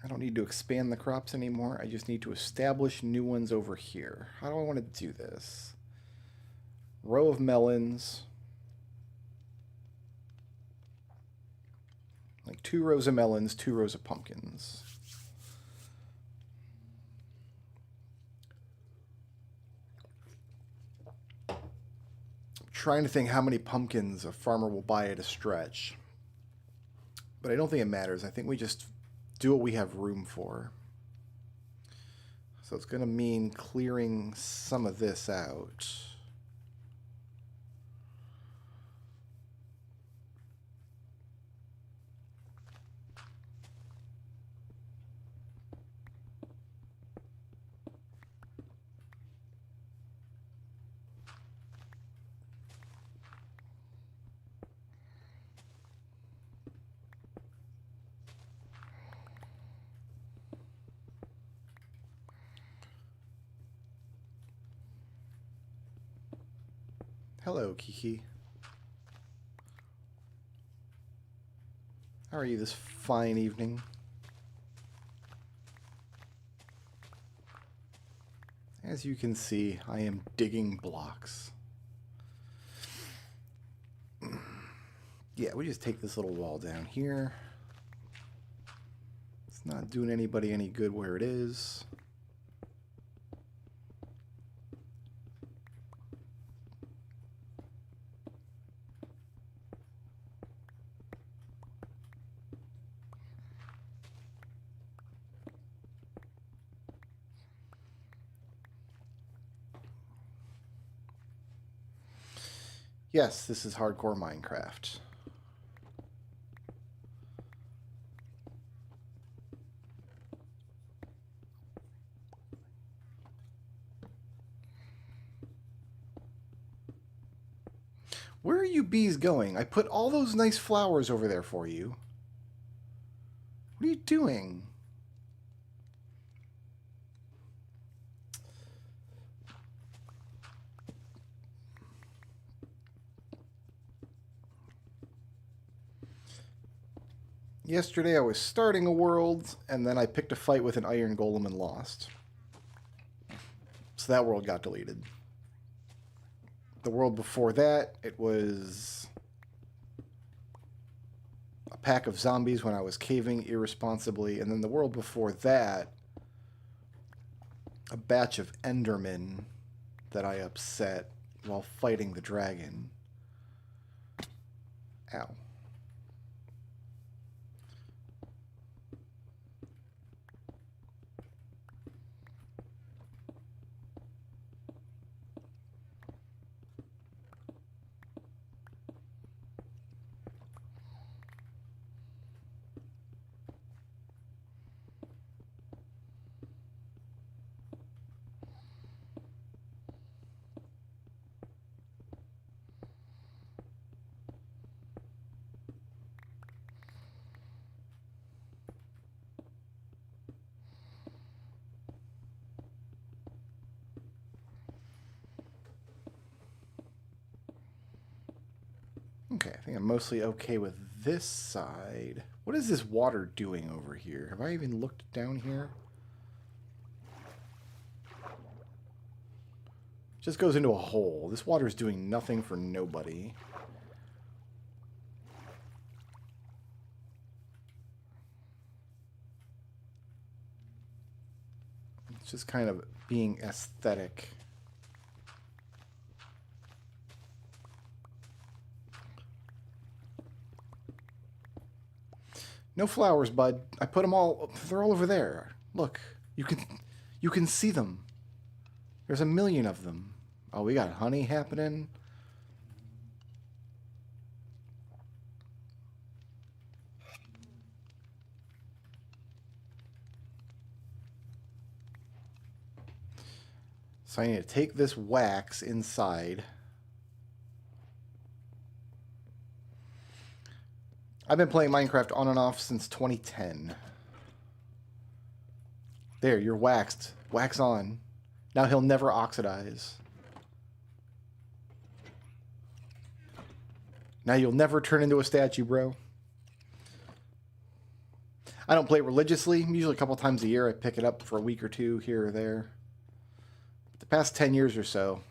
I don't need to expand the crops anymore. I just need to establish new ones over here. How do I want to do this? Row of melons. Like 2 rows of melons, 2 rows of pumpkins. Trying to think how many pumpkins a farmer will buy at a stretch. But I don't think it matters. I think we just do what we have room for. So it's going to mean clearing some of this out. Hello, Kiki. How are you this fine evening? As you can see, I am digging blocks. Yeah, we just take this little wall down here. It's not doing anybody any good where it is. Yes, this is hardcore Minecraft. Where are you bees going? I put all those nice flowers over there for you. What are you doing? Yesterday I was starting a world, and then I picked a fight with an iron golem and lost. So that world got deleted. The world before that, it was a pack of zombies when I was caving irresponsibly. And then the world before that, a batch of endermen that I upset while fighting the dragon. Ow. Okay, I think I'm mostly okay with this side. What is this water doing over here? Have I even looked down here? Just goes into a hole. This water is doing nothing for nobody. It's just kind of being aesthetic. No flowers, bud. I put them all... They're all over there. Look. You can see them. There's a million of them. Oh, we got honey happening. So I need to take this wax inside. I've been playing Minecraft on and off since 2010. There, you're waxed. Wax on. Now he'll never oxidize. Now you'll never turn into a statue, bro. I don't play religiously. Usually a couple times a year I pick it up for a week or two here or there. The past 10 years or so,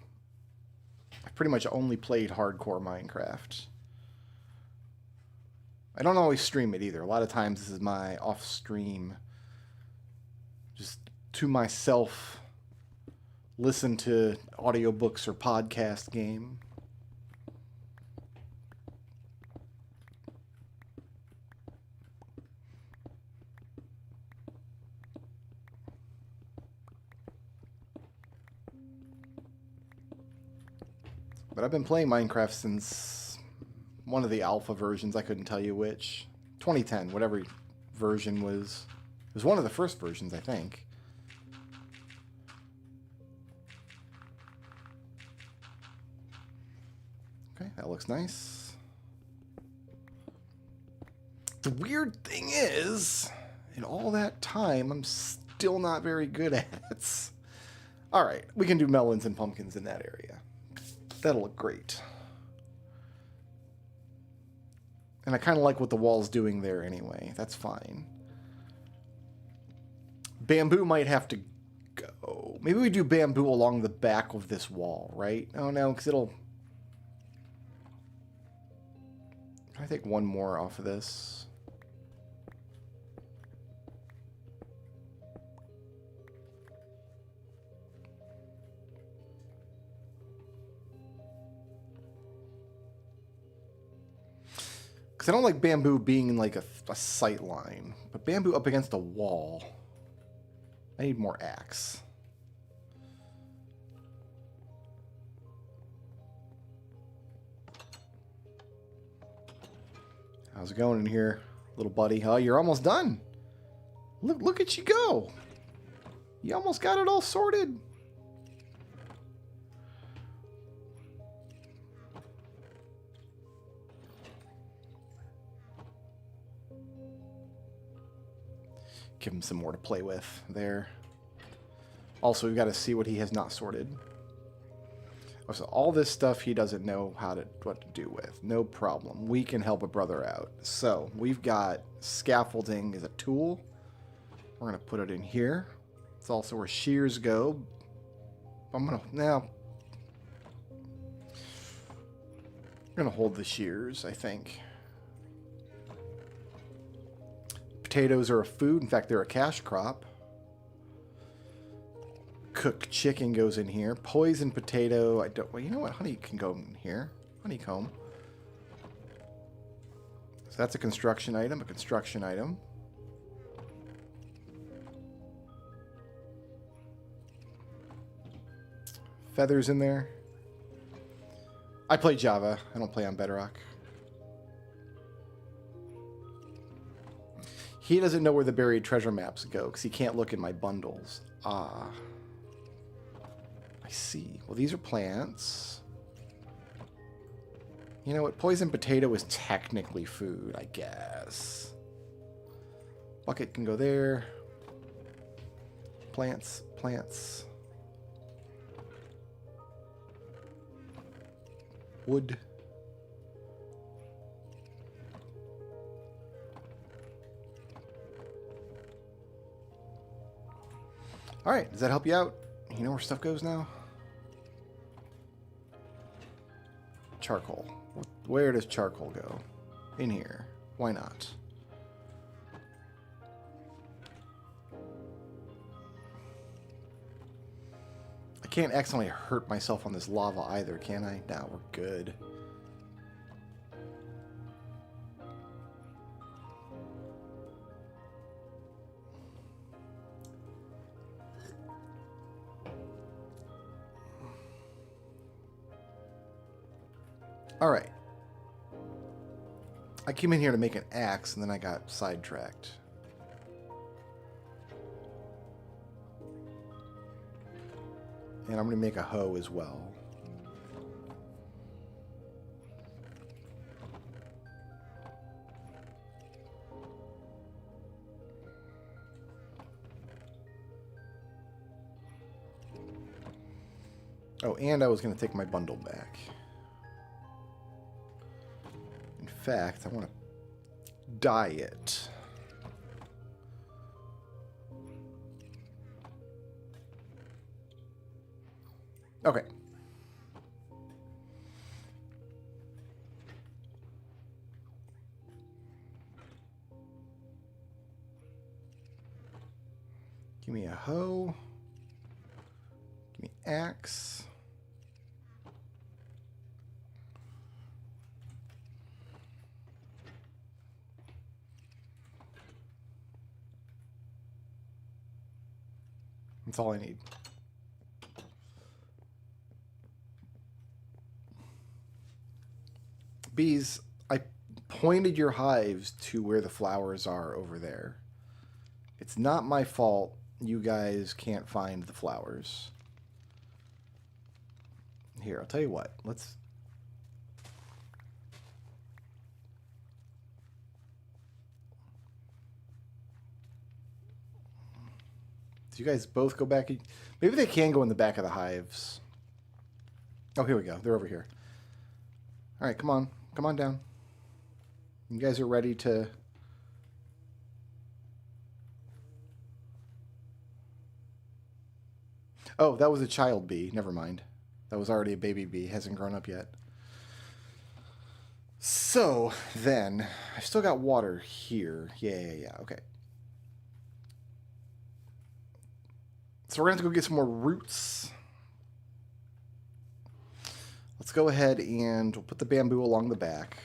I've pretty much only played hardcore Minecraft. I don't always stream it either. A lot of times this is my off-stream, just to myself, listen to audiobooks or podcast game. But I've been playing Minecraft since one of the alpha versions. I couldn't tell you which. 2010, whatever version was. It was one of the first versions, I think. Okay, that looks nice. The weird thing is, in all that time, I'm still not very good at it. Alright, we can do melons and pumpkins in that area. That'll look great. And I kind of like what the wall's doing there anyway. That's fine. Bamboo might have to go. Maybe we do bamboo along the back of this wall, right? Oh, no, because it'll... Can I take one more off of this? Because I don't like bamboo being like a sight line. But bamboo up against a wall. I need more axe. How's it going in here, little buddy? Oh, you're almost done. Look at you go. You almost got it all sorted. Give him some more to play with there. Also, we've got to see what he has not sorted. So all this stuff he doesn't know what to do with. No problem. We can help a brother out. So we've got scaffolding as a tool. We're going to put it in here. It's also where shears go. I'm going to hold the shears, I think. Potatoes are a food. In fact, they're a cash crop. Cooked chicken goes in here. Poison potato. Well, you know what? Honey can go in here. Honeycomb. So that's a construction item. A construction item. Feathers in there. I play Java. I don't play on Bedrock. He doesn't know where the buried treasure maps go because he can't look in my bundles. Ah. I see. Well, these are plants. You know what? Poison potato is technically food, I guess. Bucket can go there. Plants. Wood. Alright, does that help you out? You know where stuff goes now? Charcoal. Where does charcoal go? In here. Why not? I can't accidentally hurt myself on this lava either, can I? No, we're good. Alright. I came in here to make an axe, and then I got sidetracked. And I'm going to make a hoe as well. Oh, and I was going to take my bundle back. In fact, I want to dye it. Okay. Give me a hoe. Give me axe. That's all I need. Bees, I pointed your hives to where the flowers are over there. It's not my fault you guys can't find the flowers. Here, I'll tell you what. Let's... Do you guys both go back? Maybe they can go in the back of the hives. Oh, here we go. They're over here. All right, come on. Come on down. You guys are ready to... Oh, that was a child bee. Never mind. That was already a baby bee. Hasn't grown up yet. So, then, I still got water here. Yeah. Okay. So we're going to have to go get some more roots. Let's go ahead and we'll put the bamboo along the back.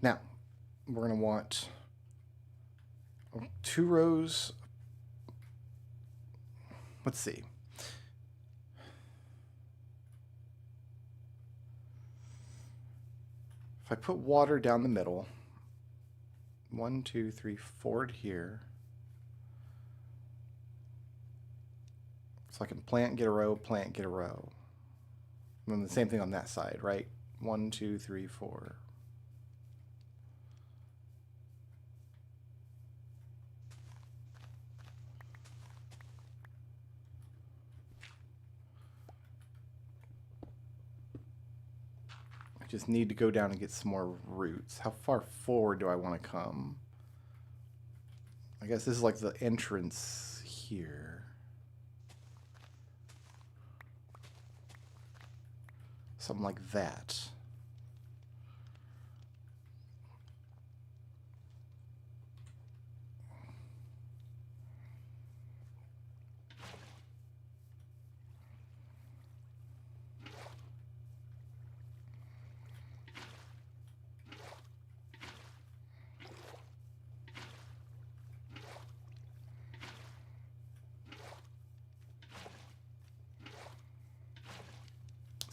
Now, we're going to want 2 rows. Let's see. If I put water down the middle, 1, 2, 3, 4 here. So I can plant, get a row, plant, get a row. And then the same thing on that side, right? 1, 2, 3, 4. I just need to go down and get some more roots. How far forward do I want to come? I guess this is like the entrance here. Something like that.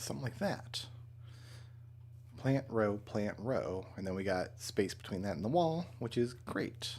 Something like that. Plant row, and then we got space between that and the wall, which is great.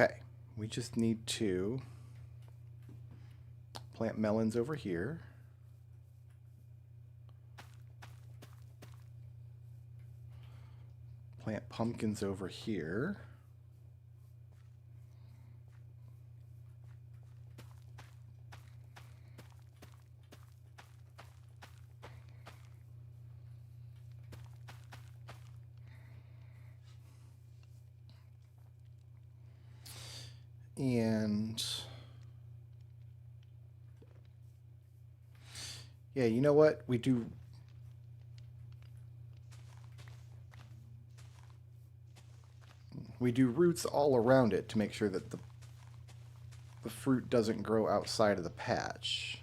Okay, we just need to plant melons over here. Plant pumpkins over here. And yeah, you know what? We do roots all around it to make sure that the fruit doesn't grow outside of the patch.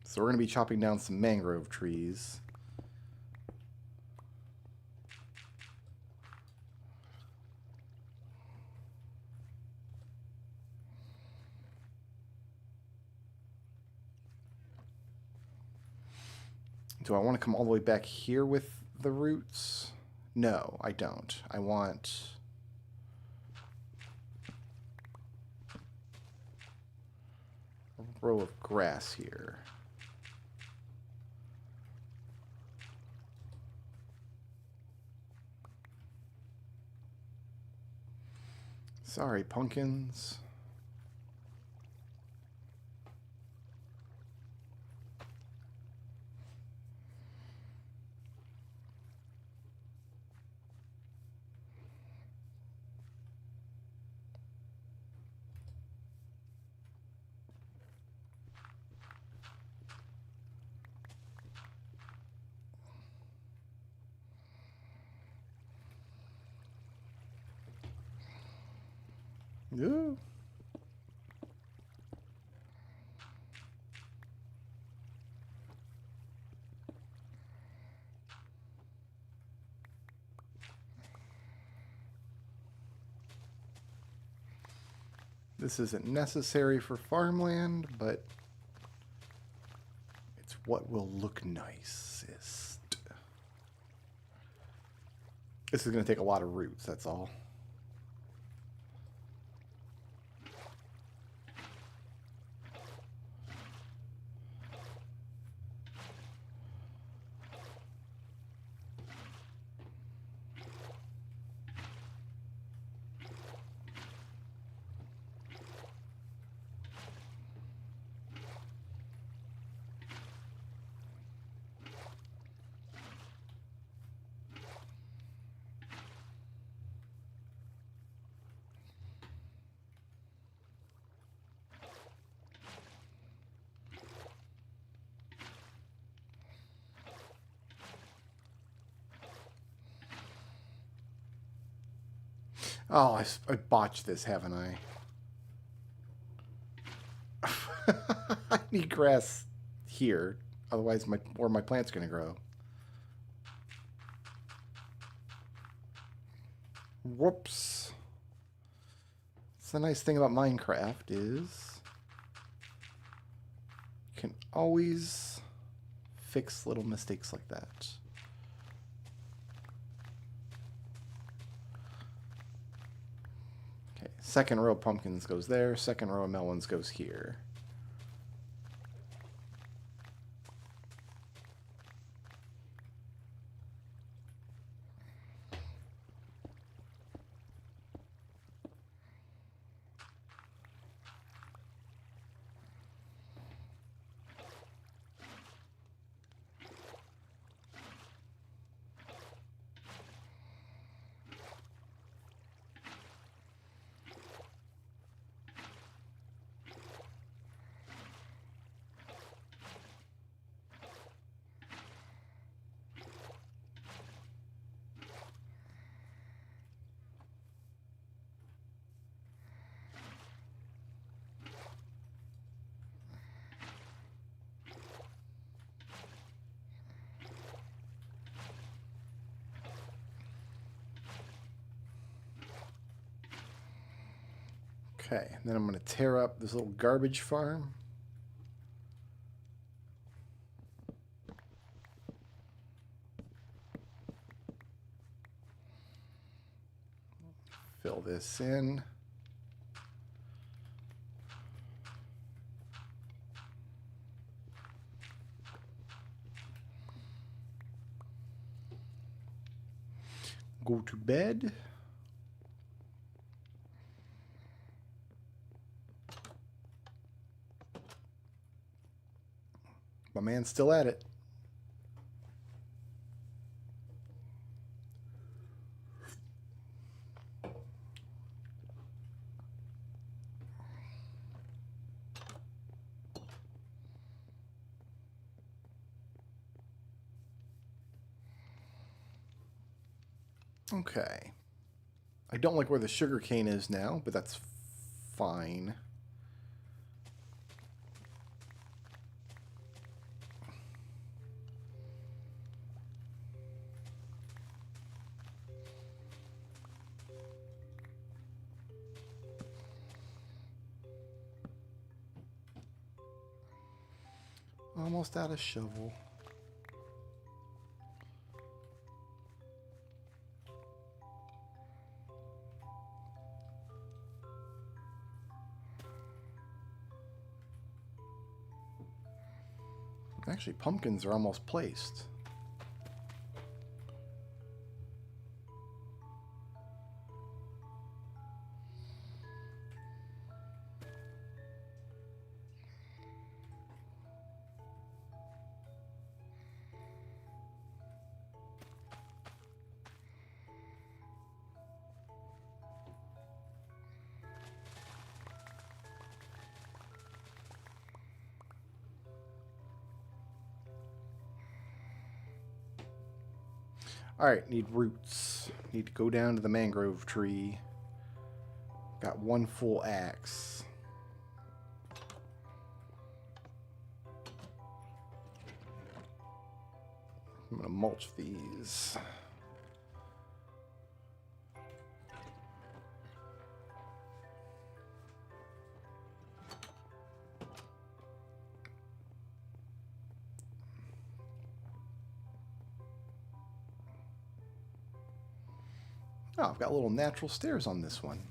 So we're going to be chopping down some mangrove trees. Do I want to come all the way back here with the roots? No, I don't. I want a row of grass here. Sorry, pumpkins. Ooh. This isn't necessary for farmland, but it's what will look nicest. This is going to take a lot of roots, that's all. Oh, I botched this, haven't I? I need grass here. Otherwise, where my plant's going to grow. Whoops. That's the nice thing about Minecraft is you can always fix little mistakes like that. Okay, second row of pumpkins goes there, second row of melons goes here. Okay, and then I'm going to tear up this little garbage farm. Fill this in. Go to bed. My man's still at it. Okay. I don't like where the sugar cane is now, but that's fine. Almost out of shovel. Actually, pumpkins are almost placed. Alright, need roots. Need to go down to the mangrove tree. Got one full axe. I'm going to mulch these. Oh, I've got little natural stairs on this one.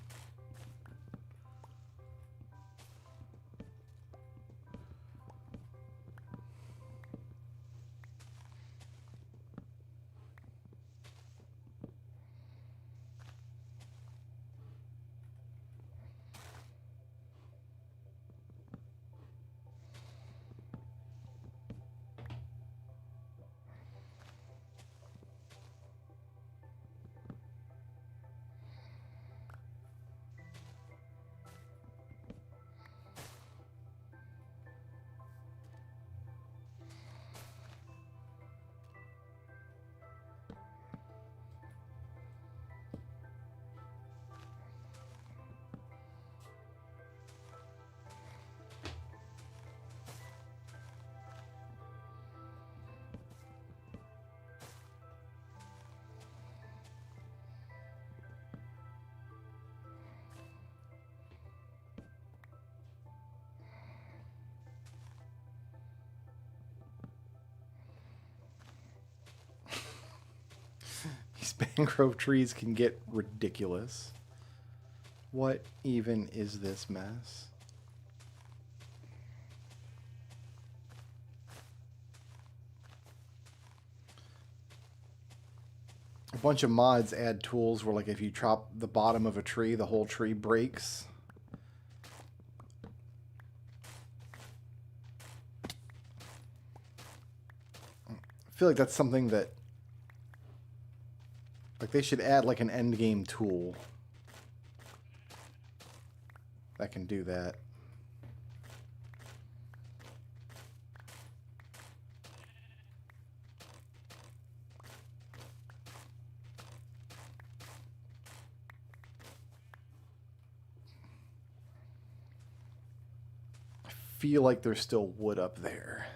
These mangrove trees can get ridiculous. What even is this mess? A bunch of mods add tools where, like, if you chop the bottom of a tree, the whole tree breaks. I feel like that's something that, like, they should add, like, an end game tool that can do that. I feel like there's still wood up there.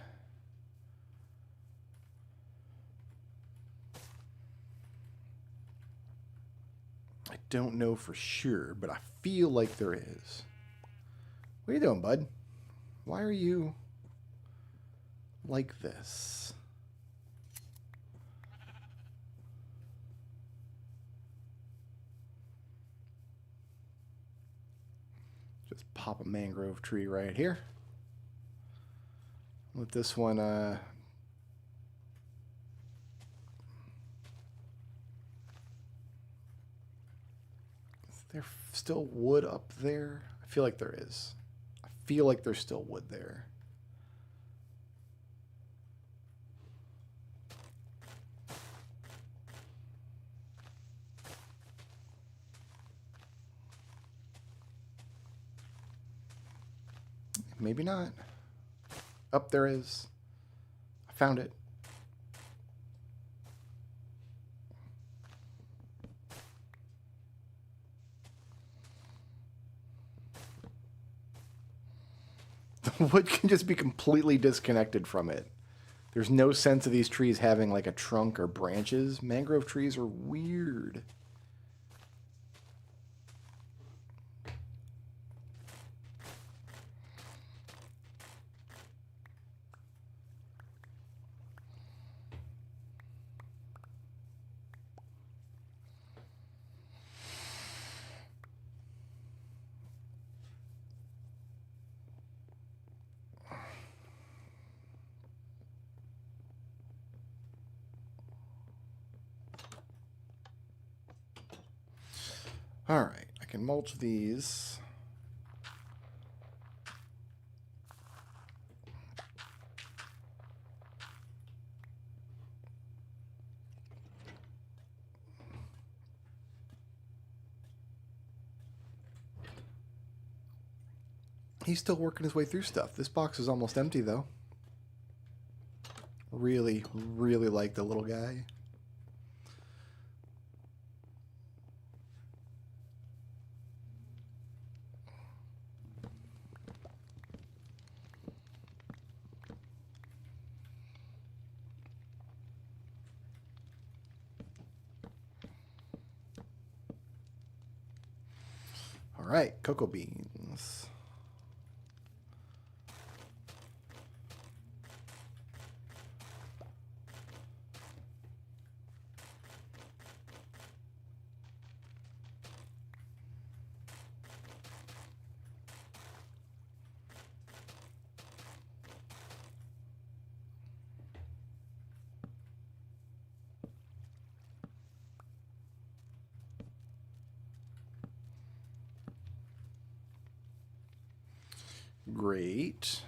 I don't know for sure, but I feel like there is. What are you doing, bud? Why are you like this? Just pop a mangrove tree right here. Let this one, is there still wood up there? I feel like there is. I feel like there's still wood there. Maybe not. Up there is. I found it. The wood can just be completely disconnected from it. There's no sense of these trees having like a trunk or branches. Mangrove trees are weird. All right, I can mulch these. He's still working his way through stuff. This box is almost empty, though. Really, really like the little guy. All right, cocoa beans. Great.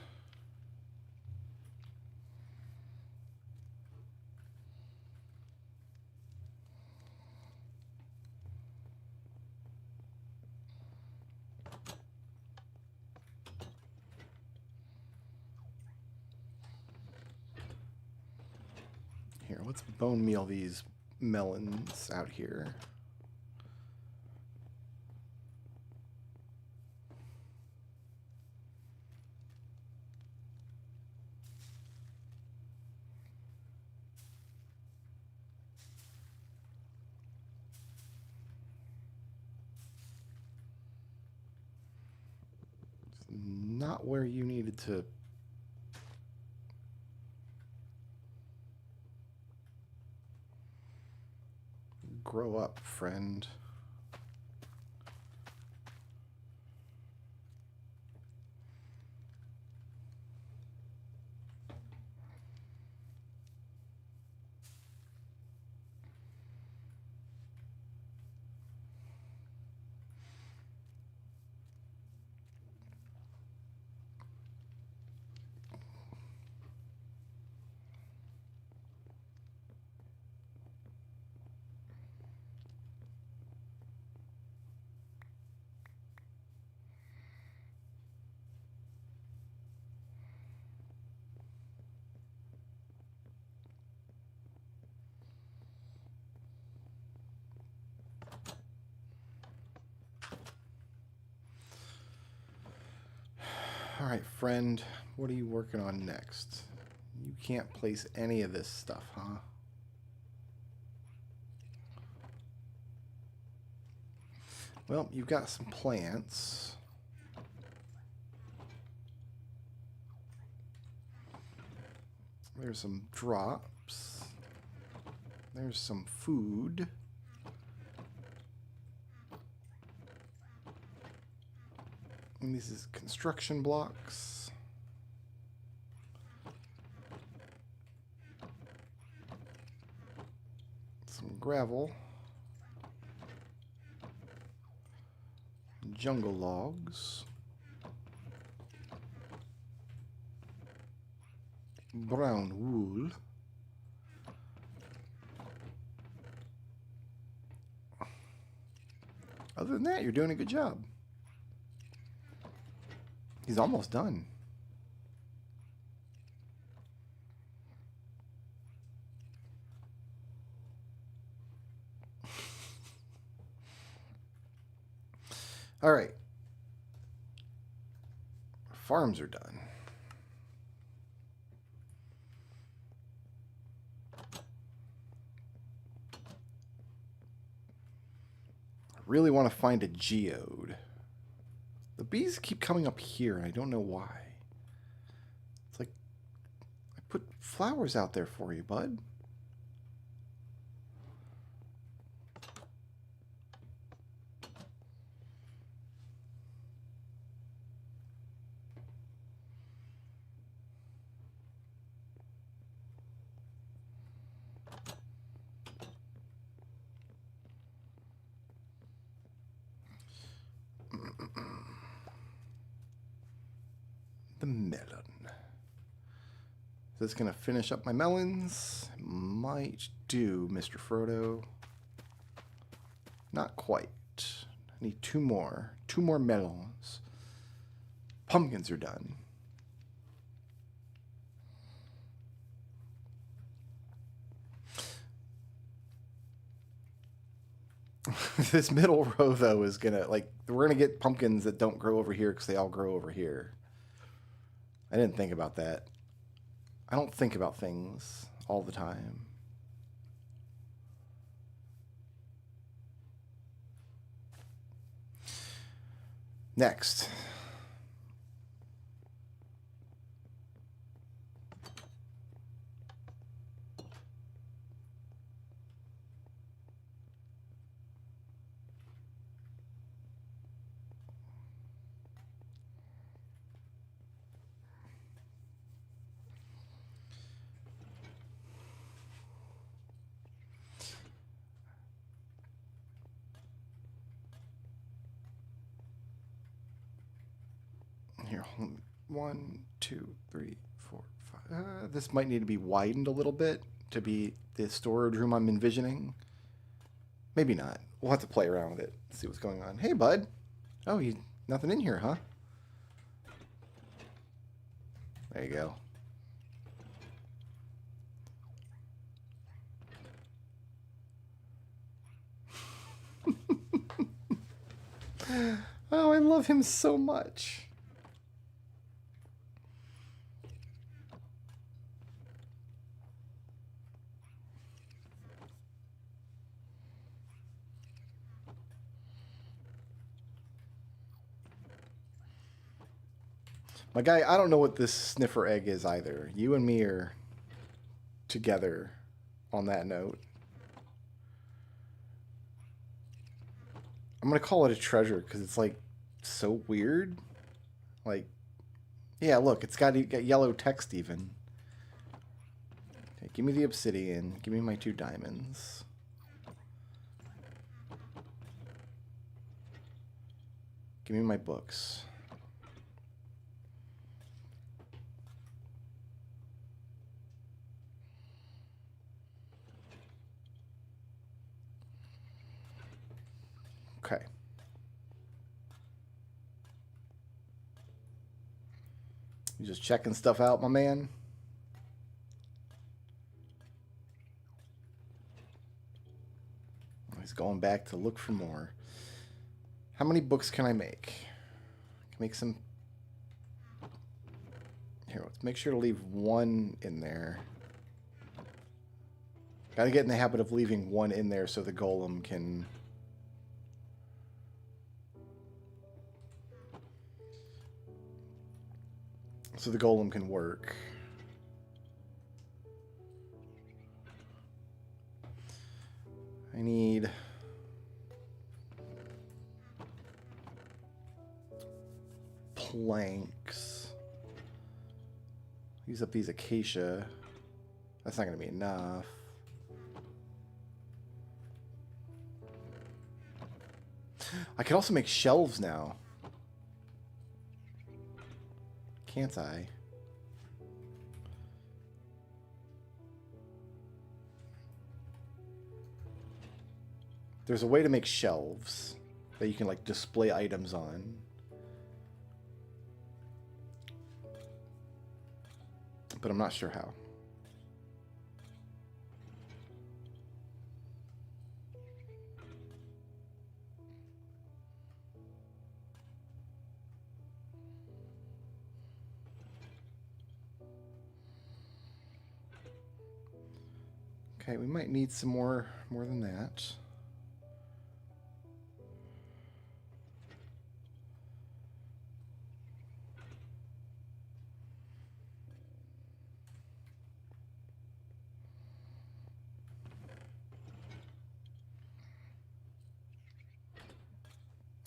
Here, let's bone meal these melons out here. Not where you needed to. grow up, friend. All right, friend, what are you working on next? You can't place any of this stuff, huh? Well, you've got some plants. There's some drops. There's some food. And this is construction blocks. Some gravel. Jungle logs. Brown wool. Other than that, you're doing a good job. He's almost done. All right. Farms are done. I really want to find a geode. The bees keep coming up here, and I don't know why. It's like I put flowers out there for you, bud. The melon. Is this going to finish up my melons? Might do, Mr. Frodo. Not quite. I need two more. Two more melons. Pumpkins are done. This middle row, though, is going to, like, we're going to get pumpkins that don't grow over here because they all grow over here. I didn't think about that. I don't think about things all the time. Next. Here, 1, 2, 3, 4, 5. This might need to be widened a little bit to be the storage room I'm envisioning. Maybe not. We'll have to play around with it, see what's going on. Hey, bud. Oh, nothing in here, huh? There you go. Oh, I love him so much. My guy, I don't know what this sniffer egg is either. You and me are together on that note. I'm gonna call it a treasure because it's like so weird. Like, yeah, look, it's got yellow text even. Okay, give me the obsidian. Give me my 2 diamonds. Give me my books. Okay. You just checking stuff out, my man? He's going back to look for more. How many books can I make? I can make some... Here, let's make sure to leave 1 in there. Gotta get in the habit of leaving 1 in there so the golem can... So the golem can work. I need... planks. Use up these acacia. That's not going to be enough. I can also make shelves now. Can't I? There's a way to make shelves that you can like display items on. But I'm not sure how. Okay, we might need some more than that.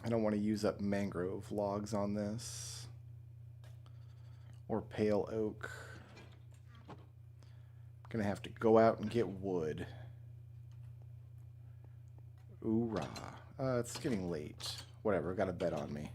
I don't want to use up mangrove logs on this. Or pale oak. I'm gonna have to go out and get wood. Oorah. It's getting late. Whatever, got a bet on me.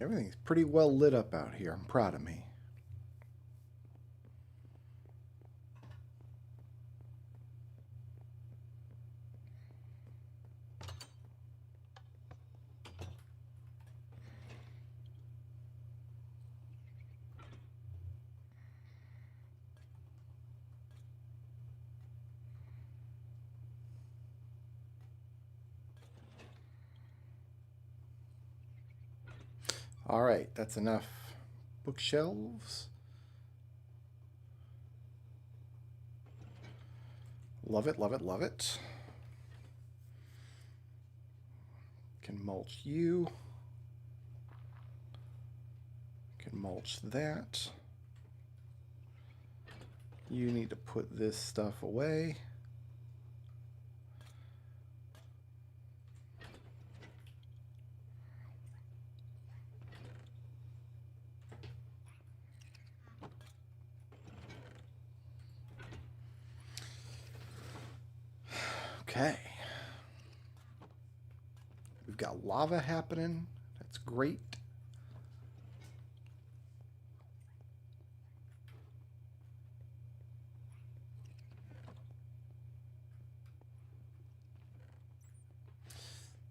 Everything's pretty well lit up out here. I'm proud of me. All right, that's enough bookshelves. Love it, love it, love it. Can mulch you. Can mulch that. You need to put this stuff away. Okay. We've got lava happening. That's great.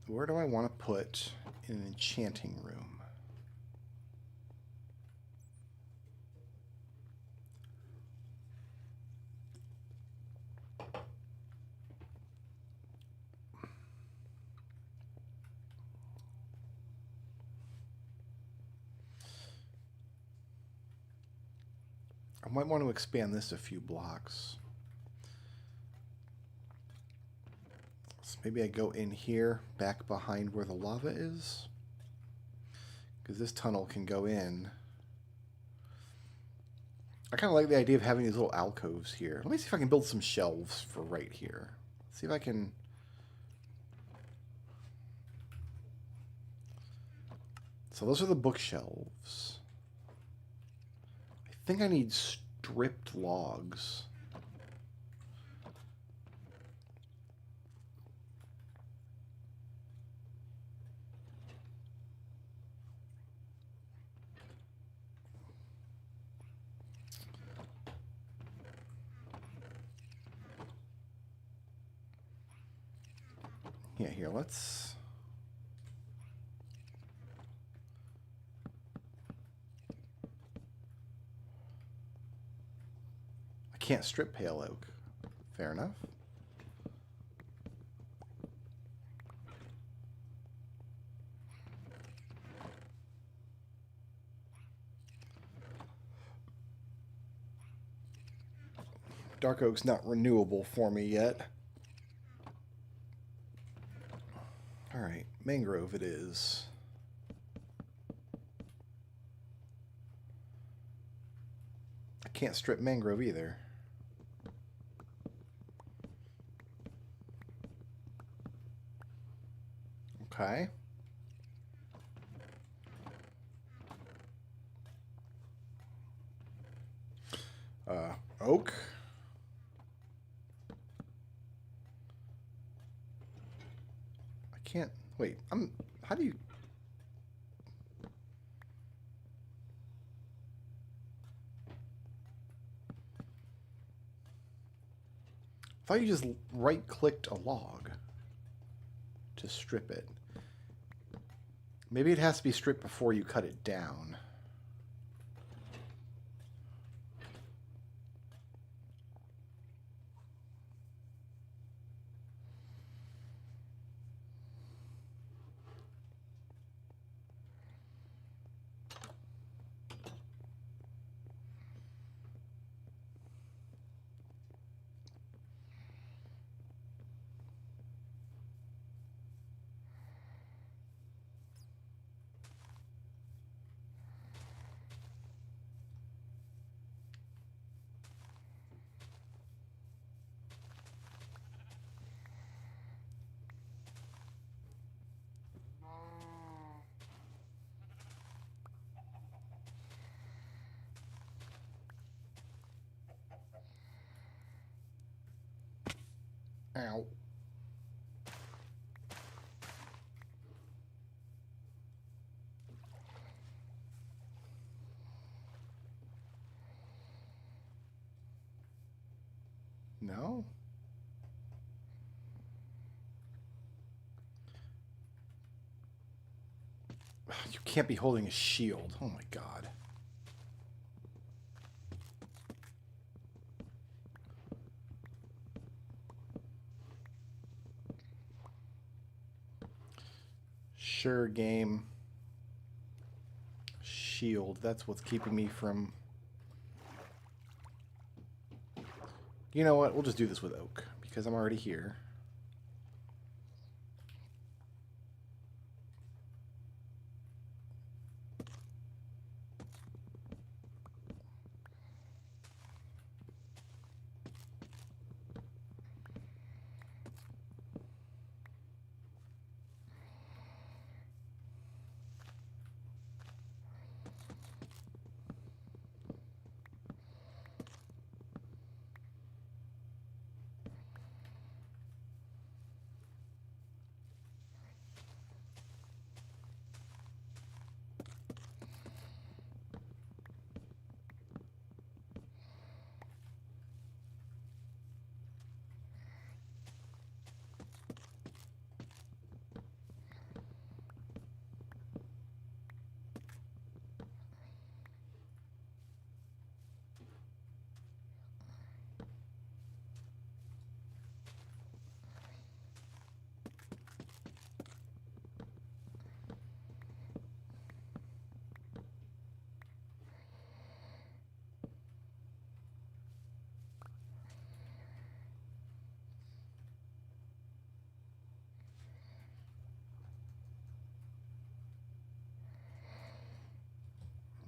Where do I want to put an enchanting room? I might want to expand this a few blocks. So maybe I go in here, back behind where the lava is. Because this tunnel can go in. I kind of like the idea of having these little alcoves here. Let me see if I can build some shelves for right here. See if I can... So those are the bookshelves. I think I need stripped logs. Yeah, here, let's... I can't strip pale oak. Fair enough. Dark oak's not renewable for me yet. Alright, mangrove it is. I can't strip mangrove either. Okay. Oak. I can't... Wait, how do you... I thought you just right-clicked a log to strip it. Maybe it has to be stripped before you cut it down. Ow. No? You can't be holding a shield. Oh my god. Sure, game. Shield. That's what's keeping me from... You know what? We'll just do this with oak, because I'm already here.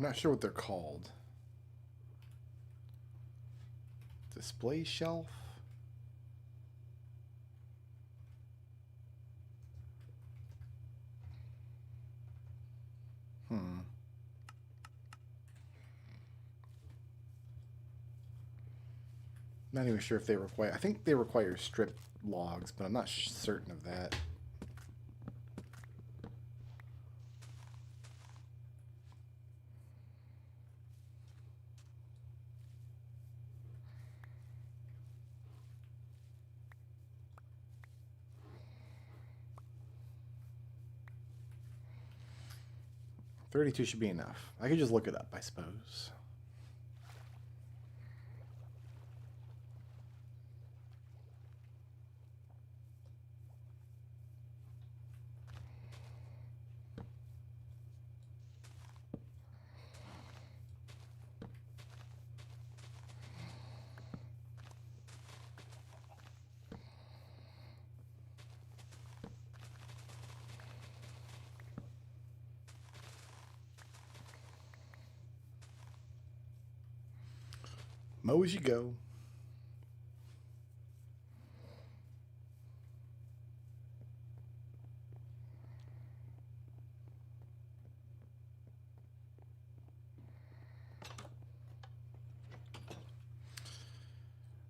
I'm not sure what they're called. Display shelf? Not even sure if they require... I think they require strip logs, but I'm not certain of that. $32 should be enough. I could just look it up, I suppose. Mow as you go.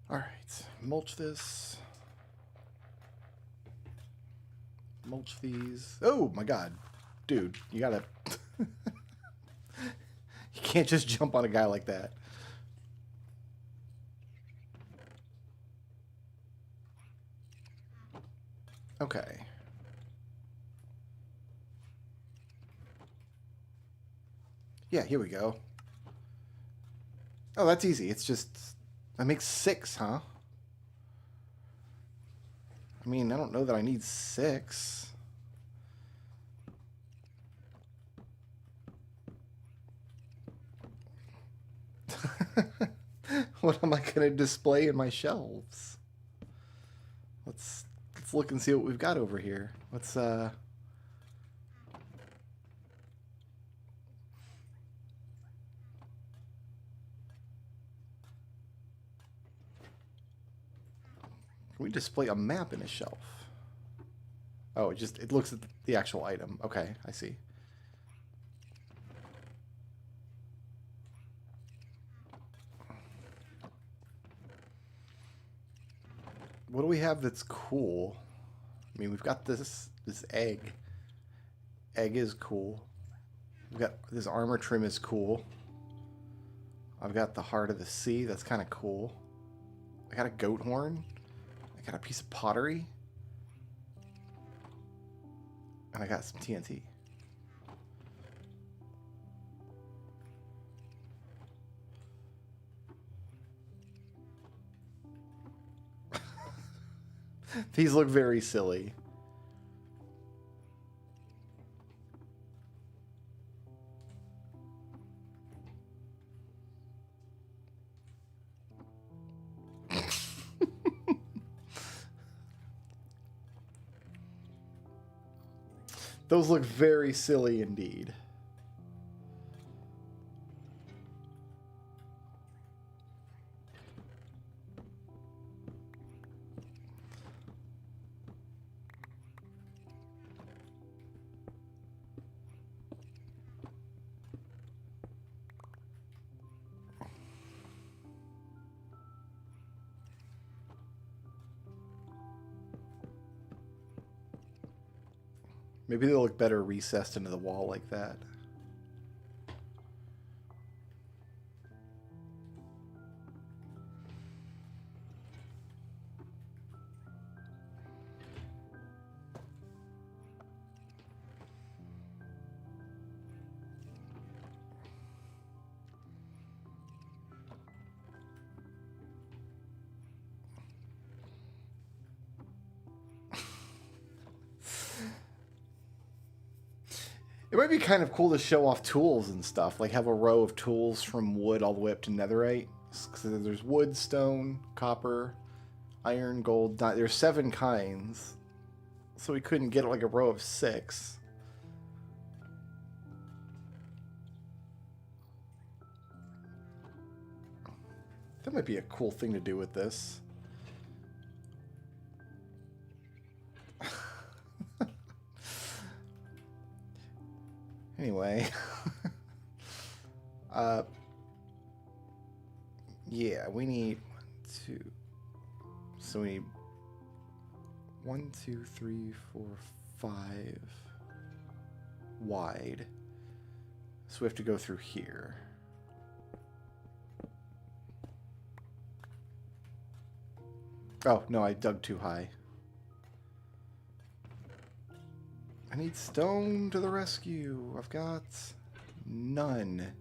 All right, mulch this. Mulch these. Oh my God, dude, you gotta. You can't just jump on a guy like that. Okay. Yeah, here we go. Oh, that's easy. It's just... That makes 6, huh? I mean, I don't know that I need 6. What am I going to display in my shelves? Let's look and see what we've got over here. Let's Can we display a map in a shelf? Oh, it looks at the actual item. Okay, I see. What do we have that's cool? I mean, we've got this egg. Egg is cool. We've got this armor trim is cool. I've got the heart of the sea. That's kind of cool. I got a goat horn. I got a piece of pottery. And I got some TNT. These look very silly. Those look very silly indeed. Maybe they'll look better recessed into the wall like that. It might be kind of cool to show off tools and stuff, like have a row of tools from wood all the way up to netherite. So there's wood, stone, copper, iron, gold. There's 7 kinds, so we couldn't get like a row of 6. That might be a cool thing to do with this. Anyway. Yeah, we need 1, 2. So we need 1, 2, 3, 4, 5 wide. So we have to go through here. Oh, no, I dug too high. I need stone to the rescue. I've got none.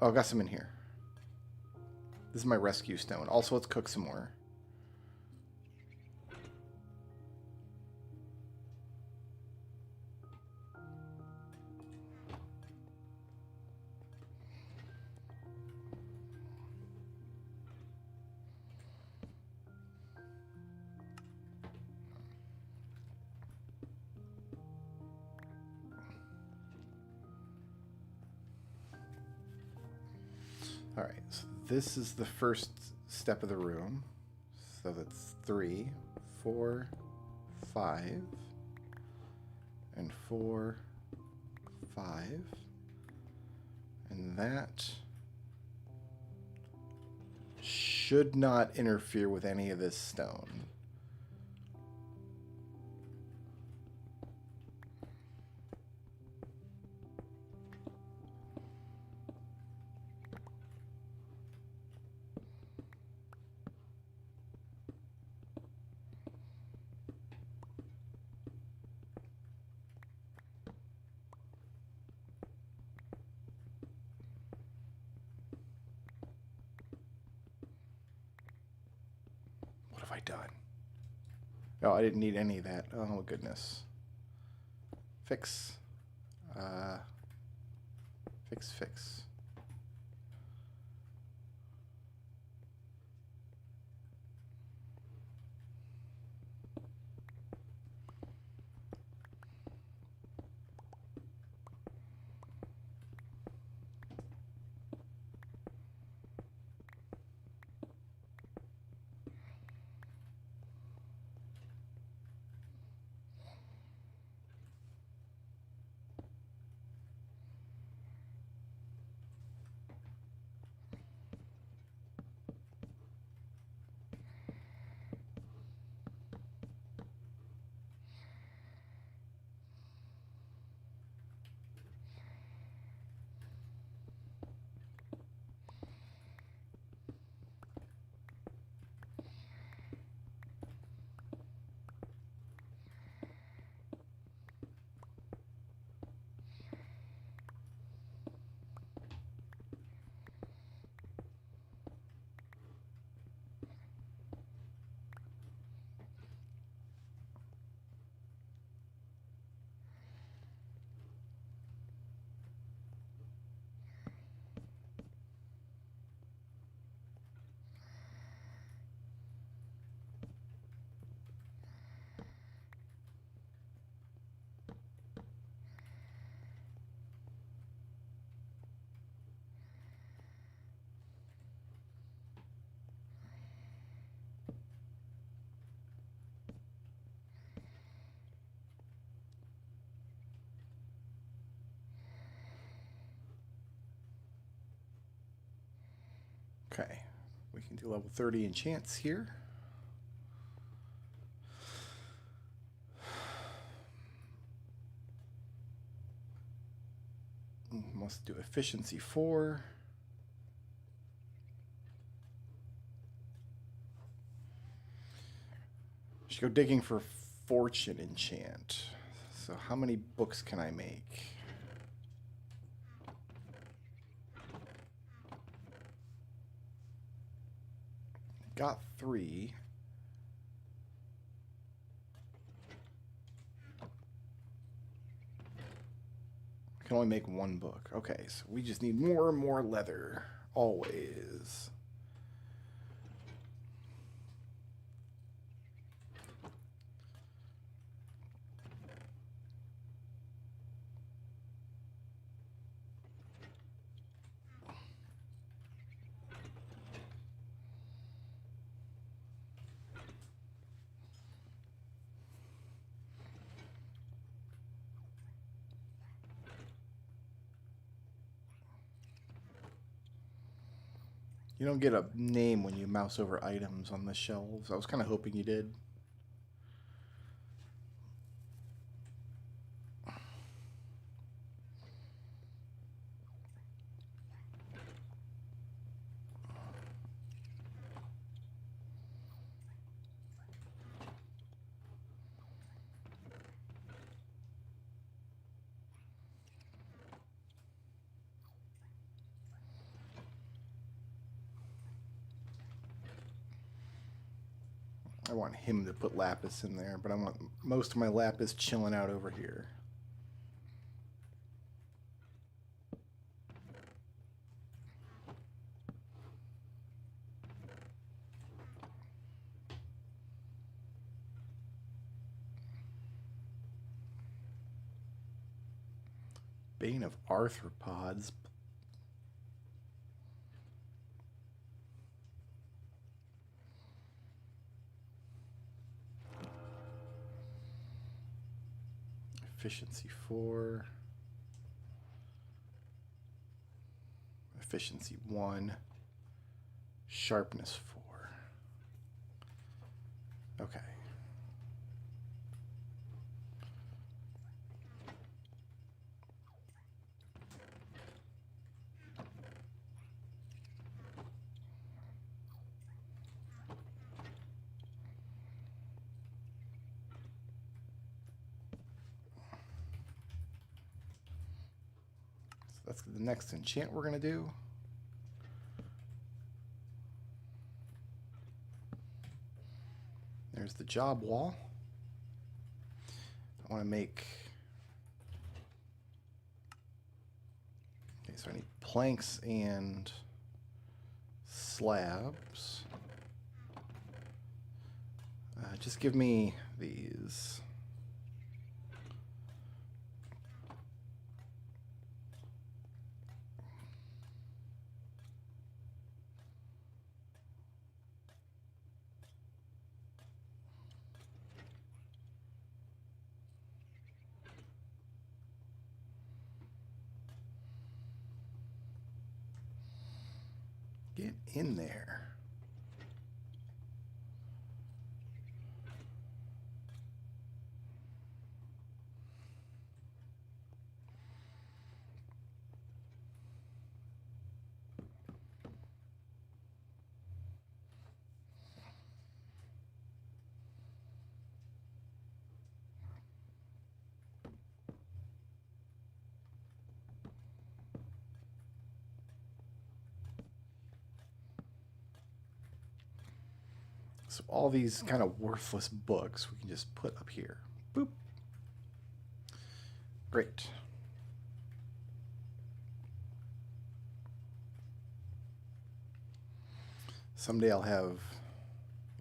Oh, I've got some in here. This is my rescue stone. Also, let's cook some more. All right, so this is the first step of the room. So that's 3, 4, 5, and 4, 5. And that should not interfere with any of this stone. What have I done? Oh, I didn't need any of that. Oh, goodness. Fix. Fix. Okay, we can do level 30 enchants here. Must do efficiency 4. Should go digging for fortune enchant. So how many books can I make? Got 3. I can only make 1 book. Okay, so we just need more and more leather. Always. You don't get a name when you mouse over items on the shelves. I was kind of hoping you did. I want him to put lapis in there, but I want most of my lapis chilling out over here. Bane of arthropods. Efficiency 4. Efficiency 1. Sharpness 4. Okay. That's the next enchant we're going to do. There's the job wall. I want to make... Okay, so I need planks and slabs. Just give me these. Get in there. So all these kind of worthless books we can just put up here. Boop. Great. Someday I'll have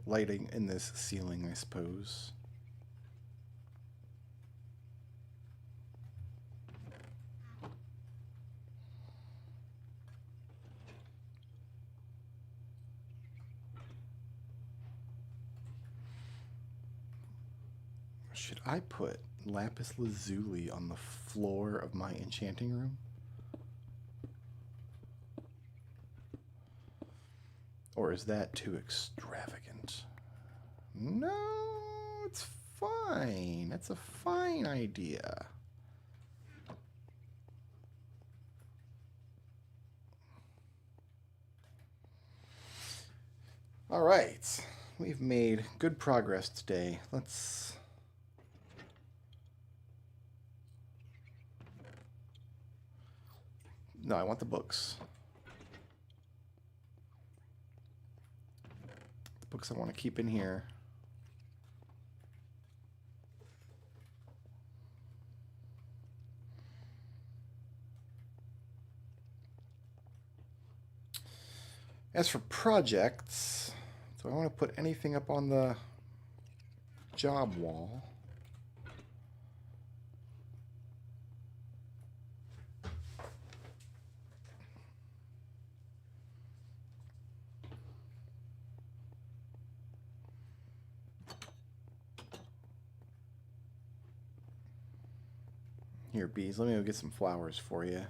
lighting in this ceiling, I suppose. Should I put lapis lazuli on the floor of my enchanting room? Or is that too extravagant? No, it's fine. It's a fine idea. All right. We've made good progress today. Let's... No, I want the books. The books I want to keep in here. As for projects, do I want to put anything up on the job wall? Here, bees, let me go get some flowers for you.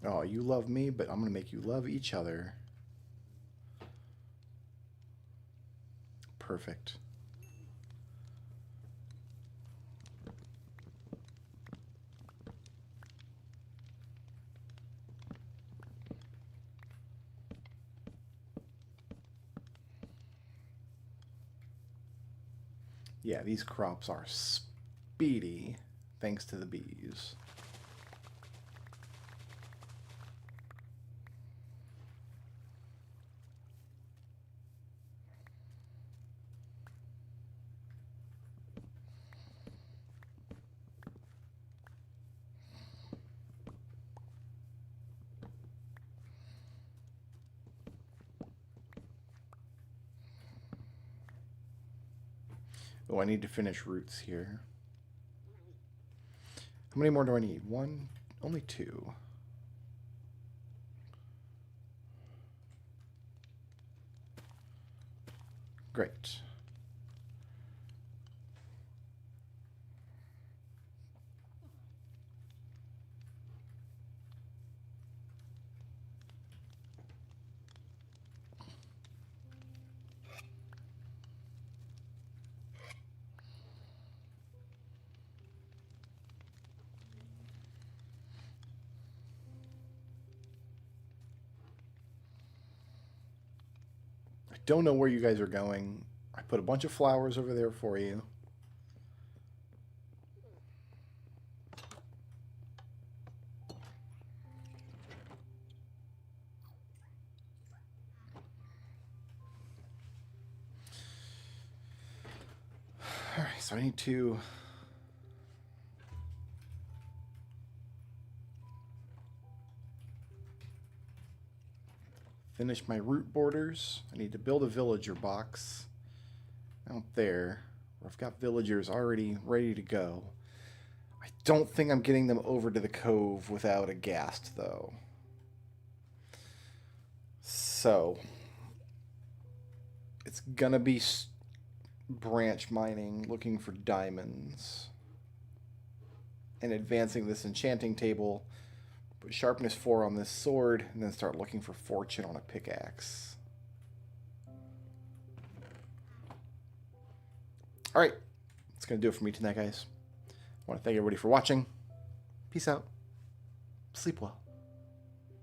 Oh, you love me, but I'm going to make you love each other. Perfect. Yeah, these crops are speedy thanks to the bees. Oh, I need to finish roots here. How many more do I need? One? Only two. Great. I don't know where you guys are going. I put a bunch of flowers over there for you. Alright, so I need to finish my root borders. I need to build a villager box out there where I've got villagers already ready to go. I don't think I'm getting them over to the cove without a ghast, though. So, it's gonna be branch mining, looking for diamonds, and advancing this enchanting table. Put sharpness 4 on this sword, and then start looking for fortune on a pickaxe. Alright, that's going to do it for me tonight, guys. I want to thank everybody for watching. Peace out. Sleep well.